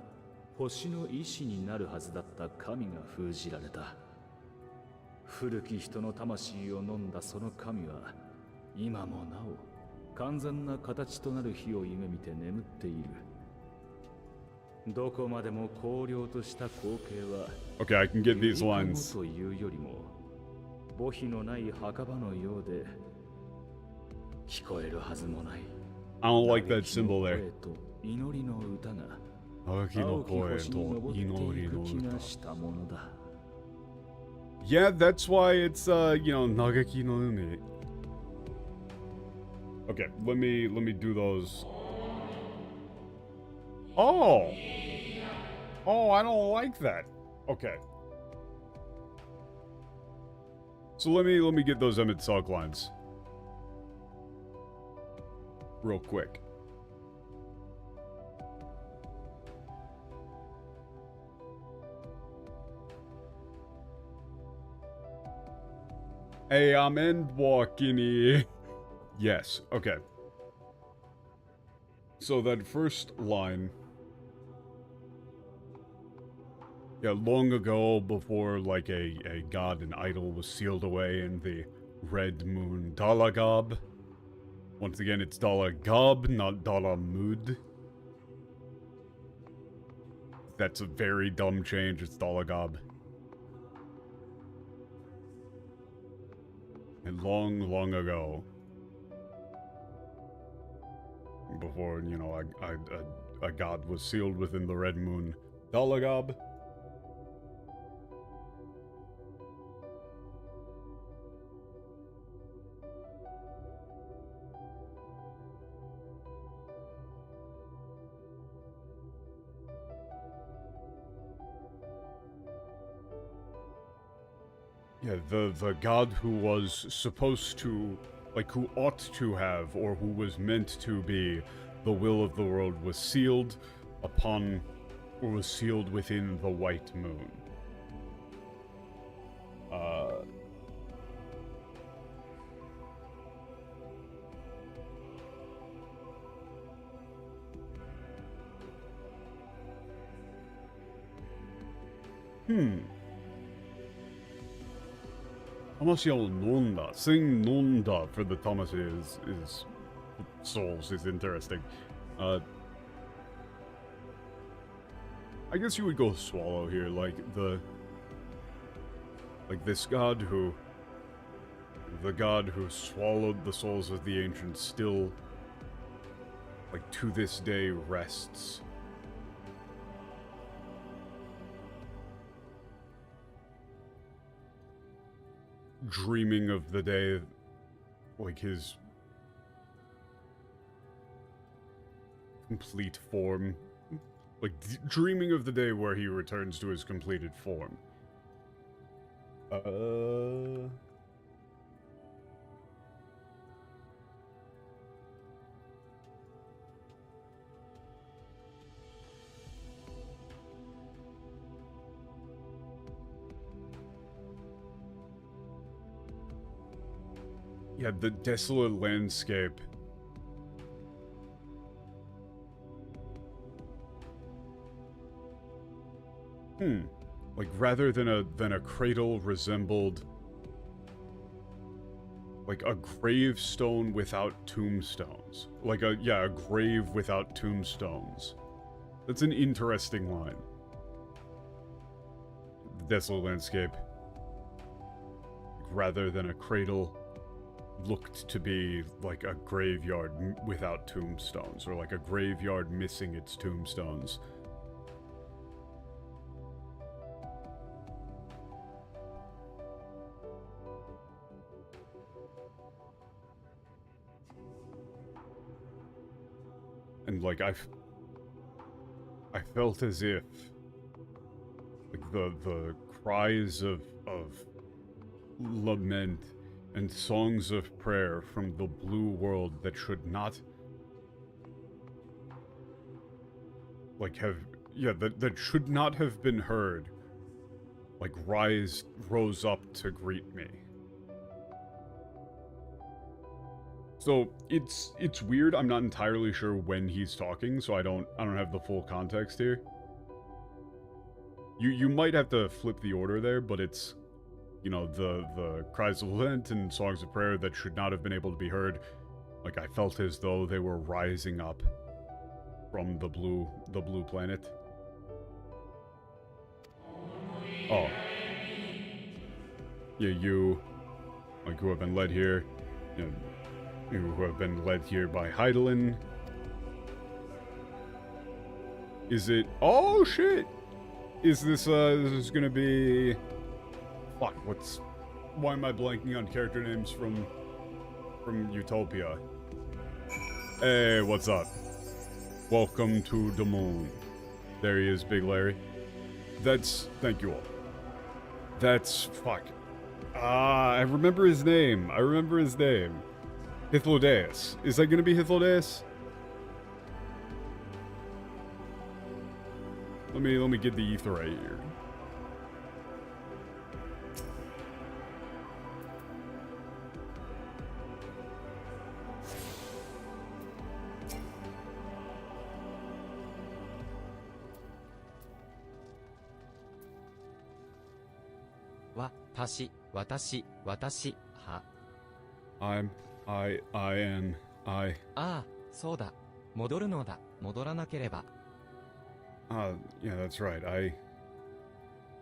F: 星の意志になるはずだった神が封じられた。古き人の魂を飲んだその神は今もなお完全な形となる日を夢見て眠っている。どこまでも荒涼とした光景は
A: Okay, I can get these lines.
F: というよりも墓碑のない墓場のようで聞こえるはずもない。
A: I don't like that symbol there.
F: 祈りの歌が
A: Yeah, that's why it's Nagaki no Umi. Okay, let me do those. Oh, I don't like that. Okay. So let me get those Emmett Salk lines real quick. Hey, I'm walking here. Yes, okay. So that first line... Yeah, long ago, before, like, a god and idol was sealed away in the Red Moon Dalagab. Once again, it's Dalagab, not Dalamud. That's a very dumb change, it's Dalagab. And long, long ago, before, you know, a god was sealed within the Red Moon Dalagab. Yeah, the god who was supposed to, like, who ought to have, or who was meant to be the will of the world was sealed upon, or was sealed within the White Moon. Tamashio Nonda. Saying Nonda for the Tamashii is souls is interesting. I guess you would go swallow here, like this god who, the god who swallowed the souls of the ancients still, like, to this day rests. Dreaming of the day, like, his complete form. Like, dreaming of the day where he returns to his completed form. Yeah, the desolate landscape. Like, rather than a cradle resembled, like, a gravestone without tombstones. Like a grave without tombstones. That's an interesting line. The desolate landscape. Rather than a cradle, looked to be like a graveyard without tombstones, or like a graveyard missing its tombstones. And like I felt as if like the cries of lament and songs of prayer from the blue world that should not, like, that should not have been heard, like, rose up to greet me. So it's weird. I'm not entirely sure when he's talking, so I don't have the full context here. You might have to flip the order there, but it's, you know, the cries of lament and songs of prayer that should not have been able to be heard. Like, I felt as though they were rising up from the blue planet. Oh. Yeah, you, like, who have been led here, you know, who have been led here by Heidelin. Is it... Oh, shit! Is this gonna be... Fuck, why am I blanking on character names from Utopia? Hey, what's up? Welcome to the moon. There he is, Big Larry. Thank you all. Fuck. I remember his name. Hythlodaeus. Is that gonna be Hythlodaeus? Let me get the ether right here.
B: 私、は。
A: I am, I.
B: ああ、そうだ。戻るのだ。戻らなければ。
A: Yeah, that's right.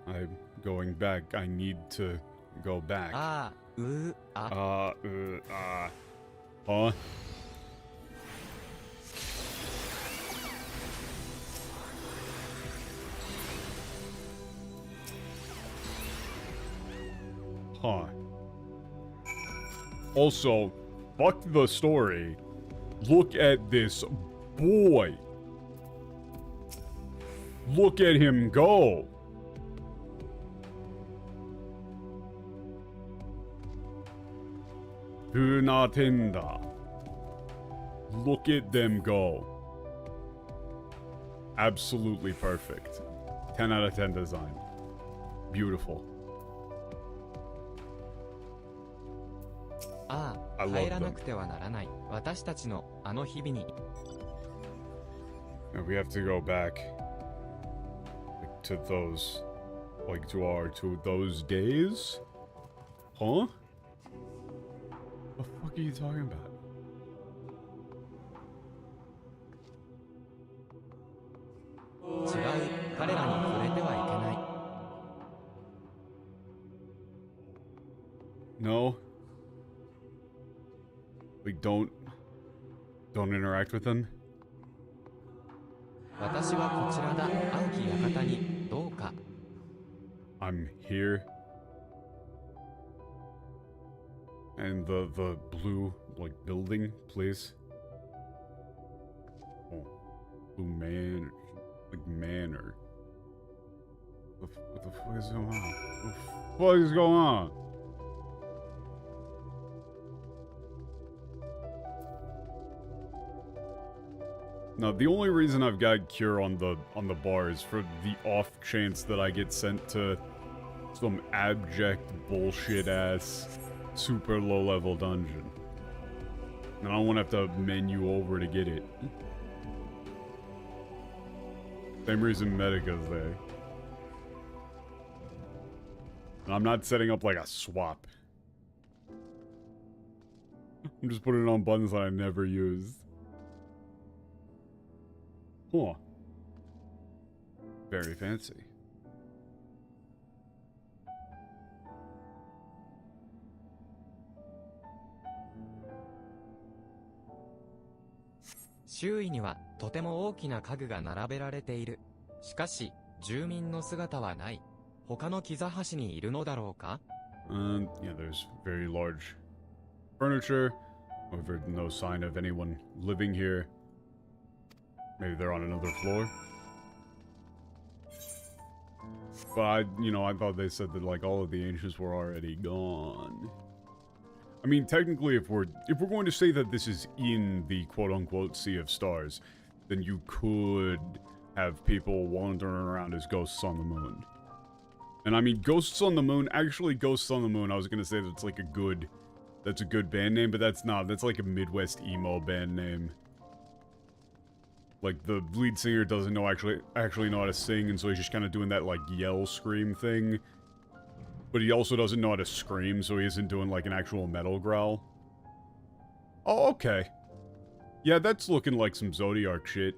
A: I'm going back. I need to go back.
B: ああ、
A: Huh? Huh. Also, fuck the story. Look at this boy. Look at him go. Hunatenda. Look at them go. Absolutely perfect. 10 out of 10 design. Beautiful.
B: あ
A: I
B: あ、
A: love
B: 帰らな
A: them.
B: くてはならない。私たちのあの日々に。
A: And we have to go back to those, like to those days? Huh? The fuck are you talking about?
B: 違う。彼らに触れてはいけない。
A: No? Like, don't interact with them?
B: 私はこちらだ。青き館に、どうか。
A: I'm here. And the blue, like, building, please. Oh. Blue man, like, manor. What the fuck is going on? What the fuck is going on? Now, the only reason I've got cure on the bar is for the off chance that I get sent to some abject bullshit ass super low level dungeon. And I don't want to have to menu over to get it. Same reason Medica's there. And I'm not setting up like a swap. I'm just putting it on buttons that I never used. Huh. Very fancy.
B: 周囲にはとても大きな家具が並べられている。しかし、住民の姿はない。他のキザ橋にいるのだろうか？
A: Yeah, there's very large furniture. However, no sign of anyone living here. Maybe they're on another floor. But I thought they said that like all of the ancients were already gone. I mean, technically, if we're going to say that this is in the quote-unquote Sea of Stars, then you could have people wandering around as ghosts on the moon. And I mean, Ghosts on the Moon, actually Ghosts on the Moon, I was gonna say that's like that's a good band name, but that's not. That's like a Midwest emo band name. Like, the lead singer doesn't actually know how to sing, and so he's just kind of doing that, like, yell scream thing. But he also doesn't know how to scream, so he isn't doing, like, an actual metal growl. Oh, okay. Yeah, that's looking like some Zodiac shit.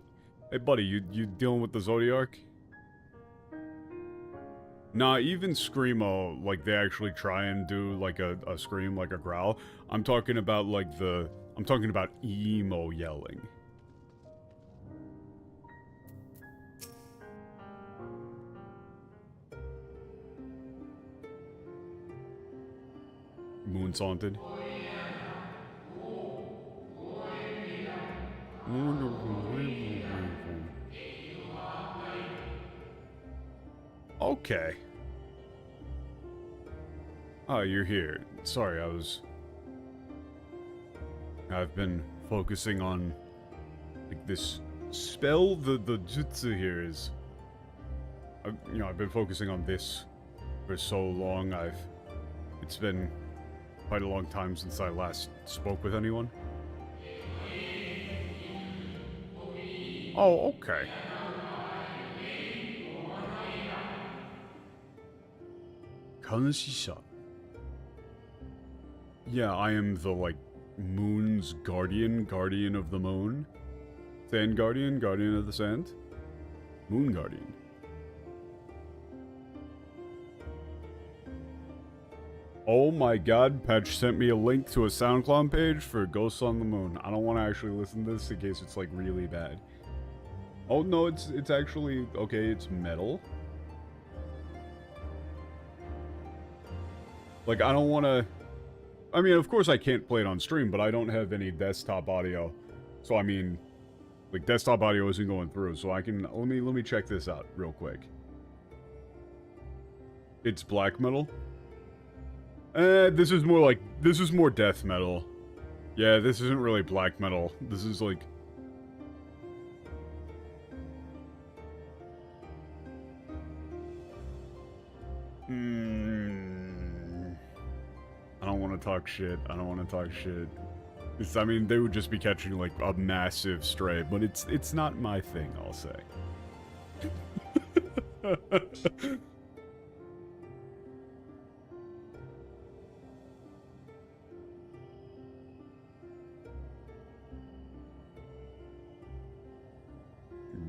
A: Hey, buddy, you dealing with the Zodiac? Nah, even Screamo, like, they actually try and do, like, a scream, like a growl. I'm talking about, like, I'm talking about emo yelling. Moon's haunted. Okay. Oh, you're here. Sorry, I've been focusing on like this spell. The jutsu here is, I've been focusing on this for so long. It's been quite a long time since I last spoke with anyone. Oh, okay. Kanshisha. Yeah, I am the, like, moon's guardian, guardian of the moon. Sand guardian, guardian of the sand. Moon guardian. Oh my god, Patch sent me a link to a SoundCloud page for Ghosts on the Moon. I don't want to actually listen to this in case it's, like, really bad. Oh, no, it's actually... Okay, it's metal. Like, I don't want to... I mean, of course I can't play it on stream, but I don't have any desktop audio. So, I mean... Like, desktop audio isn't going through, so I can... Let me check this out real quick. It's black metal? This is more like... This is more death metal. Yeah, this isn't really black metal. This is like... I don't want to talk shit. I don't want to talk shit. I mean, they would just be catching, like, a massive stray, but it's not my thing, I'll say.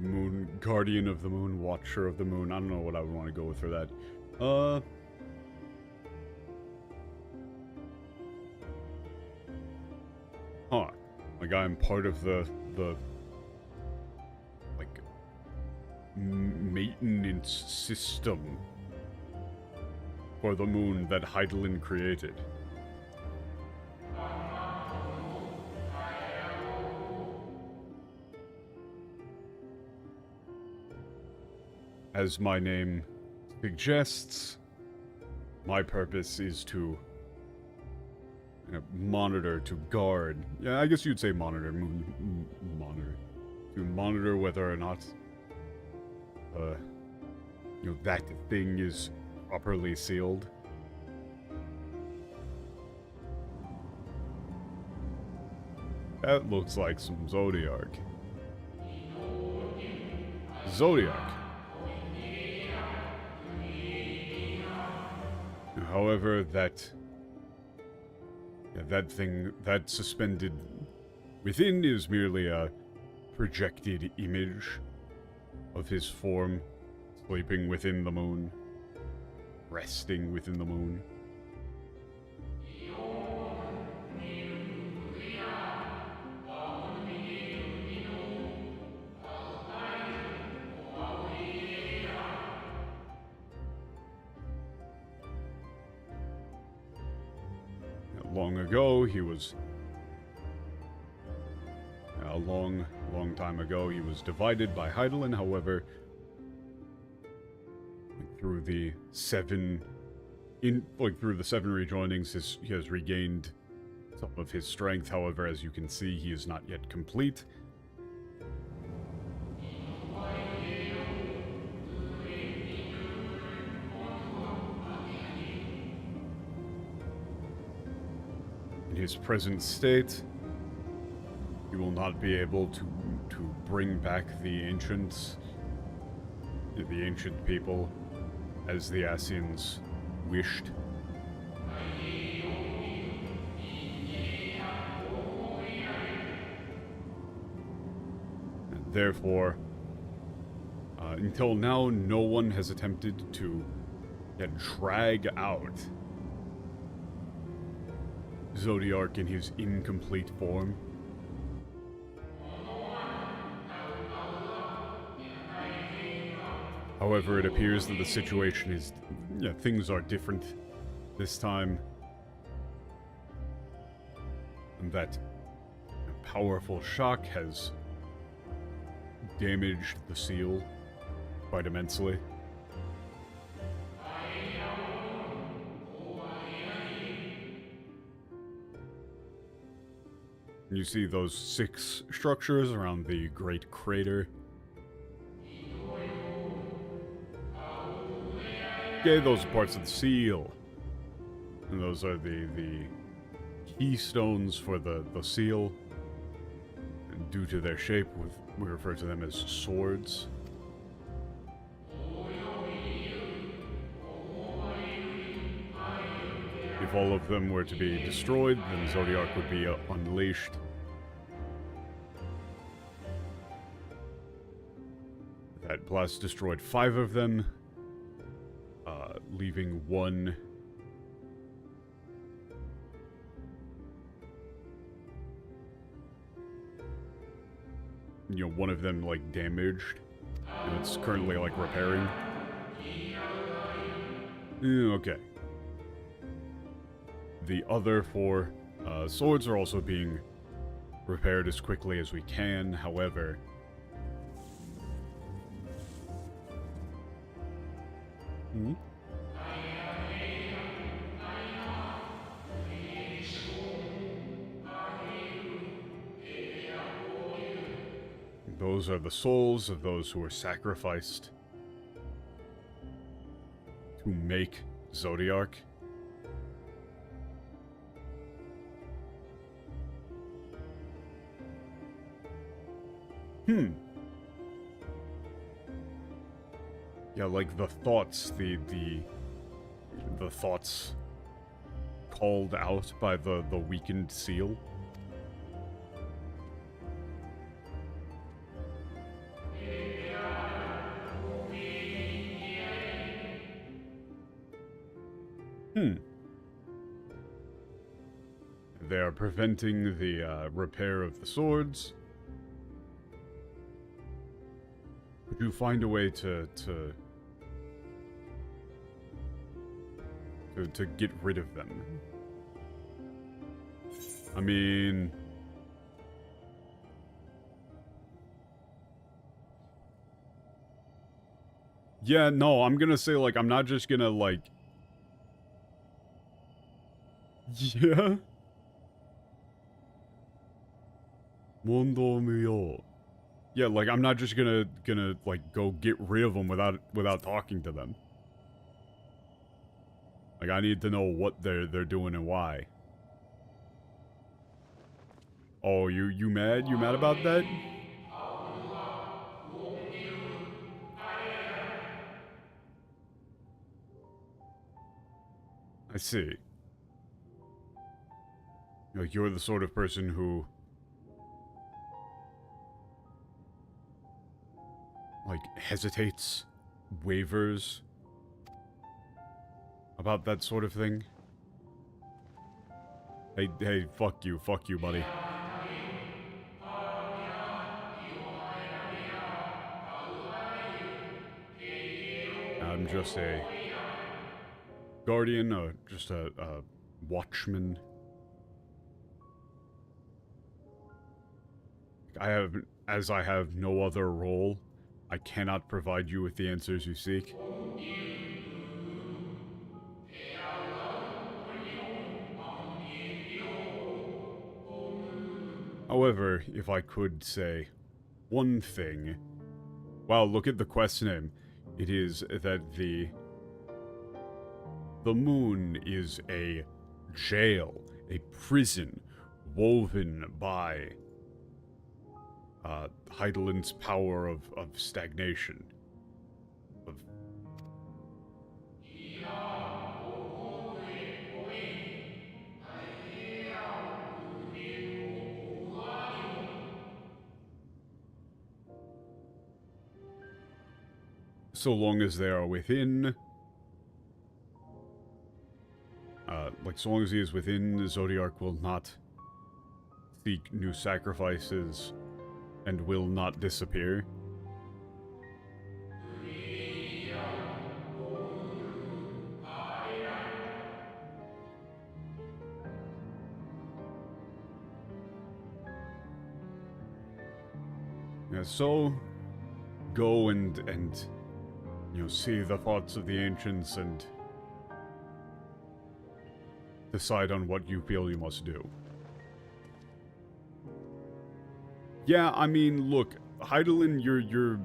A: Moon, Guardian of the Moon, Watcher of the Moon. I don't know what I would want to go with for that. Huh. Like, I'm part of the like, maintenance system for the moon that Heidelin created. As my name suggests, my purpose is to monitor, to guard. Yeah, I guess you'd say monitor. Monitor. To monitor whether or not, that thing is properly sealed. That looks like some Zodiark. Zodiark. However, that thing, that suspended within is merely a projected image of his form, sleeping within the moon, resting within the moon. Long ago, he was... A long time ago, he was divided by Heidelin. However, through the seven rejoinings, he has regained some of his strength. However, as you can see, he is not yet complete. In his present state, he will not be able to bring back the ancient people as the Asians wished. And therefore, until now, no one has attempted to drag out Zodiark in his incomplete form. However, it appears that the situation is... things are different this time. And that a powerful shock has damaged the seal quite immensely. You see those 6 structures around the Great Crater. Okay, those are parts of the seal. And those are the keystones for the seal. And due to their shape, we refer to them as swords. If all of them were to be destroyed, then Zodiark would be unleashed. That blast destroyed 5 of them, leaving 1. You know, one of them, like, damaged. And it's currently, like, repairing. Okay. The other 4 swords are also being repaired as quickly as we can, however... Those are the souls of those who were sacrificed to make Zodiark. Yeah, like the thoughts, the thoughts called out by the weakened seal. They are preventing the repair of the swords. Would you find a way to get rid of them? I mean... Yeah, no, I'm gonna say, like, I'm not just gonna, like... Yeah? Mondo mio. Yeah, like, I'm not just gonna like, go get rid of them without talking to them. Like, I need to know what they're doing and why. Oh, you mad? You mad about that? I see. Like, you're the sort of person who... like, hesitates, wavers about that sort of thing. Hey, fuck you, buddy. I'm just a guardian, or just a watchman. As I have no other role, I cannot provide you with the answers you seek. However, if I could say one thing... Wow, look at the quest name. It is that the moon is a jail, a prison, woven by Heidelin's power of stagnation. So long as they are within... like, so long as he is within, Zodiark will not seek new sacrifices and will not disappear. Yeah, so go and you know, see the thoughts of the ancients and decide on what you feel you must do. Yeah, I mean, look, Heidelin, you're...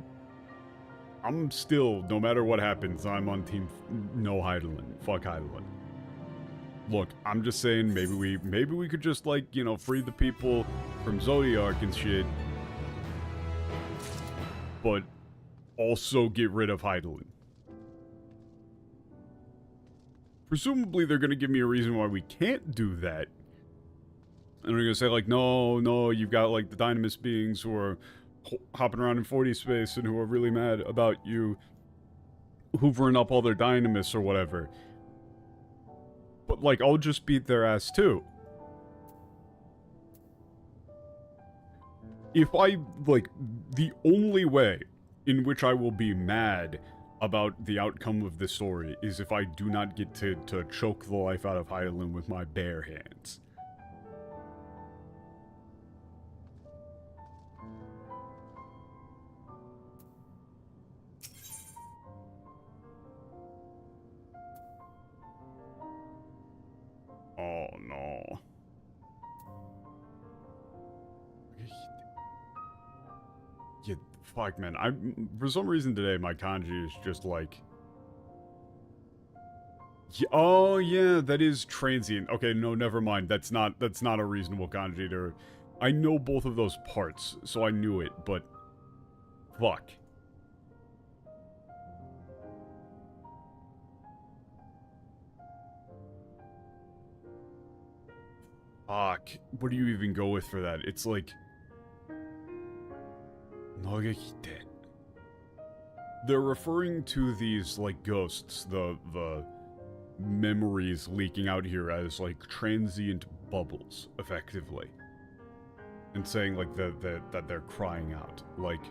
A: I'm still, no matter what happens, I'm on team no Heidelin. Fuck Heidelin. Look, I'm just saying, maybe we could just, like, you know, free the people from Zodiark and shit. But also get rid of Heidelin. presumably they're gonna give me a reason why we can't do that. And they're gonna say, like, no, you've got, like, the Dynamis beings who are hopping around in 40 space and who are really mad about you hoovering up all their Dynamis or whatever. But, like, I'll just beat their ass, too. If I, like, the only way in which I will be mad about the outcome of this story is if I do not get to choke the life out of Hydaelyn with my bare hands. Oh no. Yeah, fuck, man. For some reason today, my kanji is just like... Yeah, oh, yeah, that is transient. Okay, no, never mind. That's not a reasonable kanji to... I know both of those parts, so I knew it, but... Fuck. Fuck. What do you even go with for that? It's like... Nagakite. They're referring to these, like, ghosts, the memories leaking out here as, like, transient bubbles, effectively. And saying, like, that they're crying out. Like...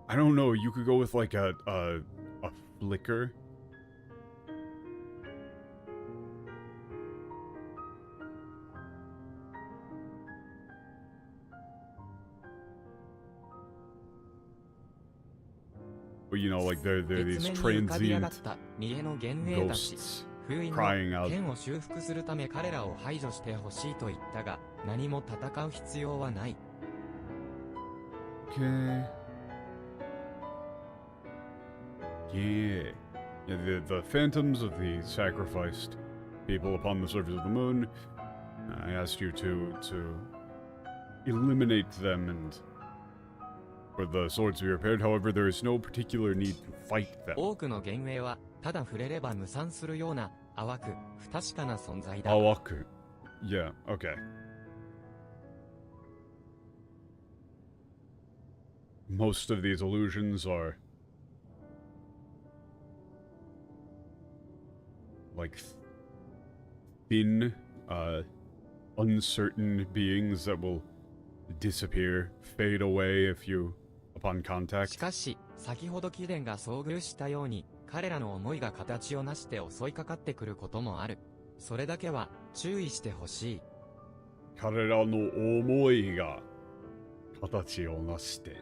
A: I don't know, you could go with, like, a flicker. But, you know, like, they're these transient ghosts crying out. Okay. Yeah. Yeah, the phantoms of the sacrificed people upon the surface of the moon. I asked you to eliminate them and for the swords to be repaired. However, there is no particular need to fight them. Awaku. Yeah, okay. Most of these illusions are like thin, uncertain beings that will disappear, fade away if you upon contact.
B: しかし、先ほど貴殿が遭遇したように、彼らの思いが形をなして襲いかかってくることもある。それだけは注意してほしい。
A: 彼らの思いが形をなして。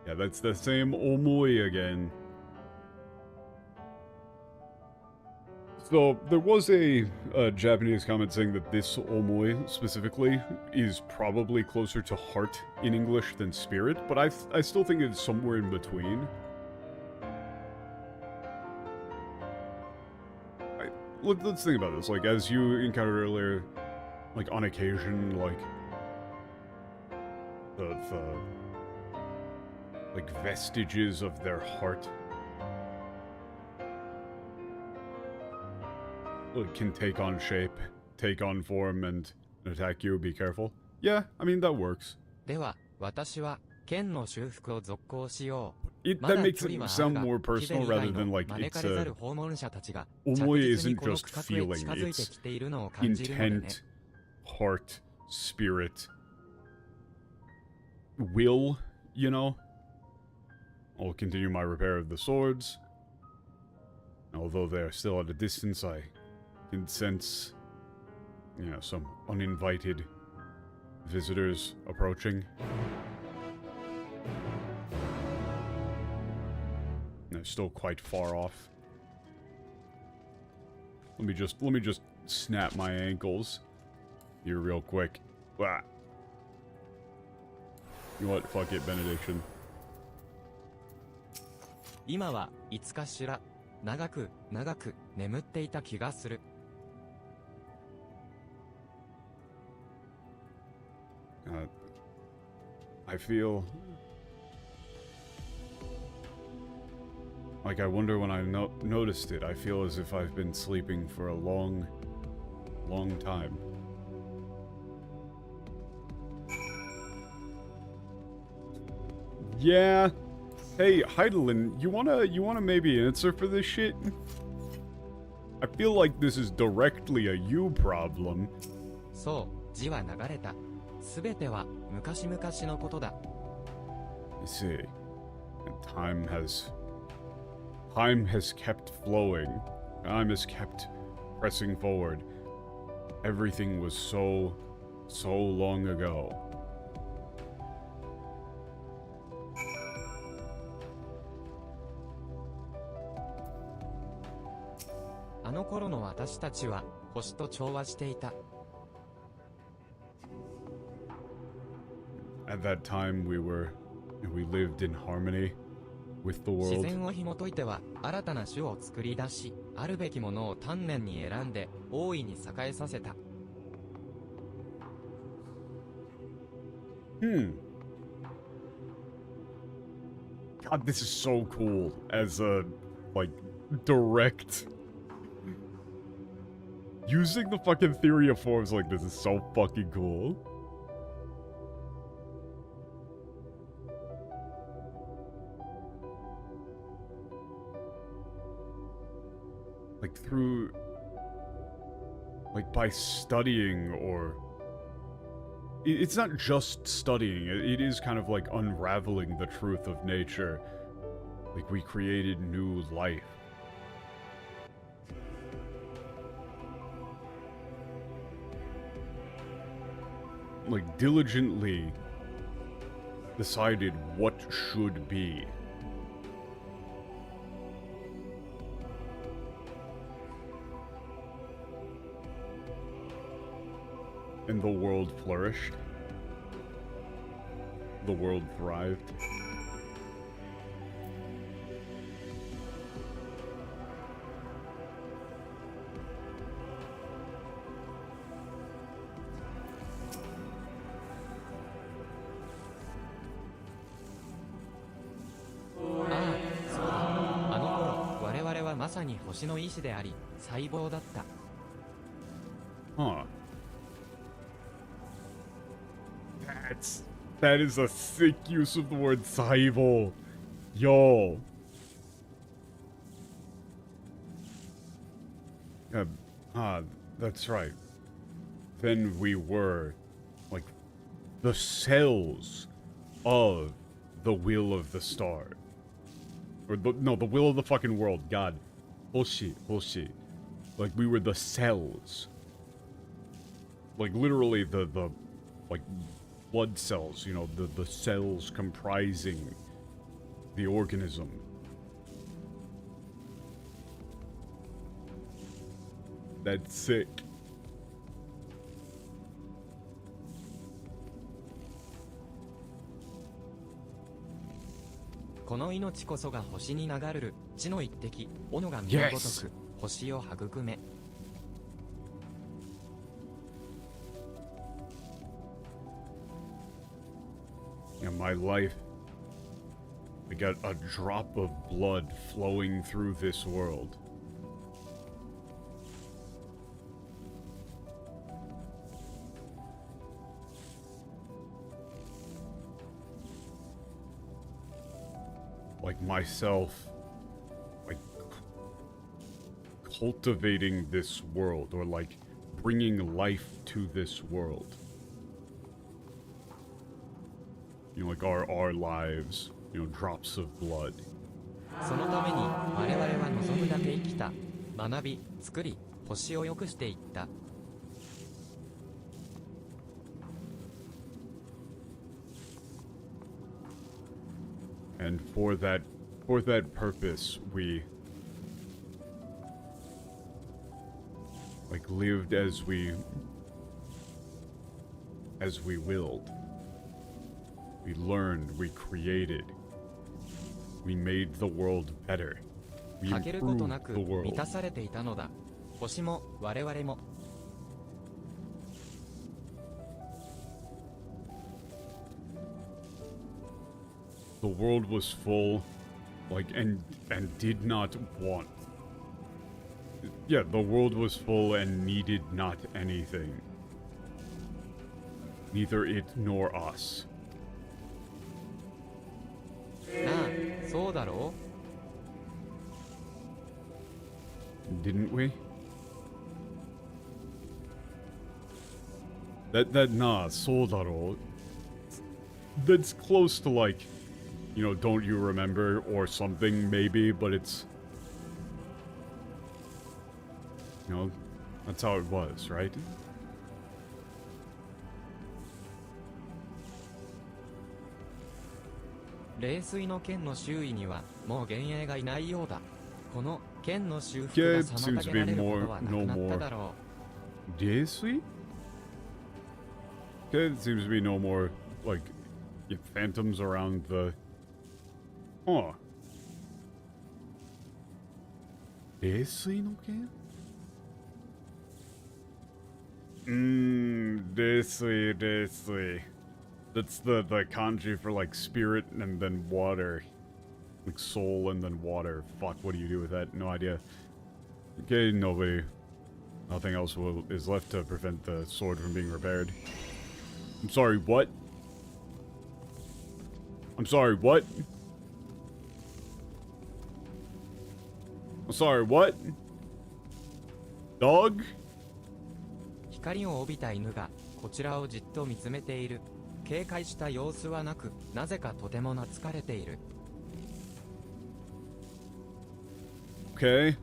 A: Yeah, that's the same 思い again. So, there was a Japanese comment saying that this omoi, specifically, is probably closer to heart in English than spirit, but I still think it's somewhere in between. Let's think about this, like, as you encountered earlier, like, on occasion, like, the like, vestiges of their heart can take on shape, take on form, and attack you. Be careful. Yeah, I mean, that works.
B: では、私は剣の修復を続行しよう。
A: That makes it sound more personal rather than like it's a... Omoi isn't just feeling, it's intent, heart, spirit, will, you know? I'll continue my repair of the swords. Although they are still at a distance, I can sense, you know, some uninvited visitors approaching. They're still quite far off. Let me just snap my ankles here real quick. Wah. You know what? Fuck it, benediction.
B: 今はいつかしら長く眠っていた気がする。
A: I feel Like, I wonder when I noticed it. I feel as if I've been sleeping for a long, long time. Yeah. Hey, Heidelin, you wanna maybe answer for this shit? I feel like this is directly a you problem.
B: そう、字は流れた。すべては昔々のことだ。
A: You see, and time has kept flowing. Time has kept pressing forward. Everything was so long ago.
B: あの頃の私たちは星と調和していた。
A: At that time, we lived in harmony with the
B: 自
A: world.
B: 然を紐解いては新たな種を作り出し、あるべきものを丹念に選んで大いに栄えさせた。
A: God, this is so cool as a, like, direct... Using the fucking theory of forms like this is so fucking cool. Like, through... Like, by studying or... It's not just studying, it is kind of like unraveling the truth of nature. Like, we created new life. Like, diligently decided what should be. And the world flourished. The world thrived.
B: Ah, そうだ。あの頃、我々はまさに星の意志であり、細胞だった。
A: Huh. That is a sick use of the word saibo. Yo. That's right. Then we were, like, the cells of the will of the star. Or, the will of the fucking world. God. Bullshit. Like, we were the cells. Like, literally the like, blood cells, you know, the cells comprising the organism. That's sick.
B: 「この命こそが星に流るる地の一滴、斧が身のごとく、星を育め」。
A: In my life, I got a drop of blood flowing through this world. Like myself, like cultivating this world, or like bringing life to this world. You know, like our lives, you know, drops of blood.
B: そのために我々は望むだけ生きた。学び、作り、星を良くしていった。
A: And for that purpose, we like lived as we willed. We learned, we created, we made the world better. We
B: 欠けることな
A: improved
B: く
A: the
B: 満
A: world.
B: たされていたのだ。星も我々も。
A: The world was full Like, and did not want. Yeah, the world was full and needed not anything. Neither it nor us.
B: なあ、そうだろ
A: Didn't we? That nah, soldaro. That's close to like, you know, don't you remember or something maybe, but it's, you know, that's how it was, right?
B: う。冷水の剣の周囲にはもう幻影がいないようだ。この剣の修復が妨げられることはなくなっただろう。
A: Seriously? Okay, it seems to be no more, like, phantoms around the... Huh. Seriously, no can? Seriously. That's the kanji for, like, spirit and then water. Like, soul and then water. Fuck, what do you do with that? No idea. Okay, nothing else is left to prevent the sword from being repaired. I'm sorry, what? I'm sorry, what? I'm sorry, what? Dog?
B: 光を帯びた犬がこちらをじっと見つめている。警戒した様子はなく、なぜかとても懐かれている。
A: Okay.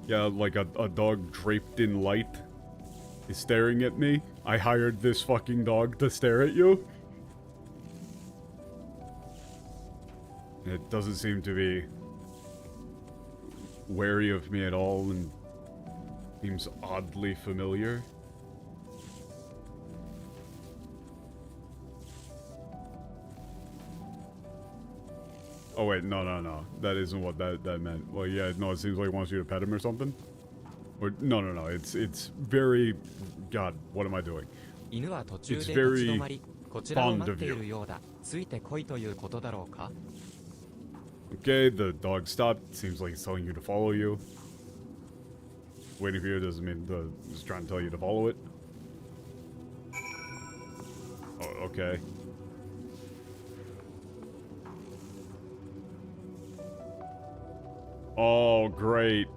A: Yeah, like a dog draped in light is staring at me. I hired this fucking dog to stare at you. It doesn't seem to be wary of me at all and seems oddly familiar. Oh wait, no. That isn't what that meant. Well, yeah, no, it seems like it wants you to pet him or something. Or no. It's very... God, what am I doing?
B: 犬は途中で
A: It's
B: 立ち
A: very
B: 止まり、こちらを
A: fond
B: 待っ
A: of
B: てい
A: you.
B: るようだ。ついてこいということだろうか。
A: Okay, the dog stopped. Seems like it's telling you to follow you. Waiting for you doesn't mean it's trying to tell you to follow it. Oh, okay. Oh, great.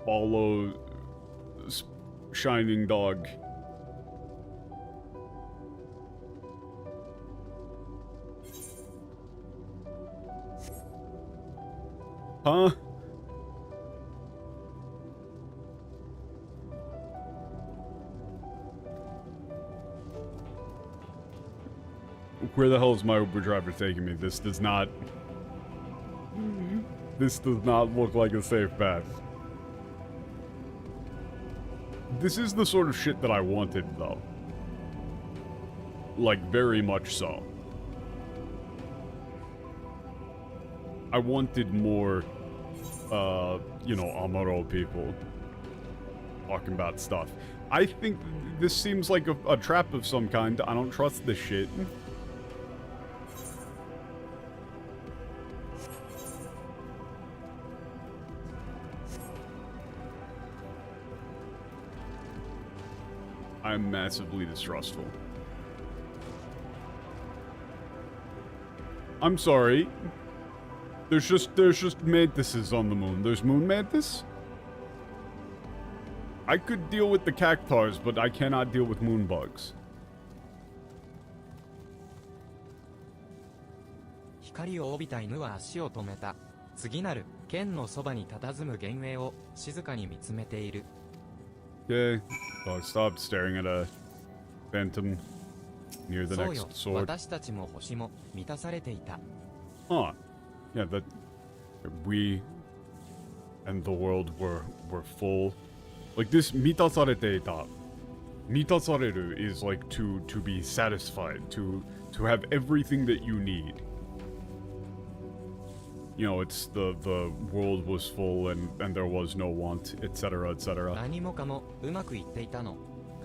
A: Follow shining dog. Huh? Where the hell is my Uber driver taking me? This does not look like a safe path. This is the sort of shit that I wanted, though. Like, very much so. I wanted more, you know, Amaro people talking about stuff. I think this seems like a trap of some kind. I don't trust this shit. I'm massively distrustful. I'm sorry. There's just mantises on the moon. There's moon mantis? I could deal with the cactars, but I cannot deal with moon bugs.
B: 光を帯びた犬は足を止めた。次なる剣のそばに佇む幻影を静かに見つめている。
A: Okay. Dog stopped staring at a phantom near the
B: そうよ、
A: next sword.
B: 私たちも星も満たされていた。
A: Huh. Yeah, that we and the world were full. Like this mitasareteita. Mitasareru is like to be satisfied, to have everything that you need. You know, it's the world was full and there was no want, etc., etc.
B: 何もかもうまくいっていたの。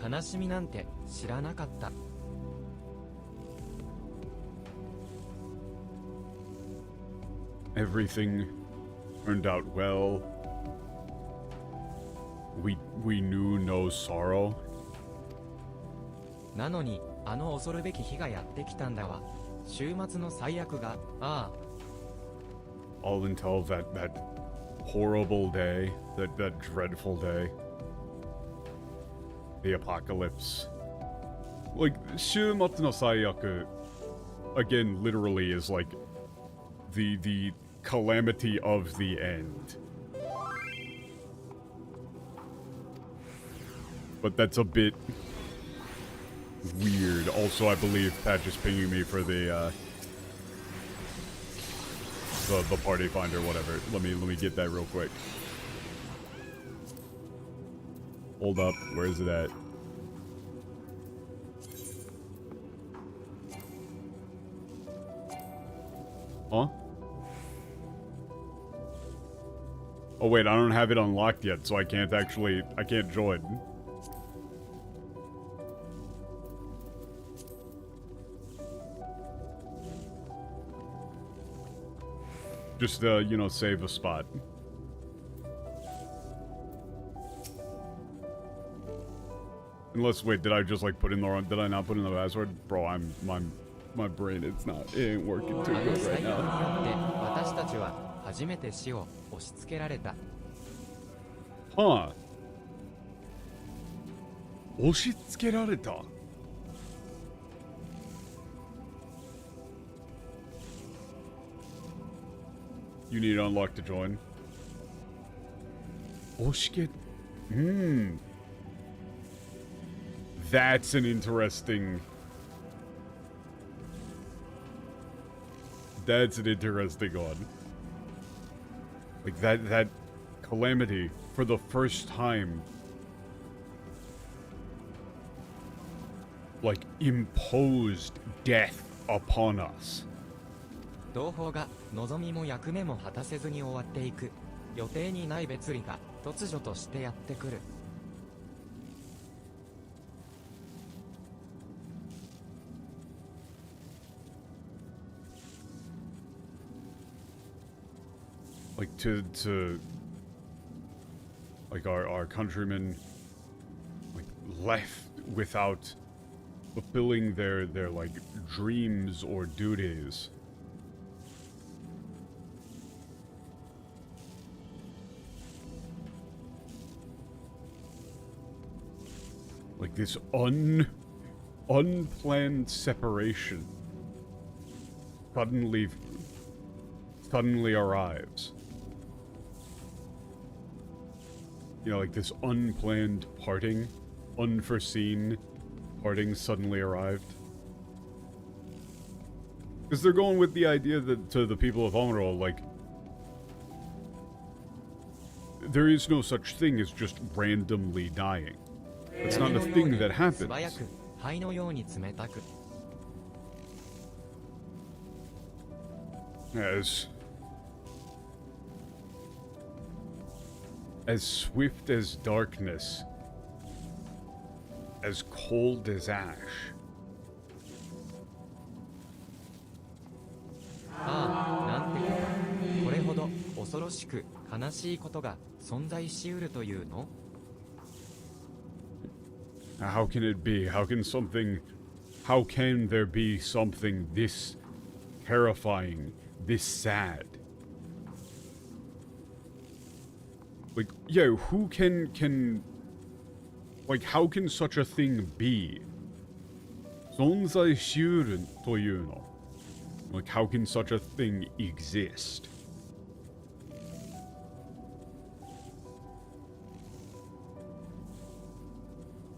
B: 悲しみなんて知らなかった。
A: Okay, everything turned out well. We knew no sorrow.
B: なのに、あの恐るべき日がやってきたんだわ。週末の最悪が、ああ。
A: All until that horrible day, that dreadful day. The apocalypse. Like, 週末の最悪, again, literally is like the calamity of the end. But that's a bit weird. Also, I believe Pat is pinging me for the party finder, whatever. Let me get that real quick. Hold up, where is it at? Huh? Oh wait, I don't have it unlocked yet, so I can't join. Just, you know, save a spot. Unless, wait, did I just, like, did I not put in the password? Bro, my brain, it ain't working too
B: あの
A: good
B: 最
A: right
B: 悪に
A: now.
B: よって私たちは初めて死を押し付けられた。
A: Huh. 押し付けられた? You need to unlock to join. 押しけ... That's an interesting... That's an interesting one. Like, that calamity, for the first time, like, imposed death upon us.
B: 同胞が望みも役目も果たせずに終わっていく。予定にない別離が突如としてやってくる。
A: Like, to like, our countrymen, like, left without fulfilling their like, dreams or duties. Like, this unplanned separation suddenly arrives. You know, like, this unplanned parting, unforeseen parting suddenly arrived. Because they're going with the idea that, to the people of Amuro, like, there is no such thing as just randomly dying. It's not a thing that happens.
B: 素早く灰のように冷たく。
A: As swift as darkness, as cold as ash.
B: ああ、なんてこと。これほど恐ろしく悲しいことが存在しうるというの？
A: How can it be? How can there be something this terrifying, this sad? Like, yeah, who can like, how can such a thing be? 存在しうるというの? Like, how can such a thing exist?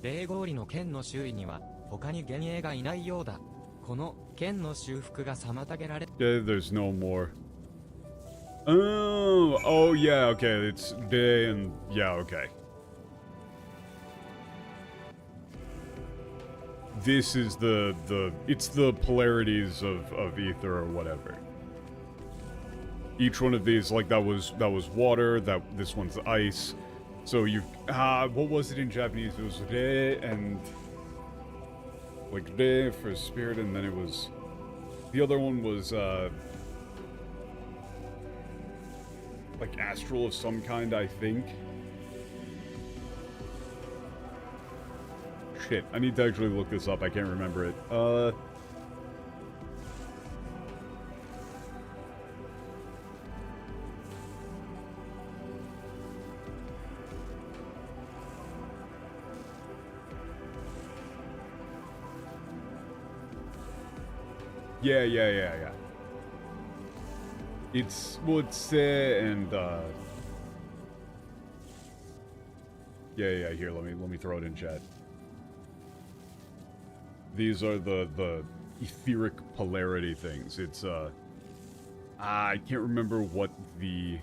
B: 霊氷の剣の周囲には他に幻影がいないようだ。この剣の修復が妨げられ。
A: Yeah, there's no more. Oh, yeah, okay, it's day and, yeah, okay. This is it's the polarities of ether or whatever. Each one of these, like, that was water, this one's ice. So what was it in Japanese? It was re and, like, re for spirit, and then it was, the other one was, like astral of some kind, I think. Shit, I need to actually look this up. I can't remember it. Yeah. It's and yeah. Here, let me throw it in chat. These are the etheric polarity things. It's I can't remember what the.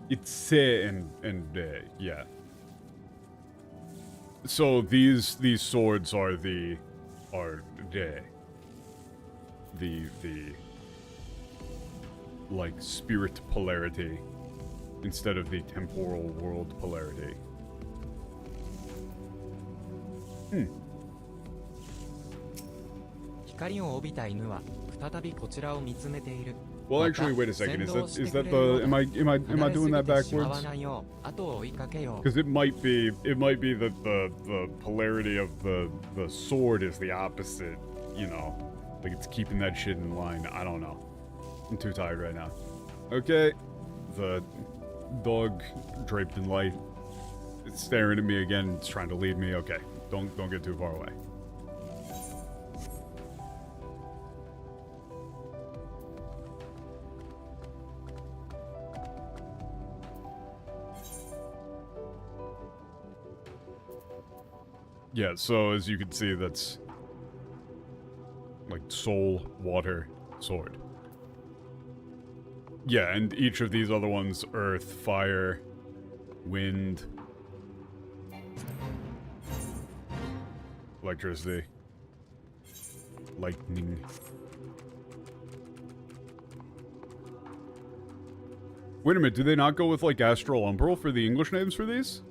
A: It's se and yeah. So these swords are the like spirit polarity instead of the temporal world polarity. Hmm.
B: 光を帯びた犬は再びこちらを見つめている。
A: Well, actually, wait a second. Is that the? Am I doing that backwards? Because it might be that the polarity of the sword is the opposite. You know, like it's keeping that shit in line. I don't know. I'm too tired right now. Okay, the dog draped in light. It's staring at me again. It's trying to lead me. Okay, don't get too far away. Yeah, so as you can see, that's like soul, water, sword. Yeah, and each of these other ones, earth, fire, wind, electricity, lightning. Wait a minute, do they not go with like astral umbral for the English names for these?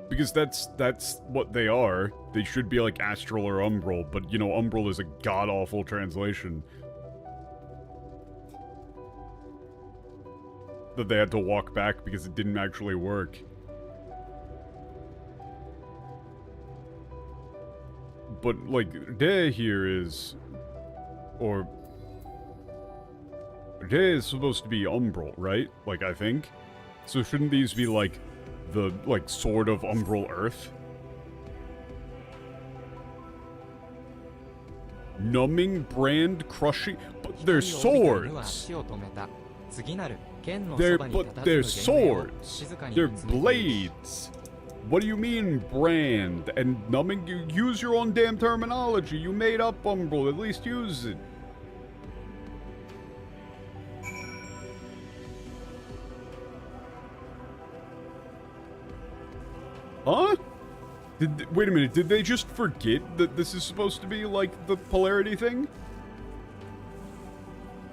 A: Because that's what they are. They should be like astral or umbral, but you know, umbral is a god-awful translation that they had to walk back because it didn't actually work. But like de here is, or de is supposed to be umbral, right? Like I think. So shouldn't these be like the, like, sword of umbral earth? Numbing, brand, crushing, but they're swords! They're swords! They're blades! What do you mean, brand? And numbing? You use your own damn terminology! You made up umbral, at least use it! Huh? Wait a minute, did they just forget that this is supposed to be, like, the polarity thing?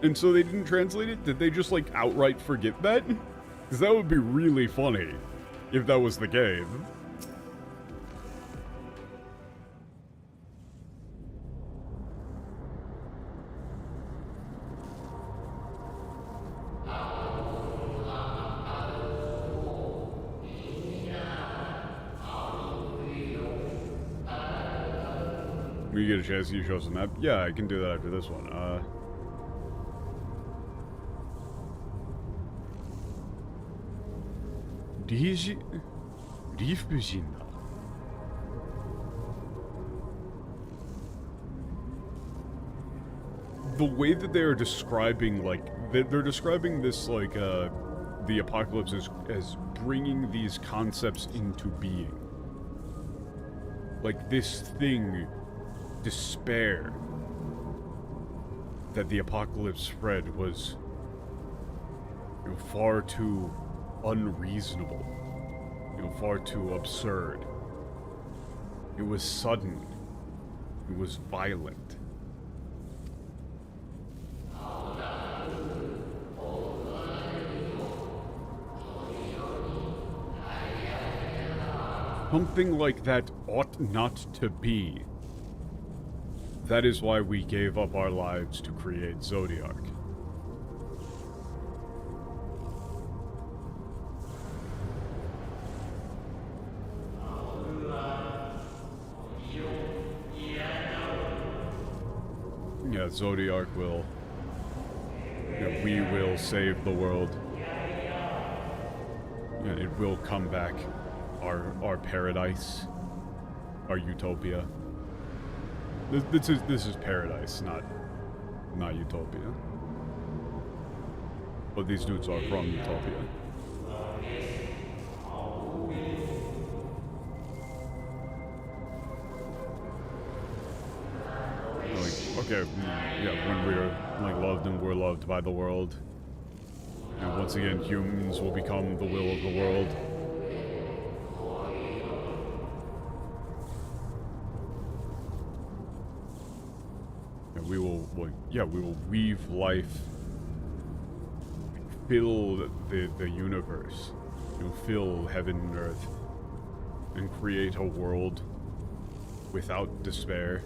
A: And so they didn't translate it? Did they just, like, outright forget that? Because that would be really funny, if that was the case. When you get a chance, you show us the map. Yeah, I can do that after this one. The way that they are describing, like, they're describing this, like, the apocalypse as bringing these concepts into being. Like, this thing, despair, that the apocalypse spread was, you know, far too unreasonable, you know, far too absurd. It was sudden. It was violent. Something like that ought not to be. That is why we gave up our lives to create Zodiark. Yeah, Zodiac will... Yeah, we will save the world. Yeah, it will come back. Our paradise. Our utopia. This is paradise, not utopia. But these dudes are from utopia. Like, okay, yeah, when we're like loved and we're loved by the world. And once again, humans will become the will of the world. And we will, we will weave life, fill the universe, fill heaven and earth, and create a world without despair.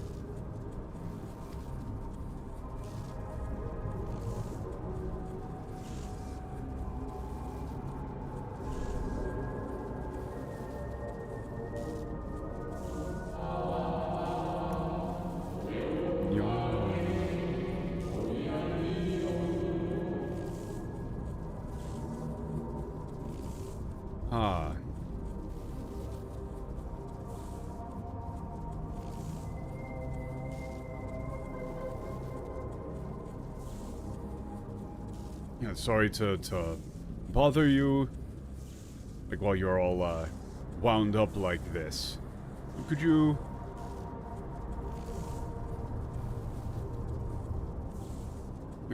A: Yeah, sorry to bother you, like, while you're all, wound up like this. Could you...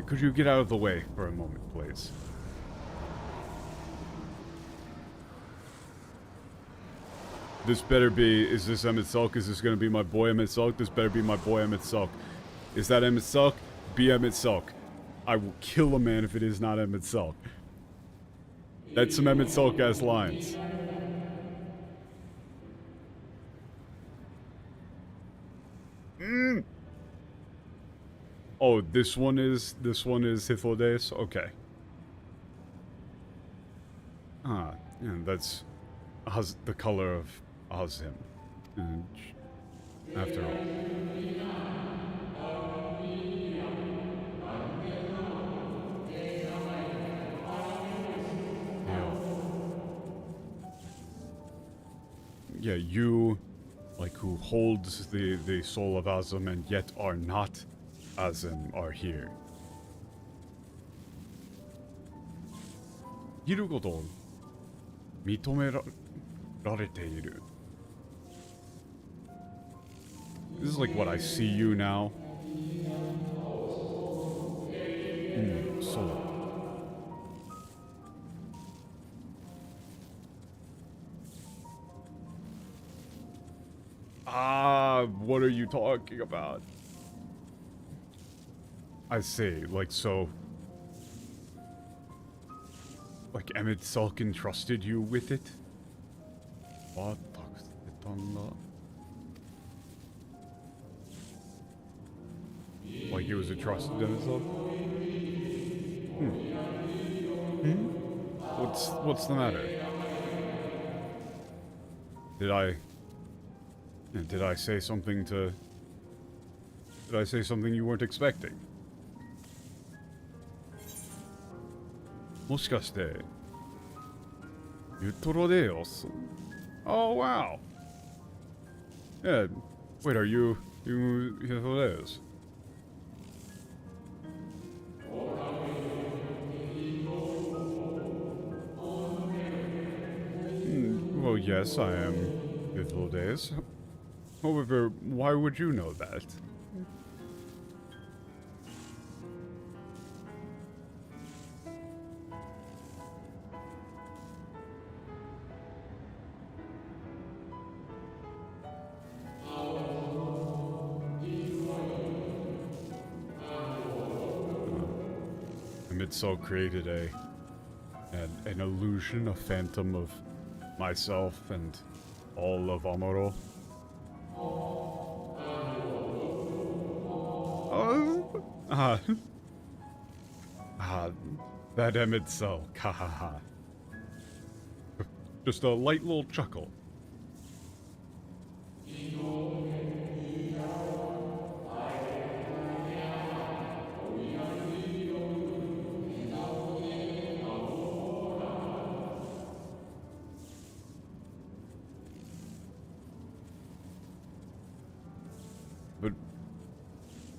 A: Could you get out of the way for a moment, please? This better be... Is this Emmett Sulk? Is this gonna be my boy Emmett Sulk? This better be my boy Emmett Sulk. Is that Emmett Sulk? Be Emmett Sulk. I will kill a man if it is not Emmett Sulk. That's some Emmett Sulk-ass lines. Oh, this one is Hithodes? Okay. Ah, yeah, that's the color of Ozhim. After all. Yeah, you, like, who holds the soul of Azim and yet are not Azim, are here. いることを認められている. This is like what I see you now. Soul. What are you talking about? I see, like, so... Like, Emmett Sulk entrusted you with it? What? Like, it was entrusted to Emmett Sulk? What's the matter? Did I say something to... Did I say something you weren't expecting? もしかして、ユトロデオス? Oh, wow. Yeah, wait, are you Hithodes? Well, yes, I am Hithodes. However, why would you know that? Emmett created an illusion, a phantom of myself and all of Amuro. That Emmett Sulk, ha ha ha. Just a light little chuckle.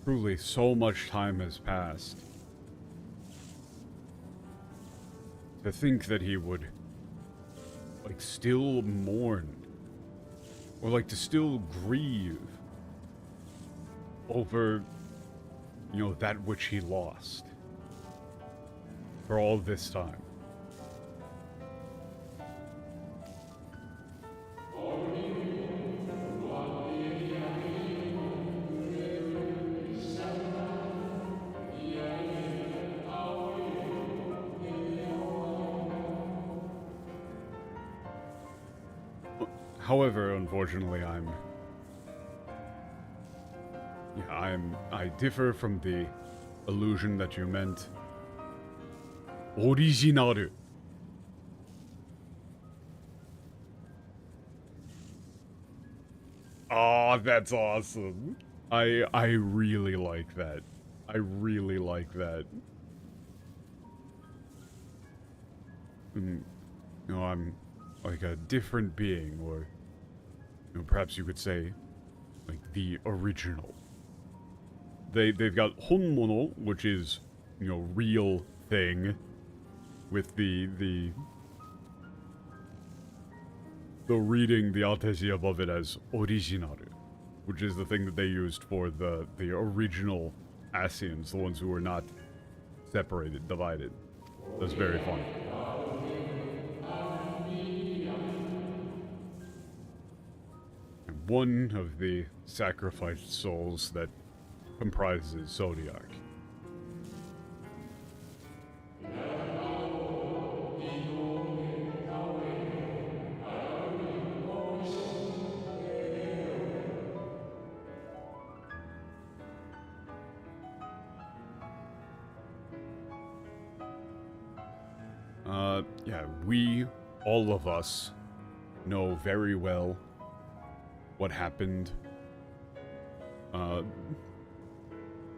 A: Truly, so much time has passed. To think that he would, like, still mourn, or like to still grieve over, you know, that which he lost for all this time. However, unfortunately, I differ from the illusion that you meant. Originaru. Oh, that's awesome. I really like that. I really like that. You know, I'm like a different being, or you know, perhaps you could say, like the original. They've got honmono, which is, you know, real thing, with the reading the atesi above it as originaru, which is the thing that they used for the original Asians, the ones who were not separated, divided. That's very fun. And one of the sacrificed souls that comprises Zodiac. Yeah, we, all of us, know very well what happened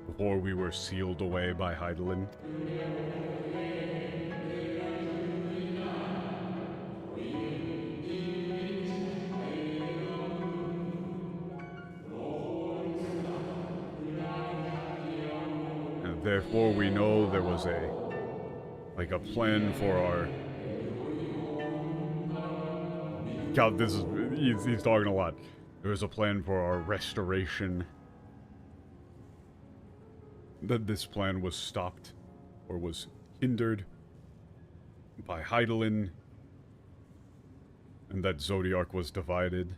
A: before we were sealed away by Heidelin. And therefore we know there was a plan for our... God, this is... He's talking a lot. There was a plan for our restoration. That this plan was stopped, or was hindered, by Heidelin, and that Zodiark was divided.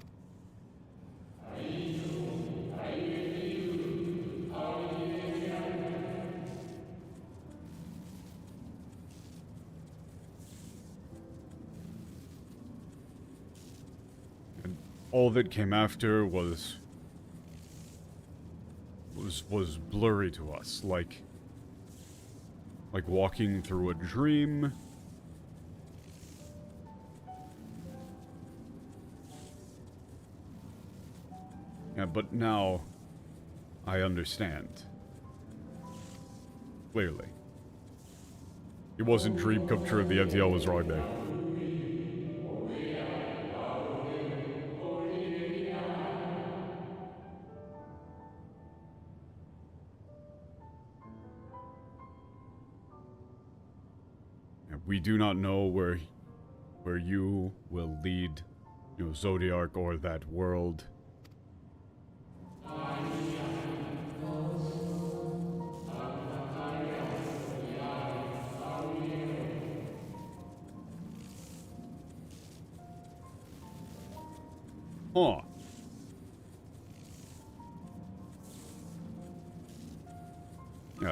A: And all that came after was blurry to us, like walking through a dream. Yeah, but now I understand. Clearly. It wasn't dream come true, the MTL was wrong there. We do not know where you will lead, you know, Zodiark or that world. Huh.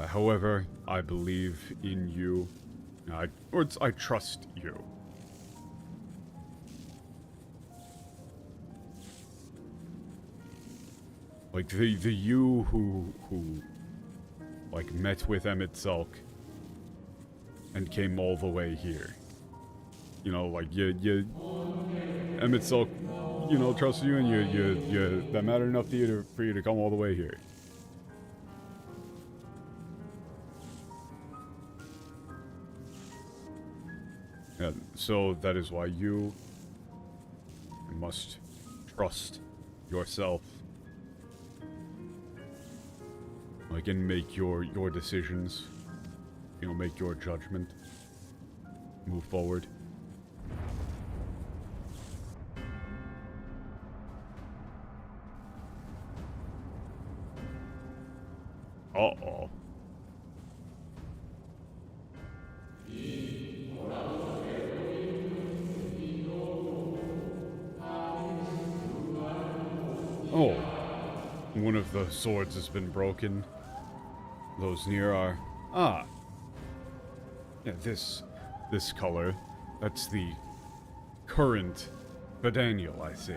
A: However, I believe in you. I trust you. Like the you who like met with Emmett Selk and came all the way here. You know, like you Emmett Selk, you know, trusted you, and you that mattered enough to you for you to come all the way here. Yeah, so that is why you must trust yourself. I can make your decisions. You know, make your judgment. Move forward. Uh-oh. Oh. One of the swords has been broken. Those near are... Ah. Yeah, this color. That's the current Daniel, I see.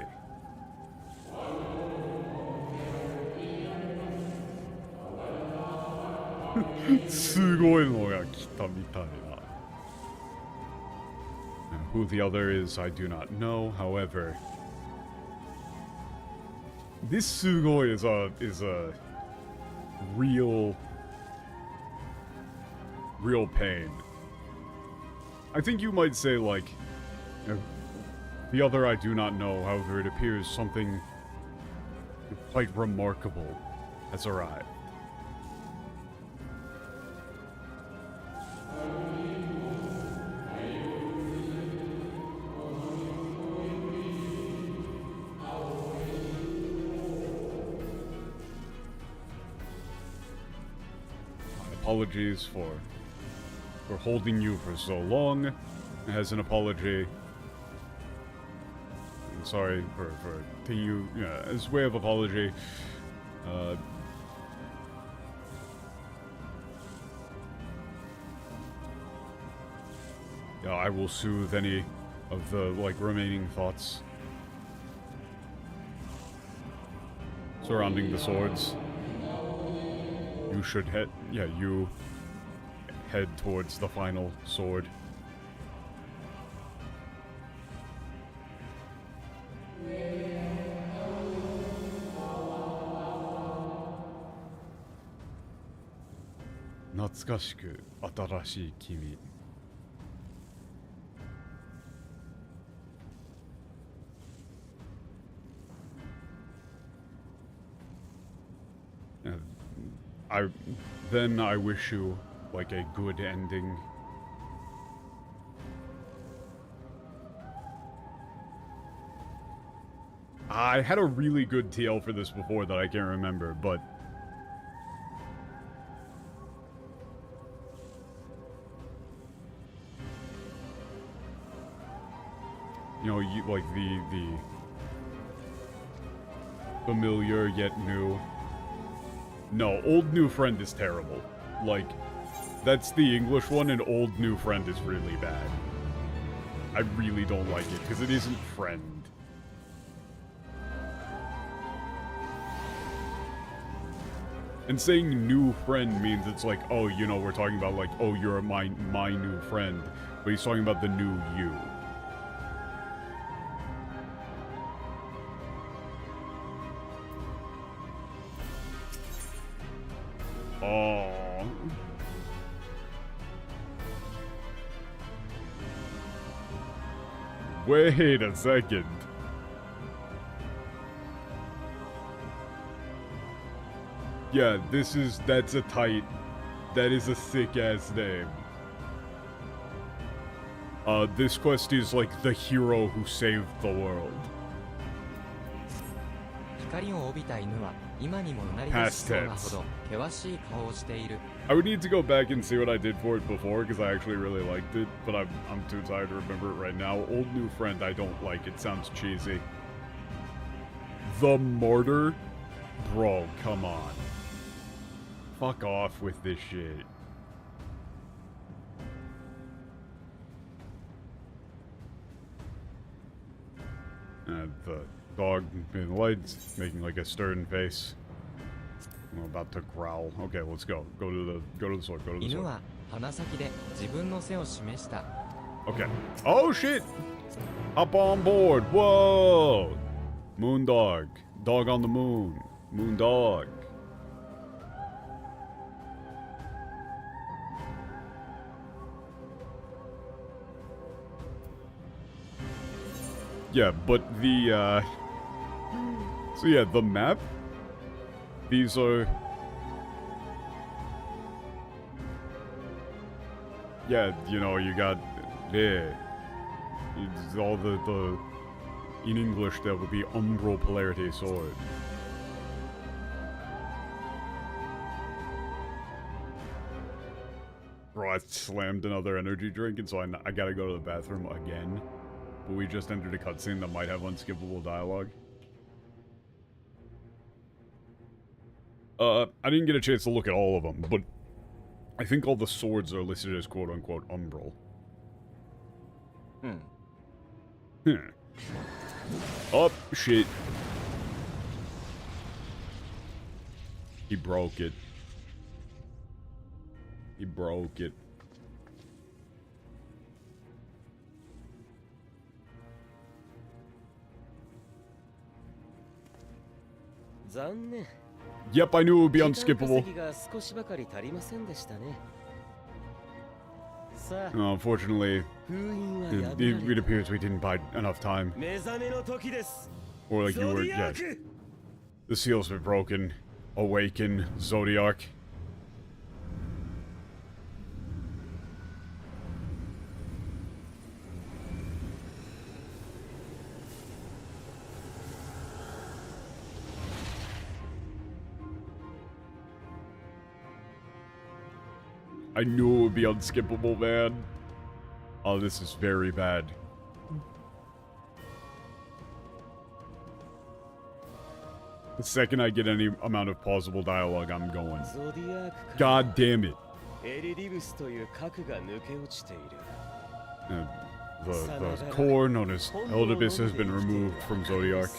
A: Who the other is, I do not know. However, this sugoi is a real pain. I think you might say, like, the other I do not know. However, it appears something quite remarkable has arrived. Apologies for holding you for so long. As an apology, I'm sorry for taking you, as way of apology. Yeah, I will soothe any of the remaining thoughts surrounding the swords. You should head towards the final sword. Natsukashiku atarashii kimi. I wish you, like, a good ending. I had a really good TL for this before that I can't remember, but... You know, like, the familiar yet new. No, old new friend is terrible. Like, that's the English one, and old new friend is really bad. I really don't like it, because it isn't friend. And saying new friend means it's like, oh, you know, we're talking about, like, oh, you're my new friend. But he's talking about the new you. Oh. Wait a second. Yeah, that's a tight, that is a sick-ass name. This quest is like the hero who saved the world. Past tense. I would need to go back and see what I did for it before, because I actually really liked it, but I'm too tired to remember it right now. Old new friend, I don't like. It sounds cheesy. The Martyr? Bro, come on. Fuck off with this shit. The dog in the lights, making like a stern face. I'm about to growl. Okay, let's go. Go to the sword. Go to the sword. Okay. Oh shit! Hop on board. Whoa! Moon dog. Dog on the moon. Moon dog. Yeah, but the, so yeah, the map, these are Yeah, you know, you got... Yeah. It's all the... In English, that would be umbral polarity sword. Bro, I slammed another energy drink, and so I gotta go to the bathroom again. But we just entered a cutscene that might have unskippable dialogue. I didn't get a chance to look at all of them, but I think all the swords are listed as quote-unquote umbral. Oh, shit. He broke it. He broke it. Yep, I knew it would be unskippable. Unfortunately, it appears we didn't buy enough time. Or like you were, yeah. The seal's been broken. Awaken, Zodiac. I knew it would be unskippable, man. Oh, this is very bad. The second I get any amount of plausible dialogue, I'm going. God damn it. The core known as Eldibus has been removed from Zodiac.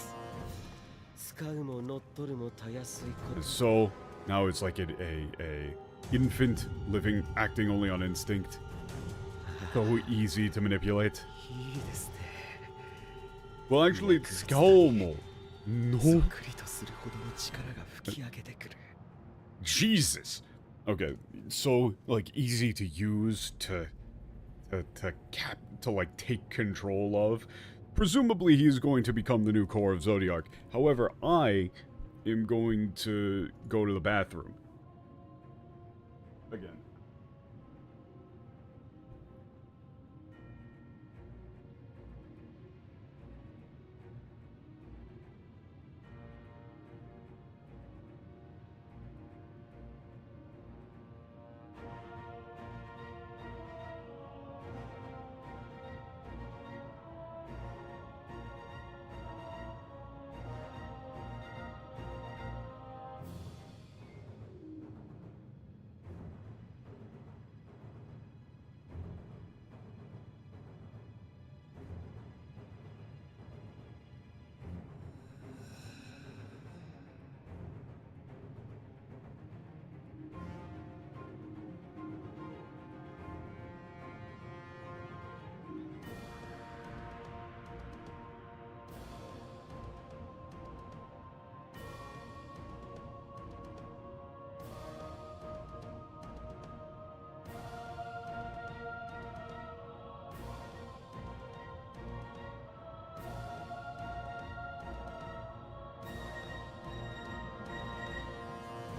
A: So, now it's like a infant living, acting only on instinct. So easy to manipulate. Well, actually, it's Calmo. No. Jesus. Okay, so like easy to use to like take control of. Presumably, he's going to become the new core of Zodiac. However, I am going to go to the bathroom. Again.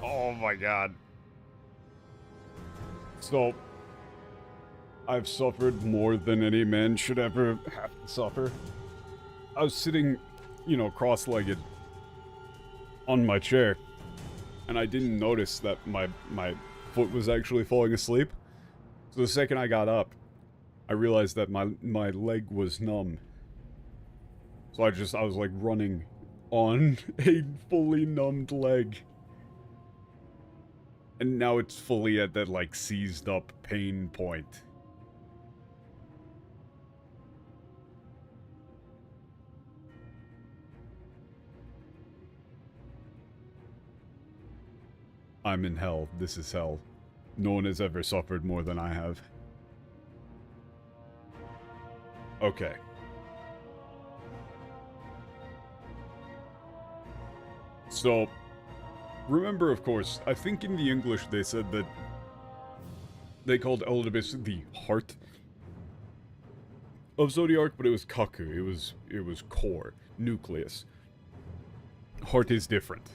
A: Oh my god. So, I've suffered more than any man should ever have to suffer. I was sitting, you know, cross-legged on my chair, and I didn't notice that my foot was actually falling asleep. So the second I got up, I realized that my leg was numb. So I was like running on a fully numbed leg. And now it's fully at that, like, seized up pain point. I'm in hell. This is hell. No one has ever suffered more than I have. Okay. So... remember, of course, I think in the English they said that they called Eldibus the heart of Zodiac, but it was Kaku. It was core, nucleus. Heart is different.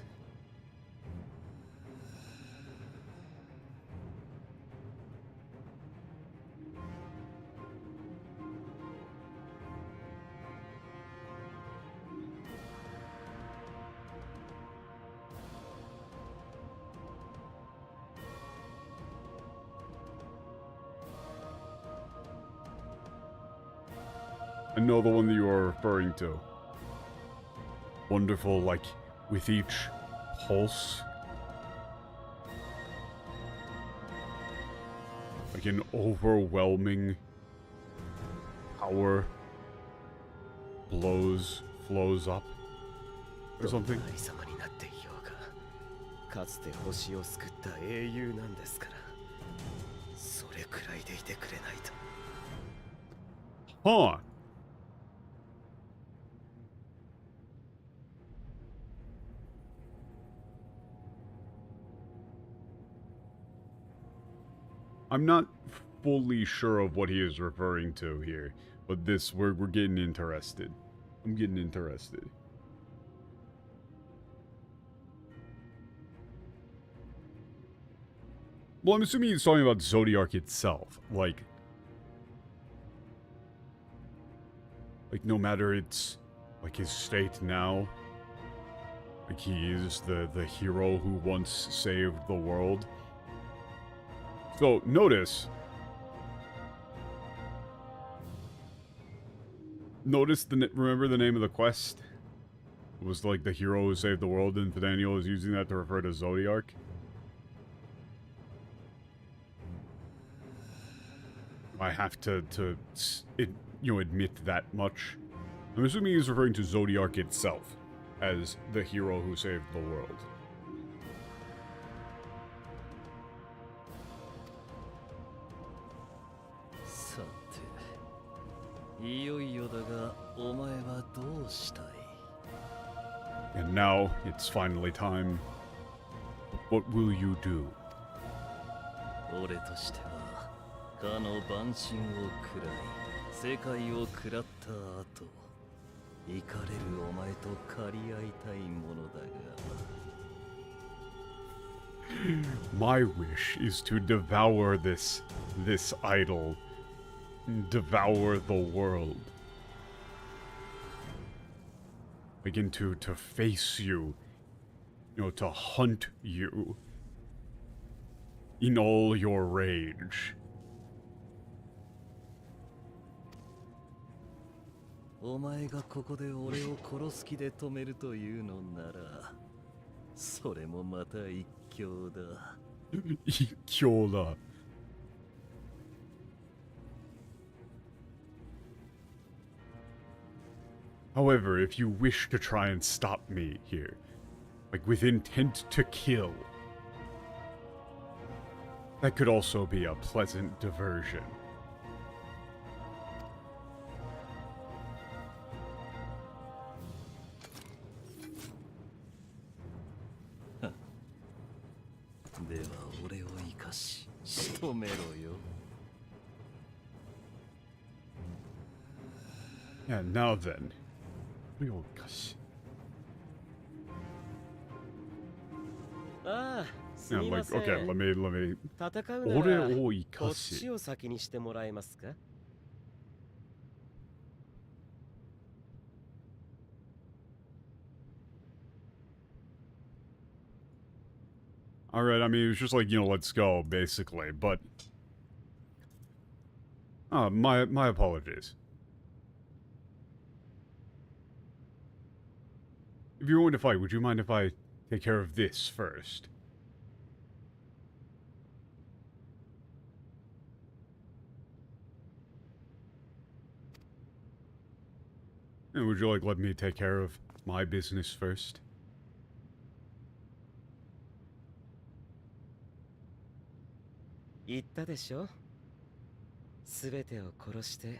A: I know the one that you are referring to. Wonderful, like, with each pulse. Like an overwhelming power flows up. Or something.
D: 神様になっていようが、かつて星を救った英雄なんですから、それくらいでいてくれないと。
A: Huh. I'm not fully sure of what he is referring to here, but this we're getting interested. I'm getting interested. Well, I'm assuming he's talking about Zodiac itself, like no matter it's like his state now, like he is the hero who once saved the world. So notice remember the name of the quest? It was like the hero who saved the world, and Daniel is using that to refer to Zodiac. I have to admit that much. I'm assuming he's referring to Zodiac itself as the hero who saved the world.
D: さて、いよいよだが、お前はどうしたい?
A: And now it's finally time. What will you do?
D: 俺としては、かの万神を食らい、世界を食らった後、怒れるお前と狩り合いたいものだが。
A: My wish is to devour this idol. Devour the world. Begin to face you. To hunt you. In all your rage.
D: お前がここで俺を殺す気で止めるというのなら、それもまた一興だ。
A: 一興だ。However, if you wish to try and stop me here, like with intent to kill, that could also be a pleasant diversion. Yeah, now then. Yeah, like, okay, let me.
D: 戦うなら
A: 俺を生かし。
D: こっちを先にしてもらえますか?
A: Alright, I mean, it was just like, let's go, basically, but... my apologies. If you're going to fight, would you mind if I take care of this first? And would you let me take care of my business first?
D: 言ったでしょ? すべてを殺して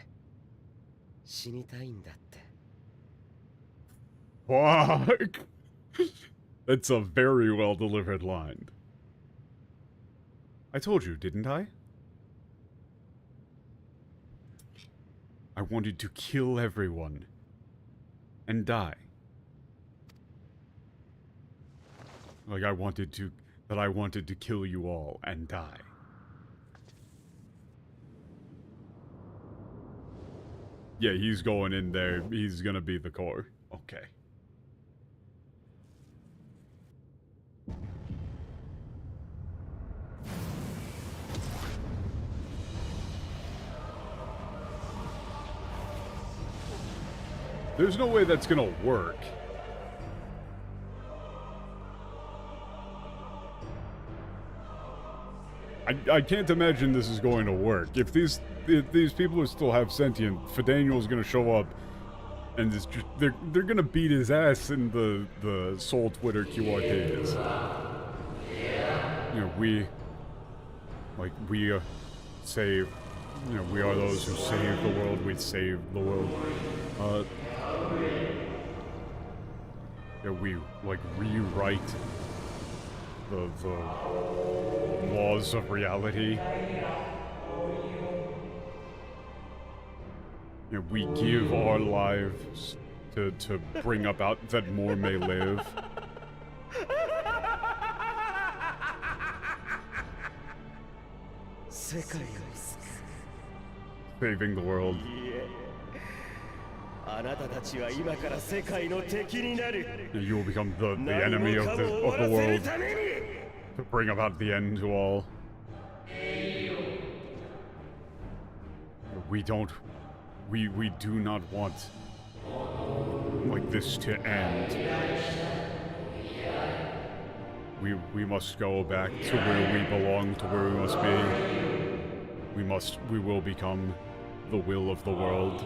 D: 死にたいんだって。
A: Fuck! That's a very well delivered line. I told you, didn't I? I wanted to kill everyone. And die. Like I wanted to kill you all and die. Yeah, he's going in there. He's gonna be the core. Okay. There's no way that's gonna work. I can't imagine this is going to work. If these people still have sentient, Fidaniel's gonna show up, and it's just, they're gonna beat his ass in the Soul Twitter QRTs. You know, we save. You know, we are those who save the world. We save the world. Yeah, we like rewrite the laws of reality. You know, we give our lives to bring about that more may live. Saving the world. You will become the enemy of the world to bring about the end to all. We do not want like this to end. We must go back to where we belong, to where we must be. We will become the will of the world.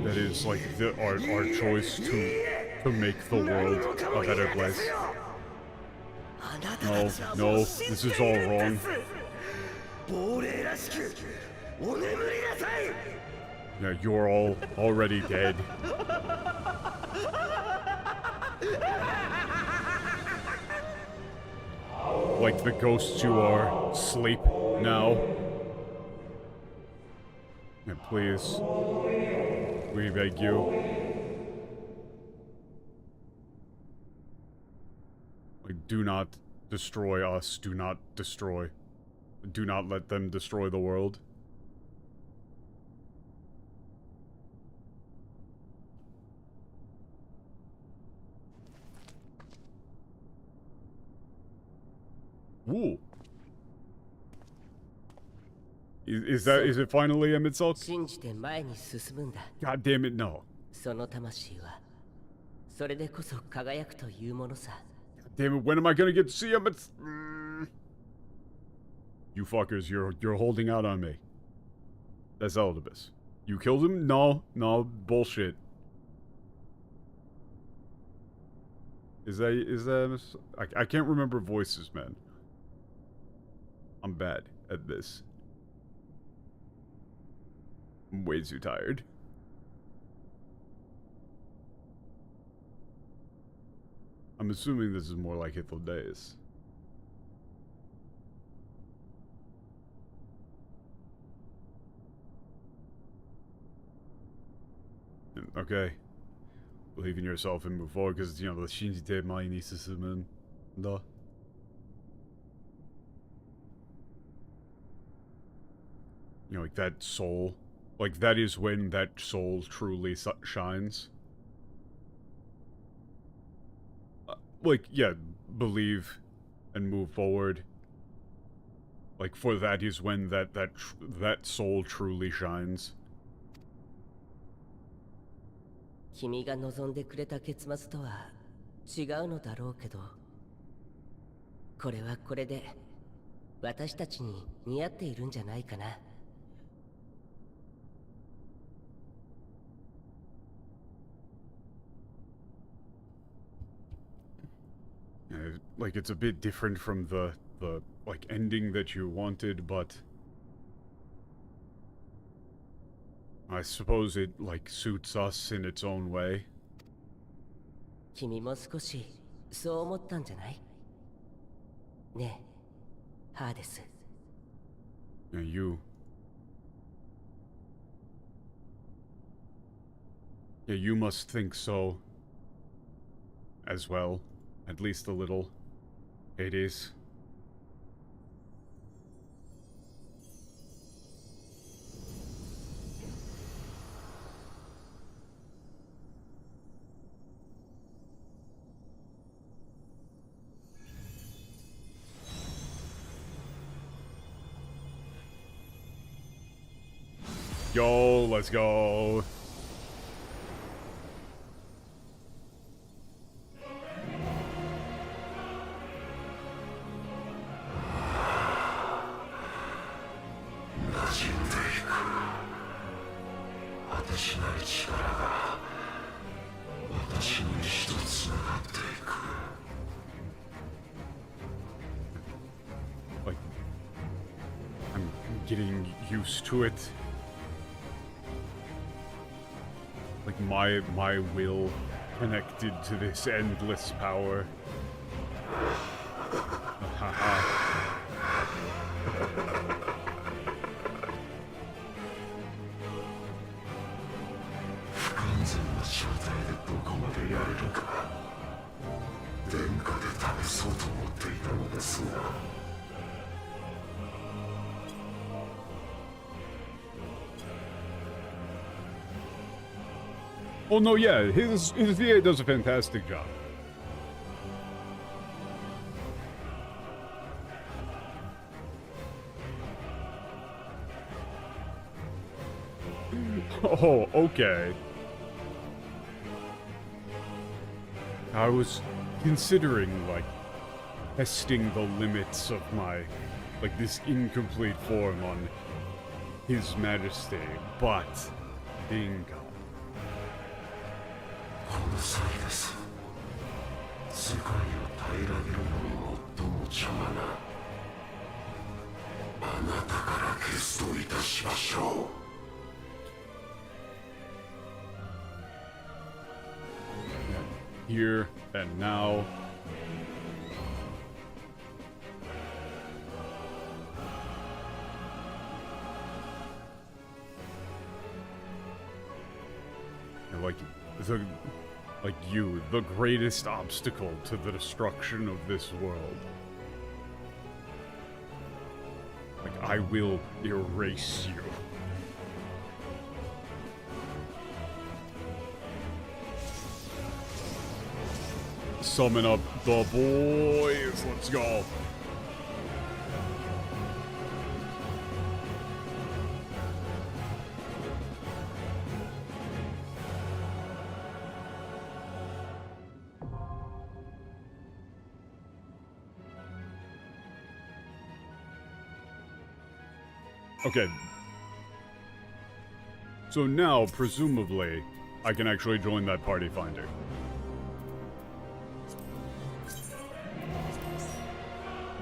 A: That is like our choice to make the world a better place. No, this is all wrong. Yeah, you're all already dead. Like the ghosts you are, sleep now. And please, we beg you. Like, do not destroy us. Do not destroy. Do not let them destroy the world. Ooh. Is it finally Emitsulk? God damn it, no. God damn it, when am I gonna get to see him? You fuckers, you're holding out on me. That's Eldibus. You killed him? No, bullshit. Is that I can't remember voices, man. I'm bad at this. I'm way too tired. I'm assuming this is more like Hitler Days. Okay. Believe in yourself and move forward, because, you know, the Shinjite Maini Susumun. Da. You know, like that soul. Like, that is when that soul truly shines. Like, yeah, believe and move forward. Like, for that is when that soul truly shines.
H: 君が望んでくれた結末とは違うのだろうけど、これはこれで私たちに似合っているんじゃないかな。
A: Like, it's a bit different from the like ending that you wanted, but I suppose it like suits us in its own way.
H: 君も少しそう思ったんじゃない？ねえ、ハーデス。
A: Yeah, you must think so as well, at least a little. Hades. Yo, let's go. Like, I'm getting used to it. Like my will connected to this endless power. Oh no, yeah, his VA does a fantastic job. Oh, okay. I was considering, like, testing the limits of my, like, this incomplete form on His Majesty, but being gone.
I: この際です。世界を平らげるのに最も邪魔なあなたから決闘いたしましょう。
A: Here and now. And like you, the greatest obstacle to the destruction of this world. Like, I will erase you. Summon up the boys. Let's go. Okay. So now, presumably, I can actually join that party finder.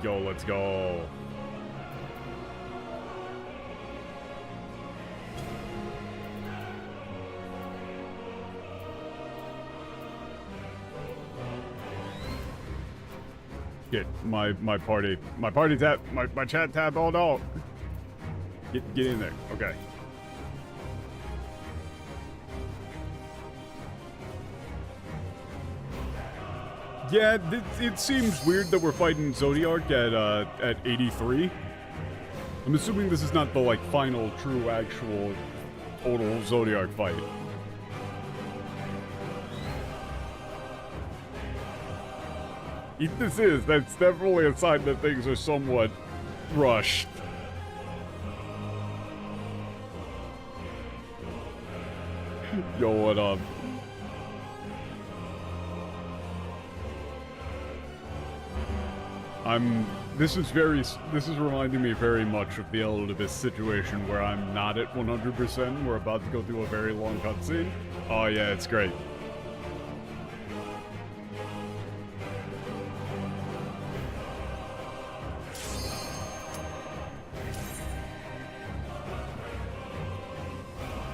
A: Yo, let's go. Get my party tab, my chat tab all out. Get in there. Okay. Yeah, it seems weird that we're fighting Zodiark at 83. I'm assuming this is not the, like, final, true, actual, total Zodiark fight. If this is, that's definitely a sign that things are somewhat rushed. Yo, what up? This is reminding me very much of the Elidibus situation where I'm not at 100%. We're about to go through a very long cutscene. Oh yeah, it's great.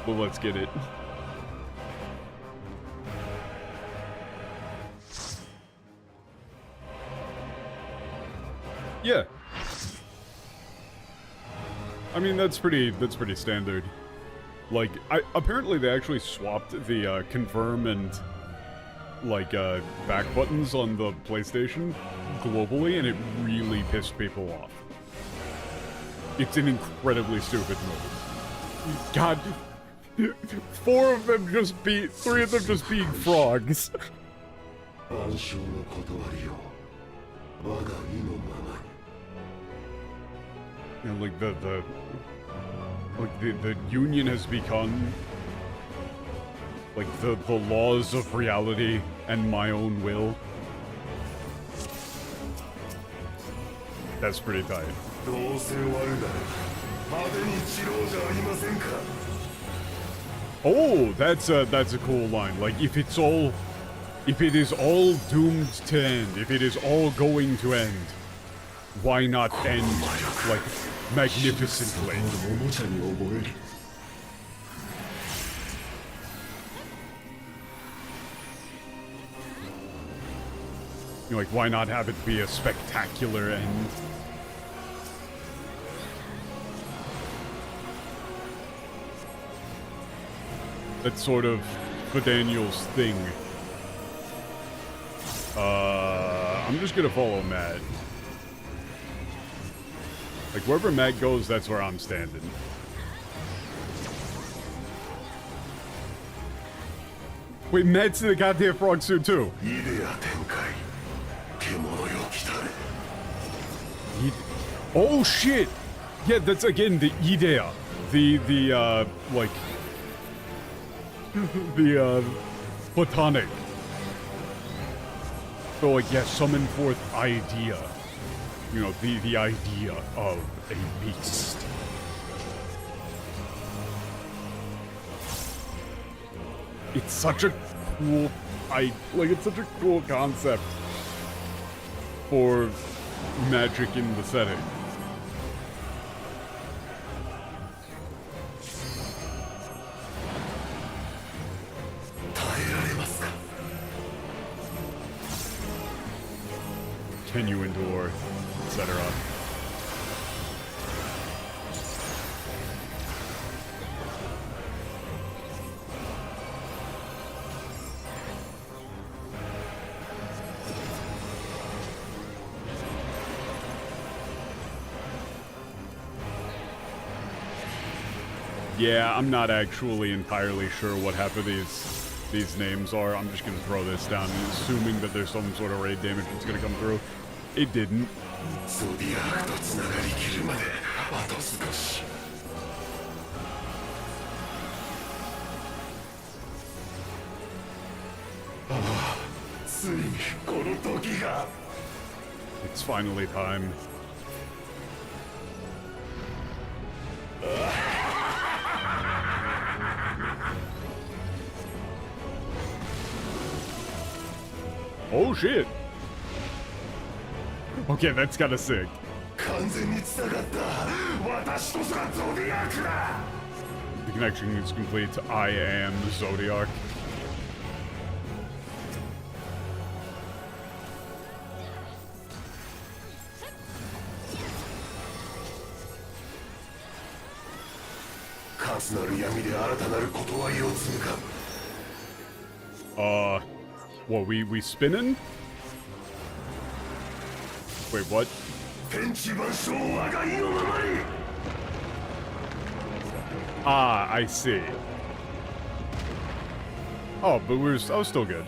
A: Well, let's get it. Yeah. I mean, that's pretty standard. Like, apparently they actually swapped the confirm and like back buttons on the PlayStation globally, and it really pissed people off. It's an incredibly stupid move. God, three of them just being frogs. And like the Like, the Union has become... like, the laws of reality and my own will. That's pretty tight. Oh, that's a cool line. Like, if it is all doomed to end, if it is all going to end, why not end, like, magnificently? You know, like, why not have it be a spectacular end? That's sort of Daniel's thing. I'm just gonna follow Matt. Like, wherever Matt goes, that's where I'm standing. Wait, Matt's in the goddamn frog suit too. Oh shit! Yeah, that's again the idea. Like the platonic. So like, yeah, summon forth idea. You know, the idea of a beast. It's such a cool, it's such a cool concept for magic in the setting. Can you endure, etc. Yeah, I'm not actually entirely sure what half of these names are. I'm just gonna throw this down, assuming that there's some sort of raid damage that's gonna come through. It didn't. It's finally time. Oh shit! Okay, that's kinda sick. The connection is complete. I am Zodiac. What, we spinning? Wait, what? Ah, I see. Oh, but I was still good.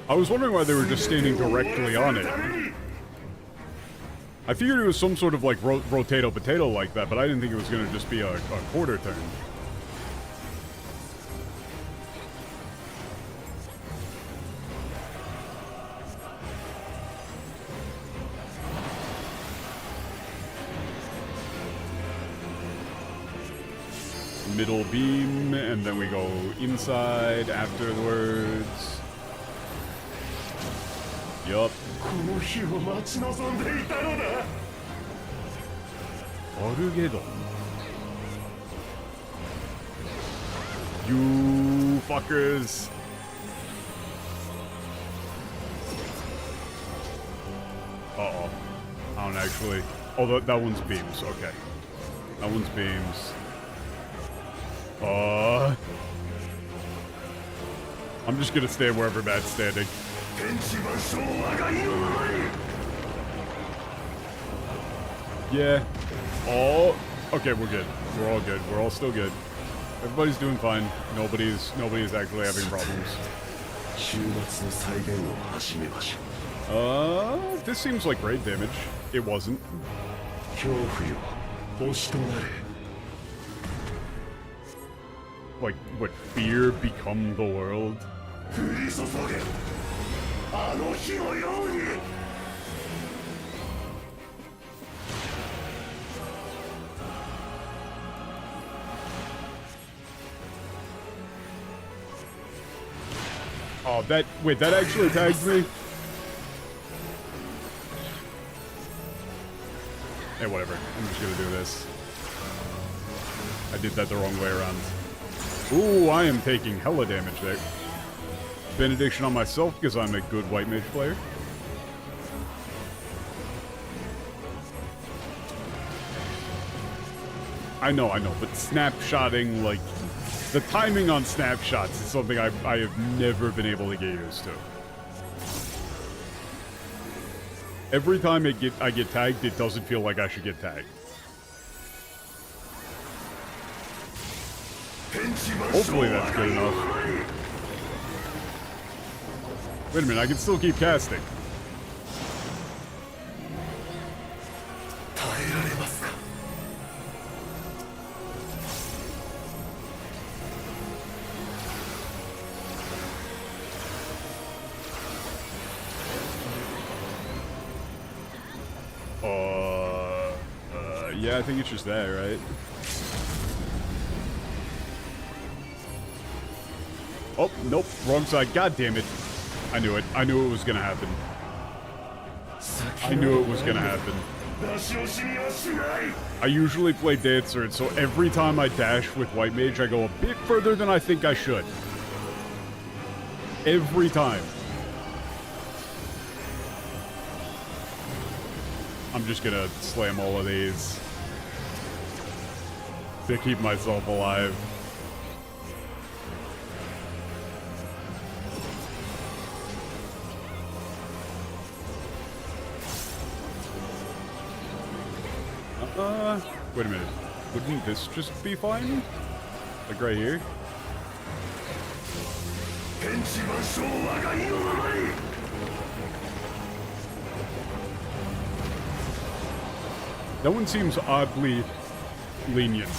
A: I was wondering why they were just standing directly on it. I figured it was some sort of like rotato potato like that, but I didn't think it was gonna just be a quarter turn. Middle beam, and then we go inside afterwards. Yup. Armageddon. You fuckers. Uh-oh. I don't actually... Oh, that one's beams. Okay. That one's beams. I'm just gonna stay wherever Matt's standing. Yeah. Oh. Okay, we're good. We're all good. We're all still good. Everybody's doing fine. Nobody's actually having problems. This seems like raid damage. It wasn't.
I: 恐怖よ星となれ
A: Like, what, fear become the world?
I: 降り注げあの日のように
A: Oh, that, wait, that actually tags me? Hey, whatever. I'm just gonna do this. I did that the wrong way around. Ooh, I am taking hella damage there. Benediction on myself because I'm a good white mage player. I know, but snapshotting, like, the timing on snapshots is something I have never been able to get used to. Every time I get tagged, it doesn't feel like I should get tagged. Hopefully that's good enough. Wait a minute, I can still keep casting. Yeah, I think it's just that, right? Oh, nope, wrong side. God damn it. I knew it. I knew it was gonna happen. I knew it was gonna happen. I usually play Dancer, and so every time I dash with White Mage, I go a bit further than I think I should. Every time. I'm just gonna slam all of these to keep myself alive. Wait a minute. Wouldn't this just be fine? Like right here? That one seems oddly lenient.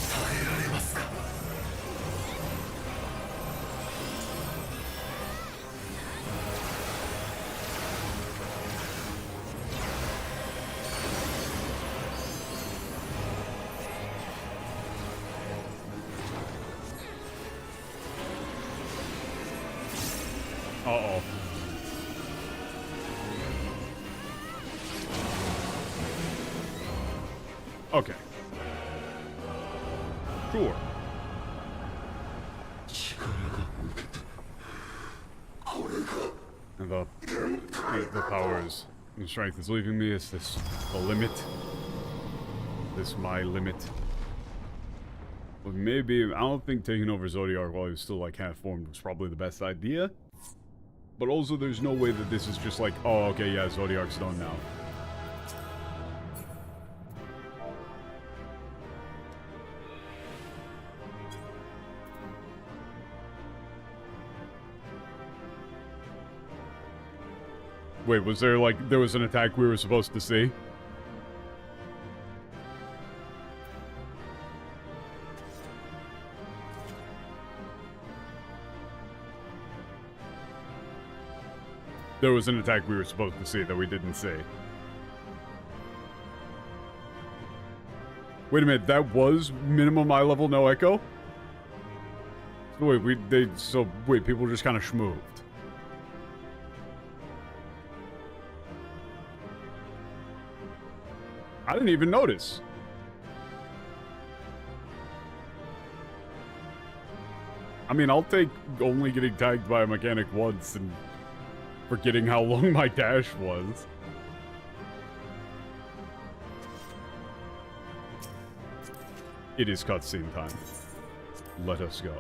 A: Uh-oh. Okay. Sure. And the powers and strength is leaving me. Is this the limit? This my limit? Well, maybe, I don't think taking over Zodiac while he was still like half formed was probably the best idea. But also there's no way that this is just like, oh, okay, yeah, Zodiac's done now. Wait, was there like, there was an attack we were supposed to see? There was an attack we were supposed to see that we didn't see. Wait a minute, that was minimum eye level, no echo? So wait, people just kind of schmooved. I didn't even notice. I mean, I'll take only getting tagged by a mechanic once and forgetting how long my dash was. It is cutscene time. Let us go.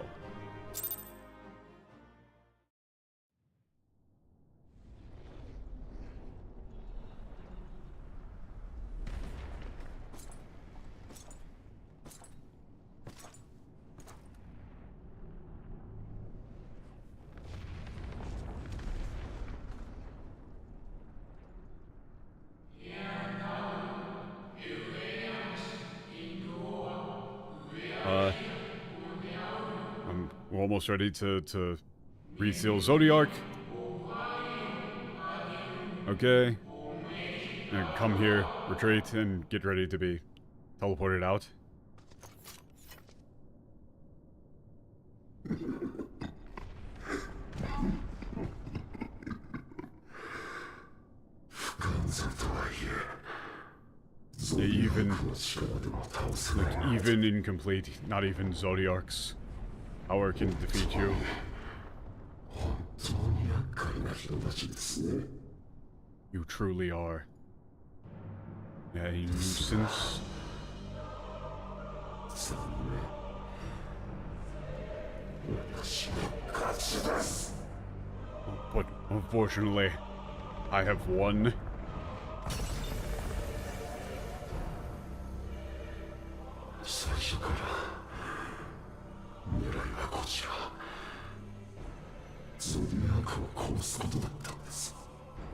A: almost ready to reseal Zodiark. Okay. And come here, retreat, and get ready to be teleported out. Even incomplete, not even Zodiark's power can defeat you. You truly are a nuisance. But unfortunately, I have won.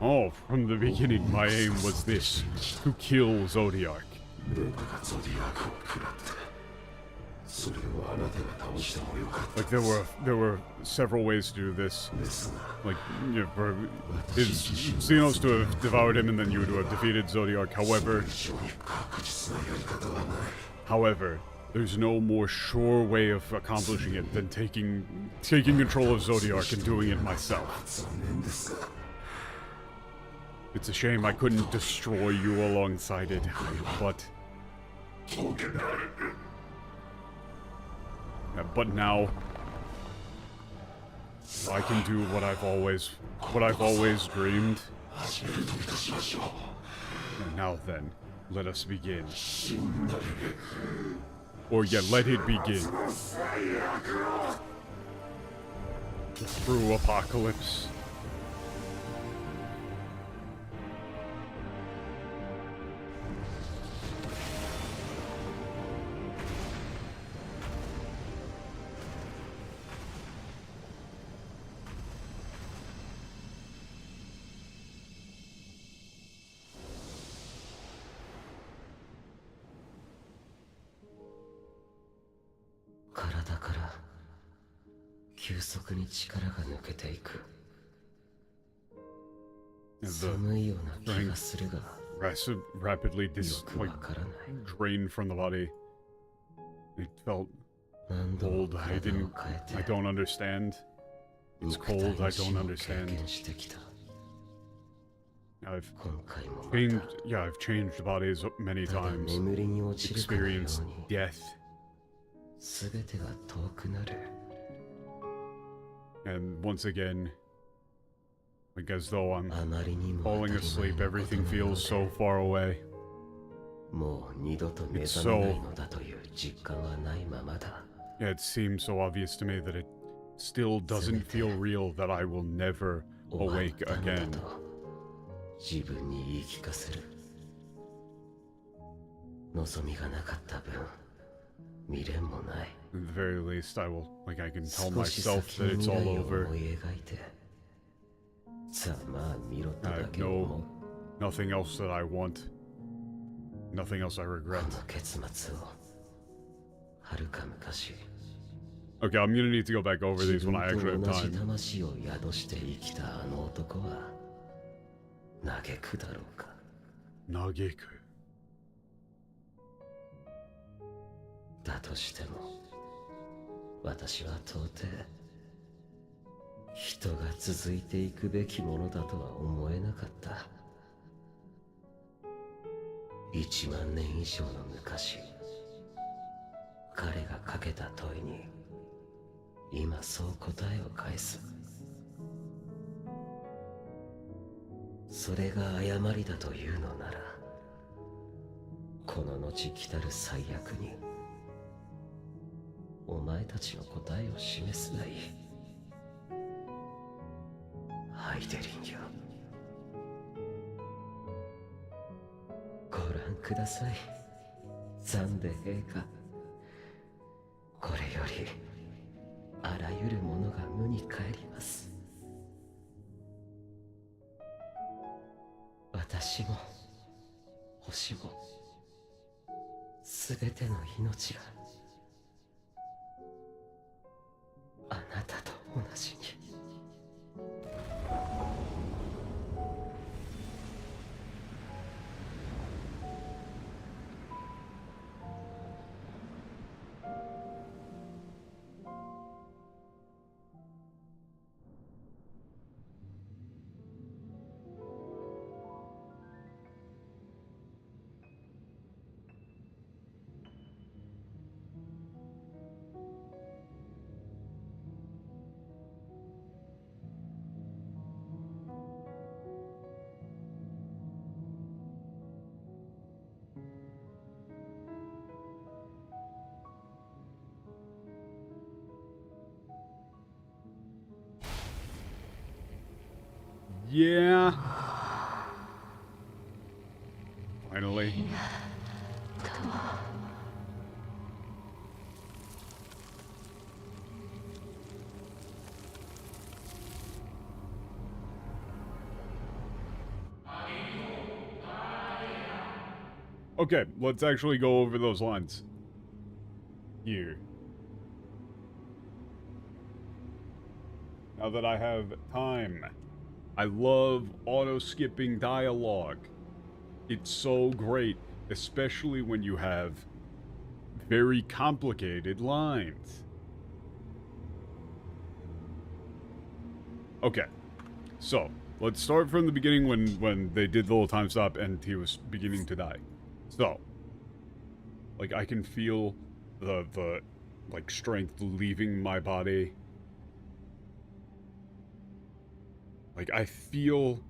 A: Oh, from the beginning, my aim was this, to kill Zodiark. Like, there were several ways to do this. Like, you know, for Xenos to have devoured him and then you to have defeated Zodiark. However, there's no more sure way of accomplishing it than taking control of Zodiark and doing it myself. It's a shame I couldn't destroy you alongside it, but now I can do what I've always dreamed. And now then, let us begin. Or yeah, let it begin. Through apocalypse. Rapidly drained from the body. It felt cold. I don't understand. It's cold. I don't understand. I've changed bodies many times. Experienced death. And once again, like as though I'm falling asleep, everything feels so far away. It's so... Yeah, it seems so obvious to me that it still doesn't feel real that I will never awake again. At the very least, I can tell myself that it's all over. I have nothing else that I want. Nothing else I regret. Okay, I'm gonna need to go back over these when I actually have time. Nageku.
H: だとしても私は到底人が続いていくべきものだとは思えなかった1万年以上の昔彼がかけた問いに今そう答えを返すそれが誤りだというのならこの後来たる最悪にお前たちの答えを示すがいいハイデリンよご覧くださいザンデ陛下これよりあらゆるものが無に帰ります私も星もすべての命があな同じに。
A: Yeah. Finally. Okay, let's actually go over those lines. Here. Now that I have time. I love auto-skipping dialogue. It's so great, especially when you have very complicated lines. Okay, so let's start from the beginning when they did the little time stop and he was beginning to die. So, like, I can feel the like strength leaving my body. Like, I feel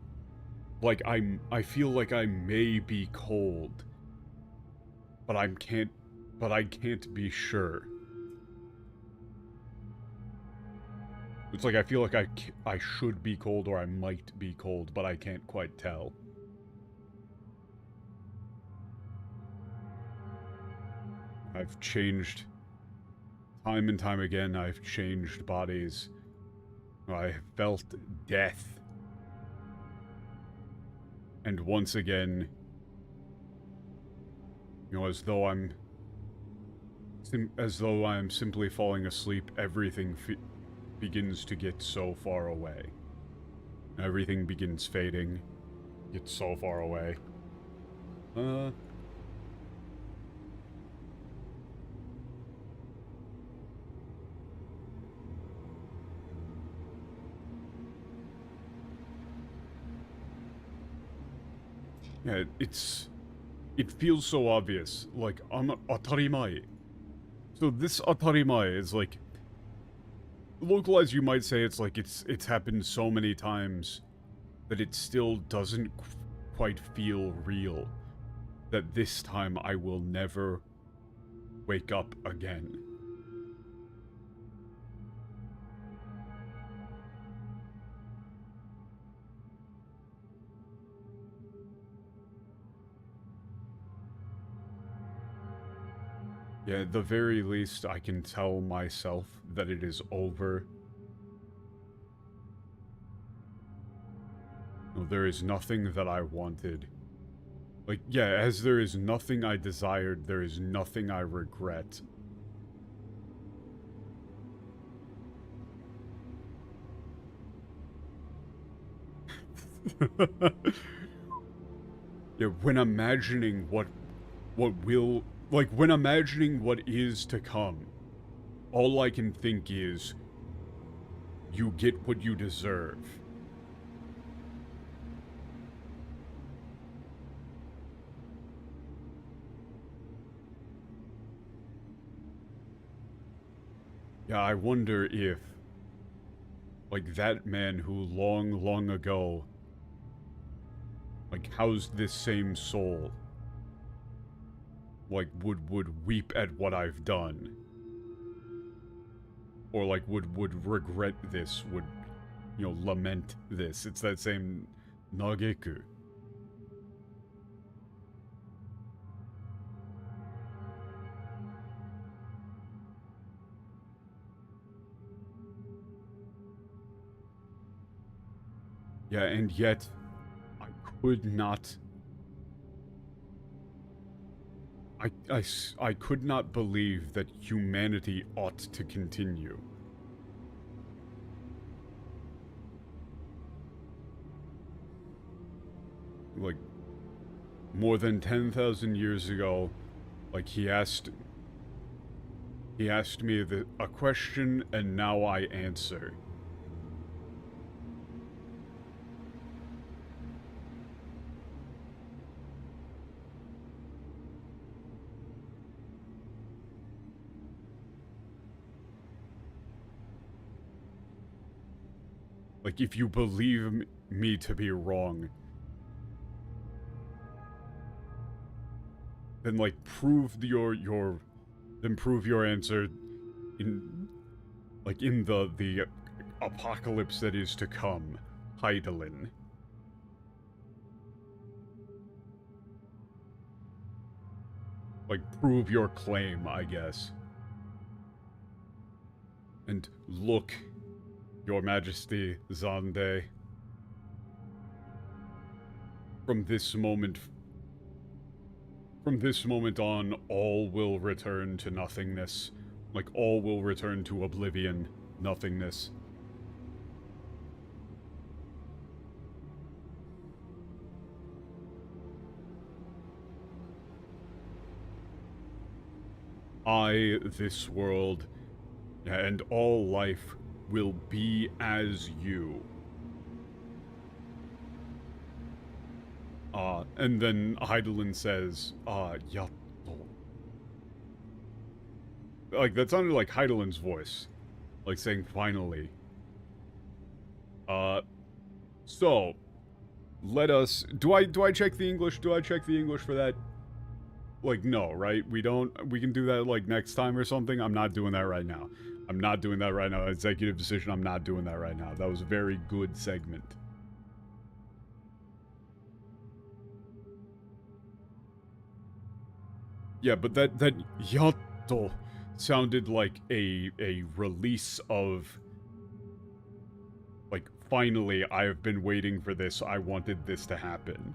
A: like I feel like I may be cold, but I can't be sure. It's like I feel like I should be cold or I might be cold, but I can't quite tell. I've changed time and time again. I've changed bodies. I felt death. And once again, you know, as though I'm simply falling asleep, everything begins to get so far away. Everything begins fading, gets so far away. Yeah, it feels so obvious. Like, atarimae. So this atarimae is like, localized you might say it's like it's happened so many times that it still doesn't quite feel real. That this time I will never wake up again. Yeah, at the very least, I can tell myself that it is over. No, there is nothing that I wanted. Like, yeah, as there is nothing I desired, there is nothing I regret. Yeah, when imagining what will... Like, when imagining what is to come, all I can think is, you get what you deserve. Yeah, I wonder if, like, that man who long ago, like, housed this same soul, like, would weep at what I've done. Or, like, would regret this, would, you know, lament this. It's that same nageku. Yeah, and yet, I could not... I could not believe that humanity ought to continue. more than 10,000 years ago, like he asked me a question and now I answer. Like, if you believe me to be wrong, then, like, prove your answer in, like, in the apocalypse that is to come, Heidelin. Like, prove your claim, I guess. And look, Your Majesty, Zande, from this moment on, all will return to nothingness. Like, all will return to oblivion, nothingness. This world, and all life will be as you. And then Heidelin says, Yatto. Like, that sounded like Heidelin's voice. Like, saying, finally. So, let us... Do I check the English? Do I check the English for that? Like, no, right? We can do that, like, next time or something? I'm not doing that right now. I'm not doing that right now. Executive decision, I'm not doing that right now. That was a very good segment. Yeah, but that Yatto sounded like a release of... Like, finally, I have been waiting for this. I wanted this to happen.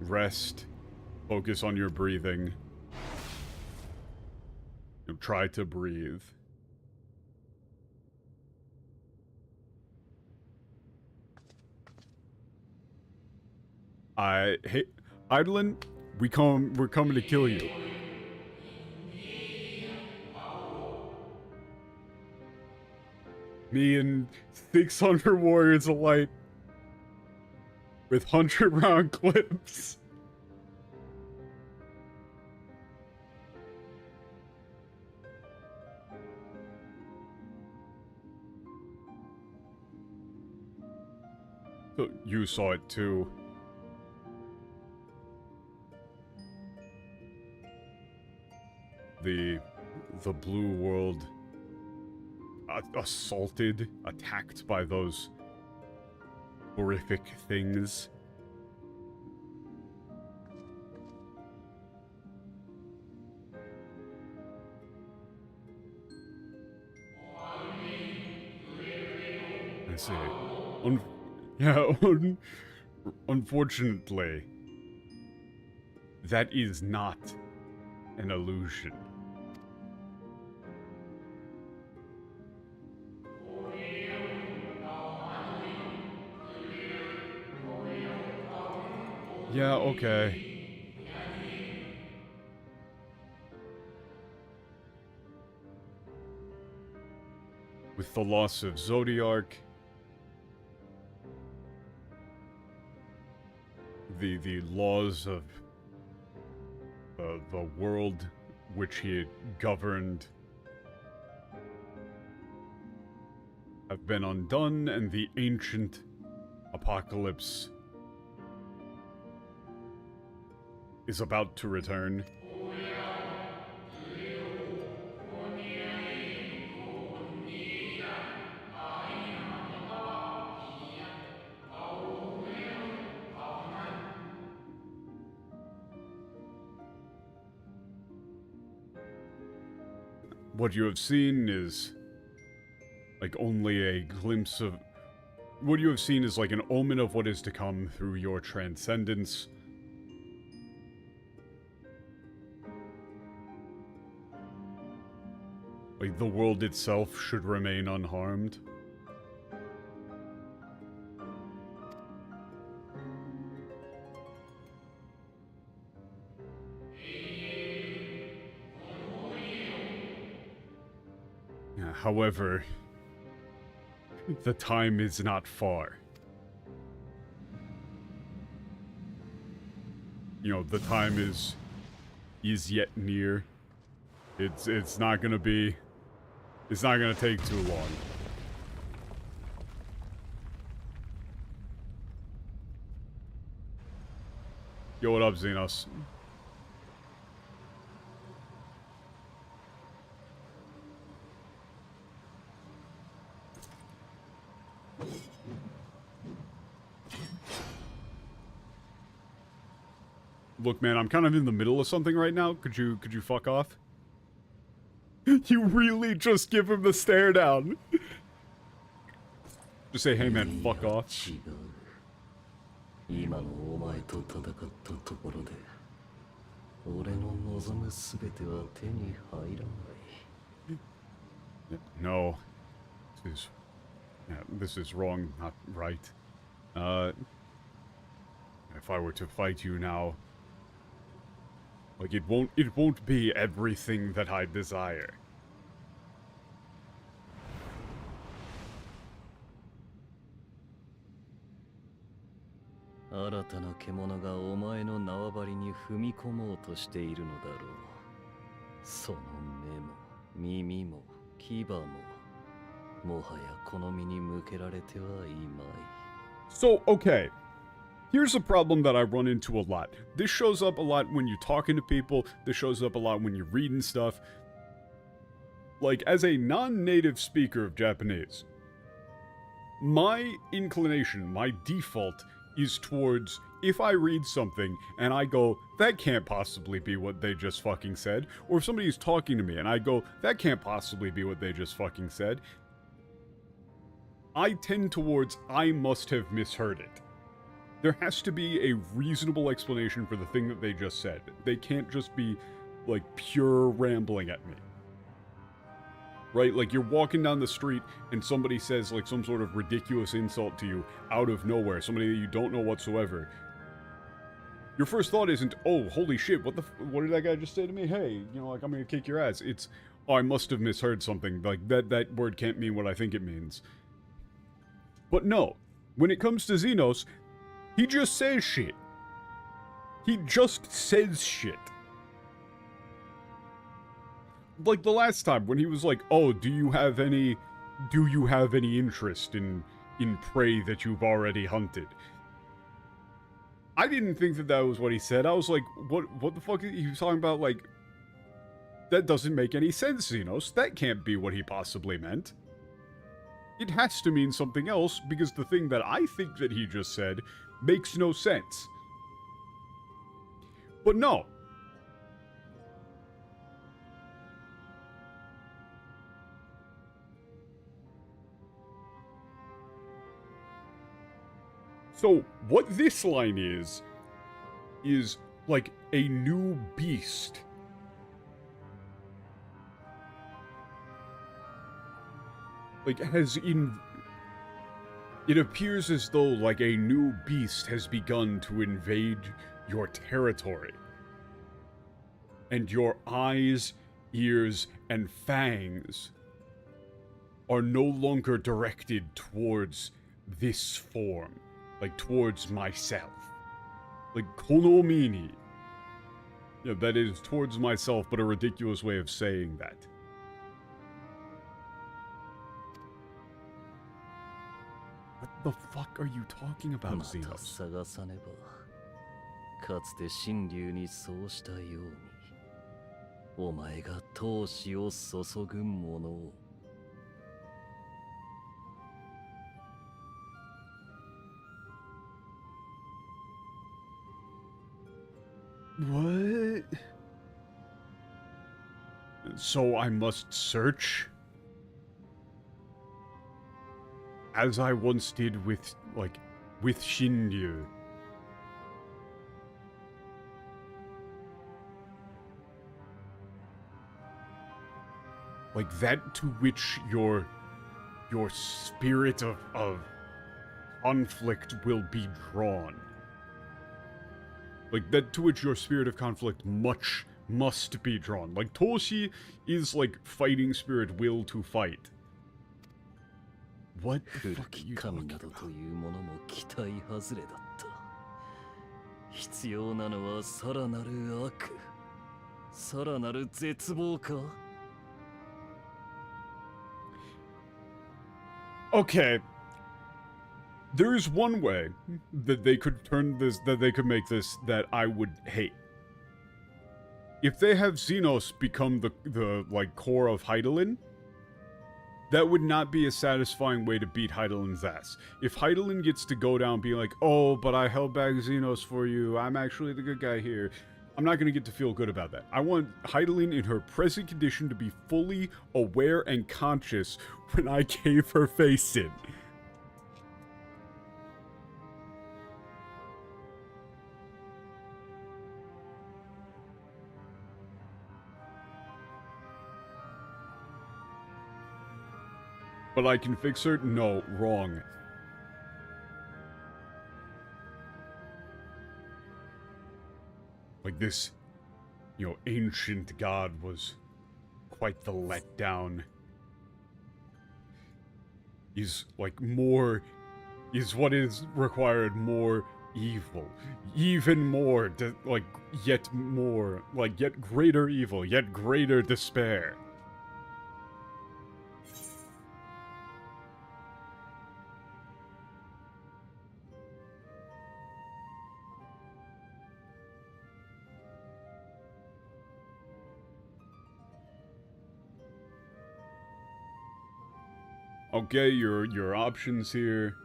A: Rest. Focus on your breathing. Try to breathe. Hey, Heidelin, we're coming to kill you. Me and 600 warriors of light with 100-round clips. So you saw it too. The blue world assaulted, attacked by those horrific things. I see. Unfortunately, that is not an illusion. Yeah, okay. With the loss of Zodiark, the laws of the world which he had governed have been undone, and the ancient apocalypse is about to return. What you have seen is like only a glimpse of... What you have seen is like an omen of what is to come through your transcendence. Like, the world itself should remain unharmed. However, the time is not far. You know, the time is yet near. It's not gonna take too long. Yo, what up, Xenos? Look, man, I'm kind of in the middle of something right now. Could you fuck off? You really just give him the stare down. Just say, hey man, fuck off. No. This is wrong, not right. If I were to fight you now, like, it won't be everything that I desire. So, okay. Here's a problem that I run into a lot. This shows up a lot when you're talking to people. This shows up a lot when you're reading stuff. Like, as a non-native speaker of Japanese, my inclination, my default, is towards, if I read something and I go, that can't possibly be what they just fucking said, or if somebody's talking to me and I go, that can't possibly be what they just fucking said, I tend towards, I must have misheard it. There has to be a reasonable explanation for the thing that they just said. They can't just be, like, pure rambling at me. Right? Like, you're walking down the street and somebody says, like, some sort of ridiculous insult to you out of nowhere, somebody that you don't know whatsoever. Your first thought isn't, oh, holy shit, what did that guy just say to me? Hey, you know, like, I'm gonna kick your ass. It's, oh, I must have misheard something. Like, that word can't mean what I think it means. But no. When it comes to Xenos, he just says shit. He just says shit. Like the last time when he was like, oh, do you have any interest in prey that you've already hunted? I didn't think that was what he said. I was like, what the fuck? He was talking about, like, that doesn't make any sense, Xenos. That can't be what he possibly meant. It has to mean something else, because the thing that I think that he just said makes no sense. But no. So, what this line is like a new beast. Like, it appears as though, like, a new beast has begun to invade your territory. And your eyes, ears, and fangs are no longer directed towards this form. Like, towards myself. Like, konomini. Yeah, that is towards myself, but a ridiculous way of saying that. What the fuck are you talking about, Xenos?
D: かつて神竜にそうしたように、お前が闘志を注ぐものを。
A: What? So I must search? As I once did with Shinryu. like that to which your spirit of conflict will be drawn. Like that to which your spirit of conflict must be drawn. Like Toshi is like fighting spirit, will to fight. What the fuck are you talking about?
D: というものも期待外れだった。必要なのはさらなる悪、さらなる絶望か?
A: Okay. There is one way that they could make this that I would hate. If they have Xenos become the like core of Heidelin, that would not be a satisfying way to beat Heidelin's ass. If Heidelin gets to go down being like, oh, but I held back Xenos for you, I'm actually the good guy here, I'm not going to get to feel good about that. I want Heidelin in her present condition to be fully aware and conscious when I cave her face in. But I can fix her? No, wrong. Like this, you know, ancient god was quite the letdown. Is like more, is what is required more evil. Even more, like yet more, like yet greater evil, yet greater despair. Okay, your options here.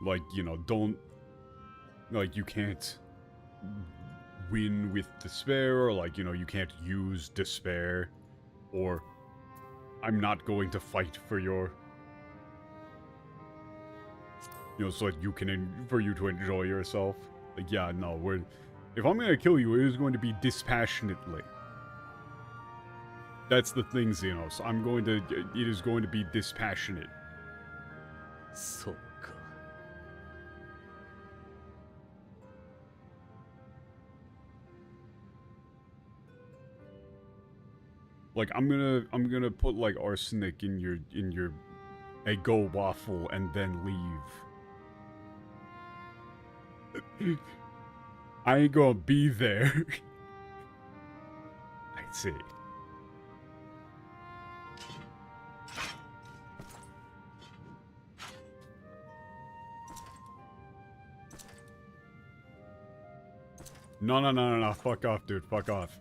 A: Like, you know, don't... Like, you can't win with despair, or like, you know, you can't use despair. Or, I'm not going to fight for your... You know, so that you can... For you to enjoy yourself. Like, yeah, no, we're... If I'm gonna kill you, it is going to be dispassionately. That's the thing, Xenos. It is going to be dispassionate.
D: So.
A: Like, I'm gonna put like arsenic in your Eggo waffle and then leave. I ain't gonna be there. I see. No, fuck off, dude, fuck off.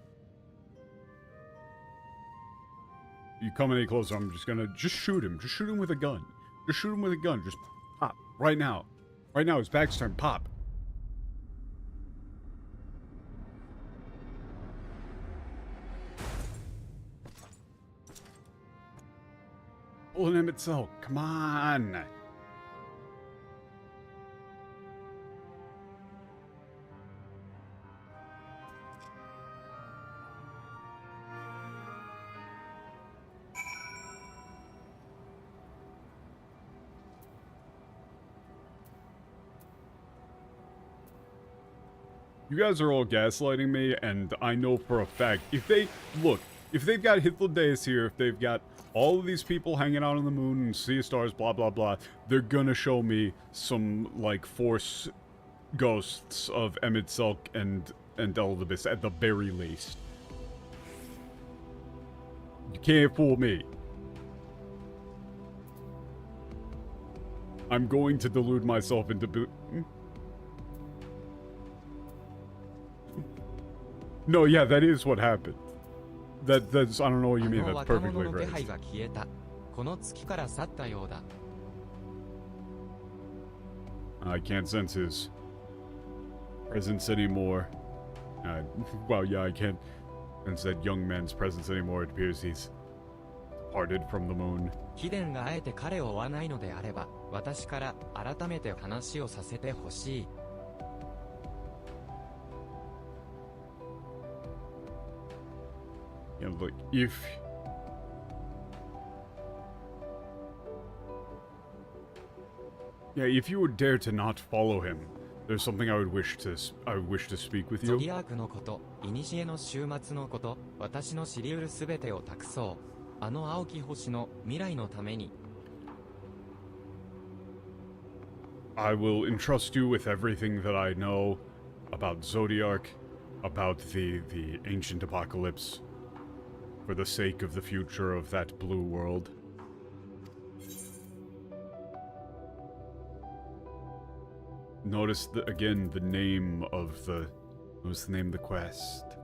A: You come any closer, I'm just gonna, just shoot him with a gun. Just shoot him with a gun, just pop, right now. Right now, his back's turned, pop. Pulling him itself, come on. You guys are all gaslighting me, and I know for a fact, if they've got Hythlodaeus here, if they've got all of these people hanging out on the moon and sea stars, blah, blah, blah, they're gonna show me some, like, Force ghosts of Emitselk and Elidibus at the very least. You can't fool me. I'm going to delude myself into... No, yeah, that is what happened. That's, I don't know what you mean, that's perfectly right. I can't sense his presence anymore. Well, yeah, I can't sense that young man's presence anymore. It appears he's departed from the moon.
B: 貴殿があえて彼を追わないのであれば、私から改めて話をさせてほしい。
A: You know, like, if... Yeah, if you would dare to not follow him, there's something I would wish to speak with
B: ゾ
A: you.
B: ディアークのこと、古の終末のこと、私の知り得るすべてを託そう。あの青き星の未来のために。
A: I will entrust you with everything that I know about Zodiac, about the ancient apocalypse, for the sake of the future of that blue world. Notice again the name of the... What was the name of the quest?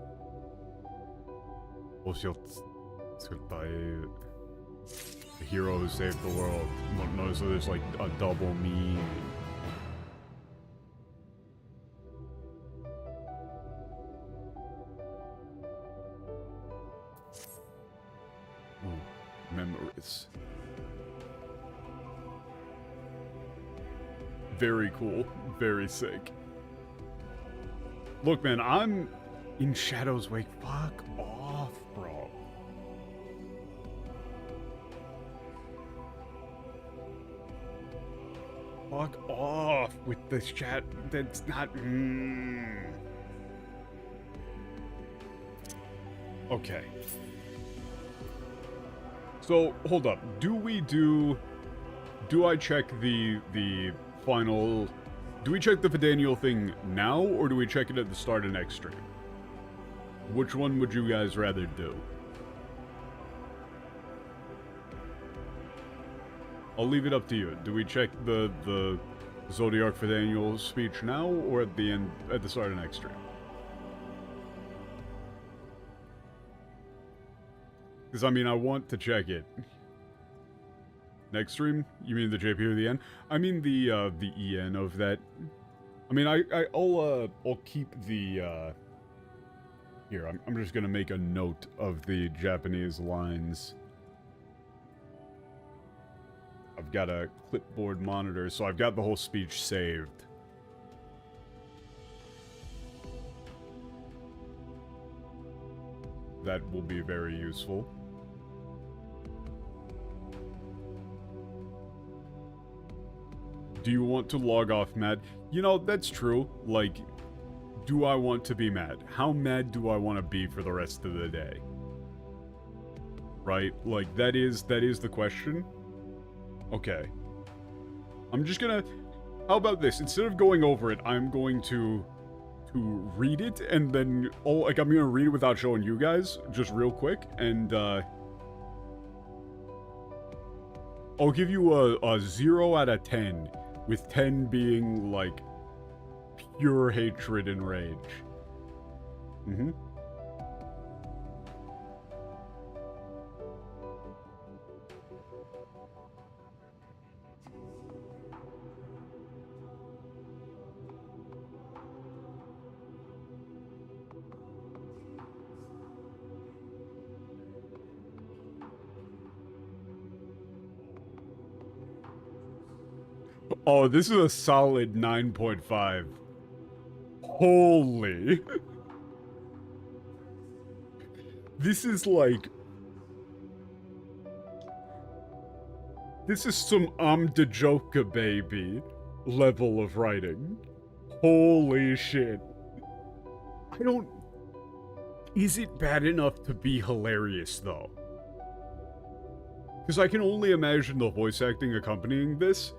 A: The hero who saved the world. Notice that there's like a double meaning. Oh, memories. Very cool. Very sick. Look, man, I'm in Shadow's Wake. Fuck off, bro. Fuck off with this chat. That's not... Okay. So, hold up. Do I check the final... Do we check the Fidaniel thing now, or do we check it at the start of next stream? Which one would you guys rather do? I'll leave it up to you. Do we check the Zodiac Fidaniel speech now, or at the end, at the start of next stream? Because, I mean, I want to check it. Next stream? You mean the JP or the N? I mean the EN of that. I mean, I'll keep the, Here, I'm just gonna make a note of the Japanese lines. I've got a clipboard monitor, so I've got the whole speech saved. That will be very useful. Do you want to log off mad? You know, that's true. Like, do I want to be mad? How mad do I want to be for the rest of the day? Right? Like, that is the question. Okay. I'm just gonna... How about this? Instead of going over it, I'm going to read it, and then... Oh, like, I'm gonna read it without showing you guys, just real quick, and, I'll give you a 0 out of 10, with 10 being, like, pure hatred and rage. Mm-hmm. Oh, this is a solid 9.5. Holy. This is like... This is some Joker baby level of writing. Holy shit. I don't... Is it bad enough to be hilarious, though? Because I can only imagine the voice acting accompanying this.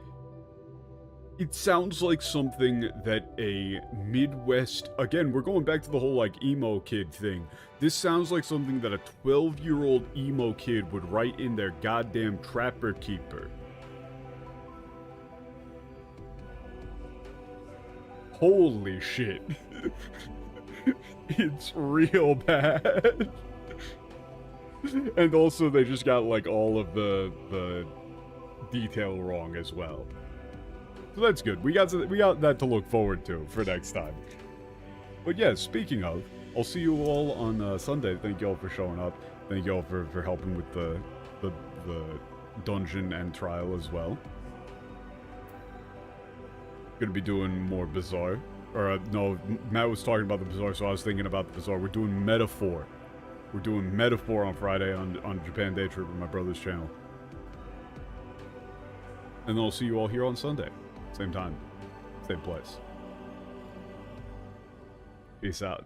A: It sounds like something that a Midwest... Again, we're going back to the whole, like, emo kid thing. This sounds like something that a 12-year-old emo kid would write in their goddamn Trapper Keeper. Holy shit. It's real bad. And also, they just got, like, all of the detail wrong as well. So that's good. We got that to look forward to for next time. But yeah, speaking of, I'll see you all on Sunday. Thank you all for showing up. Thank you all for helping with the dungeon and trial as well. Gonna be doing more Bazaar. Or, no, Matt was talking about the Bazaar, so I was thinking about the Bazaar. We're doing Metaphor We're doing Metaphor on Friday on Japan Day Trip on my brother's channel. And then I'll see you all here on Sunday. Same time, same place. Peace out.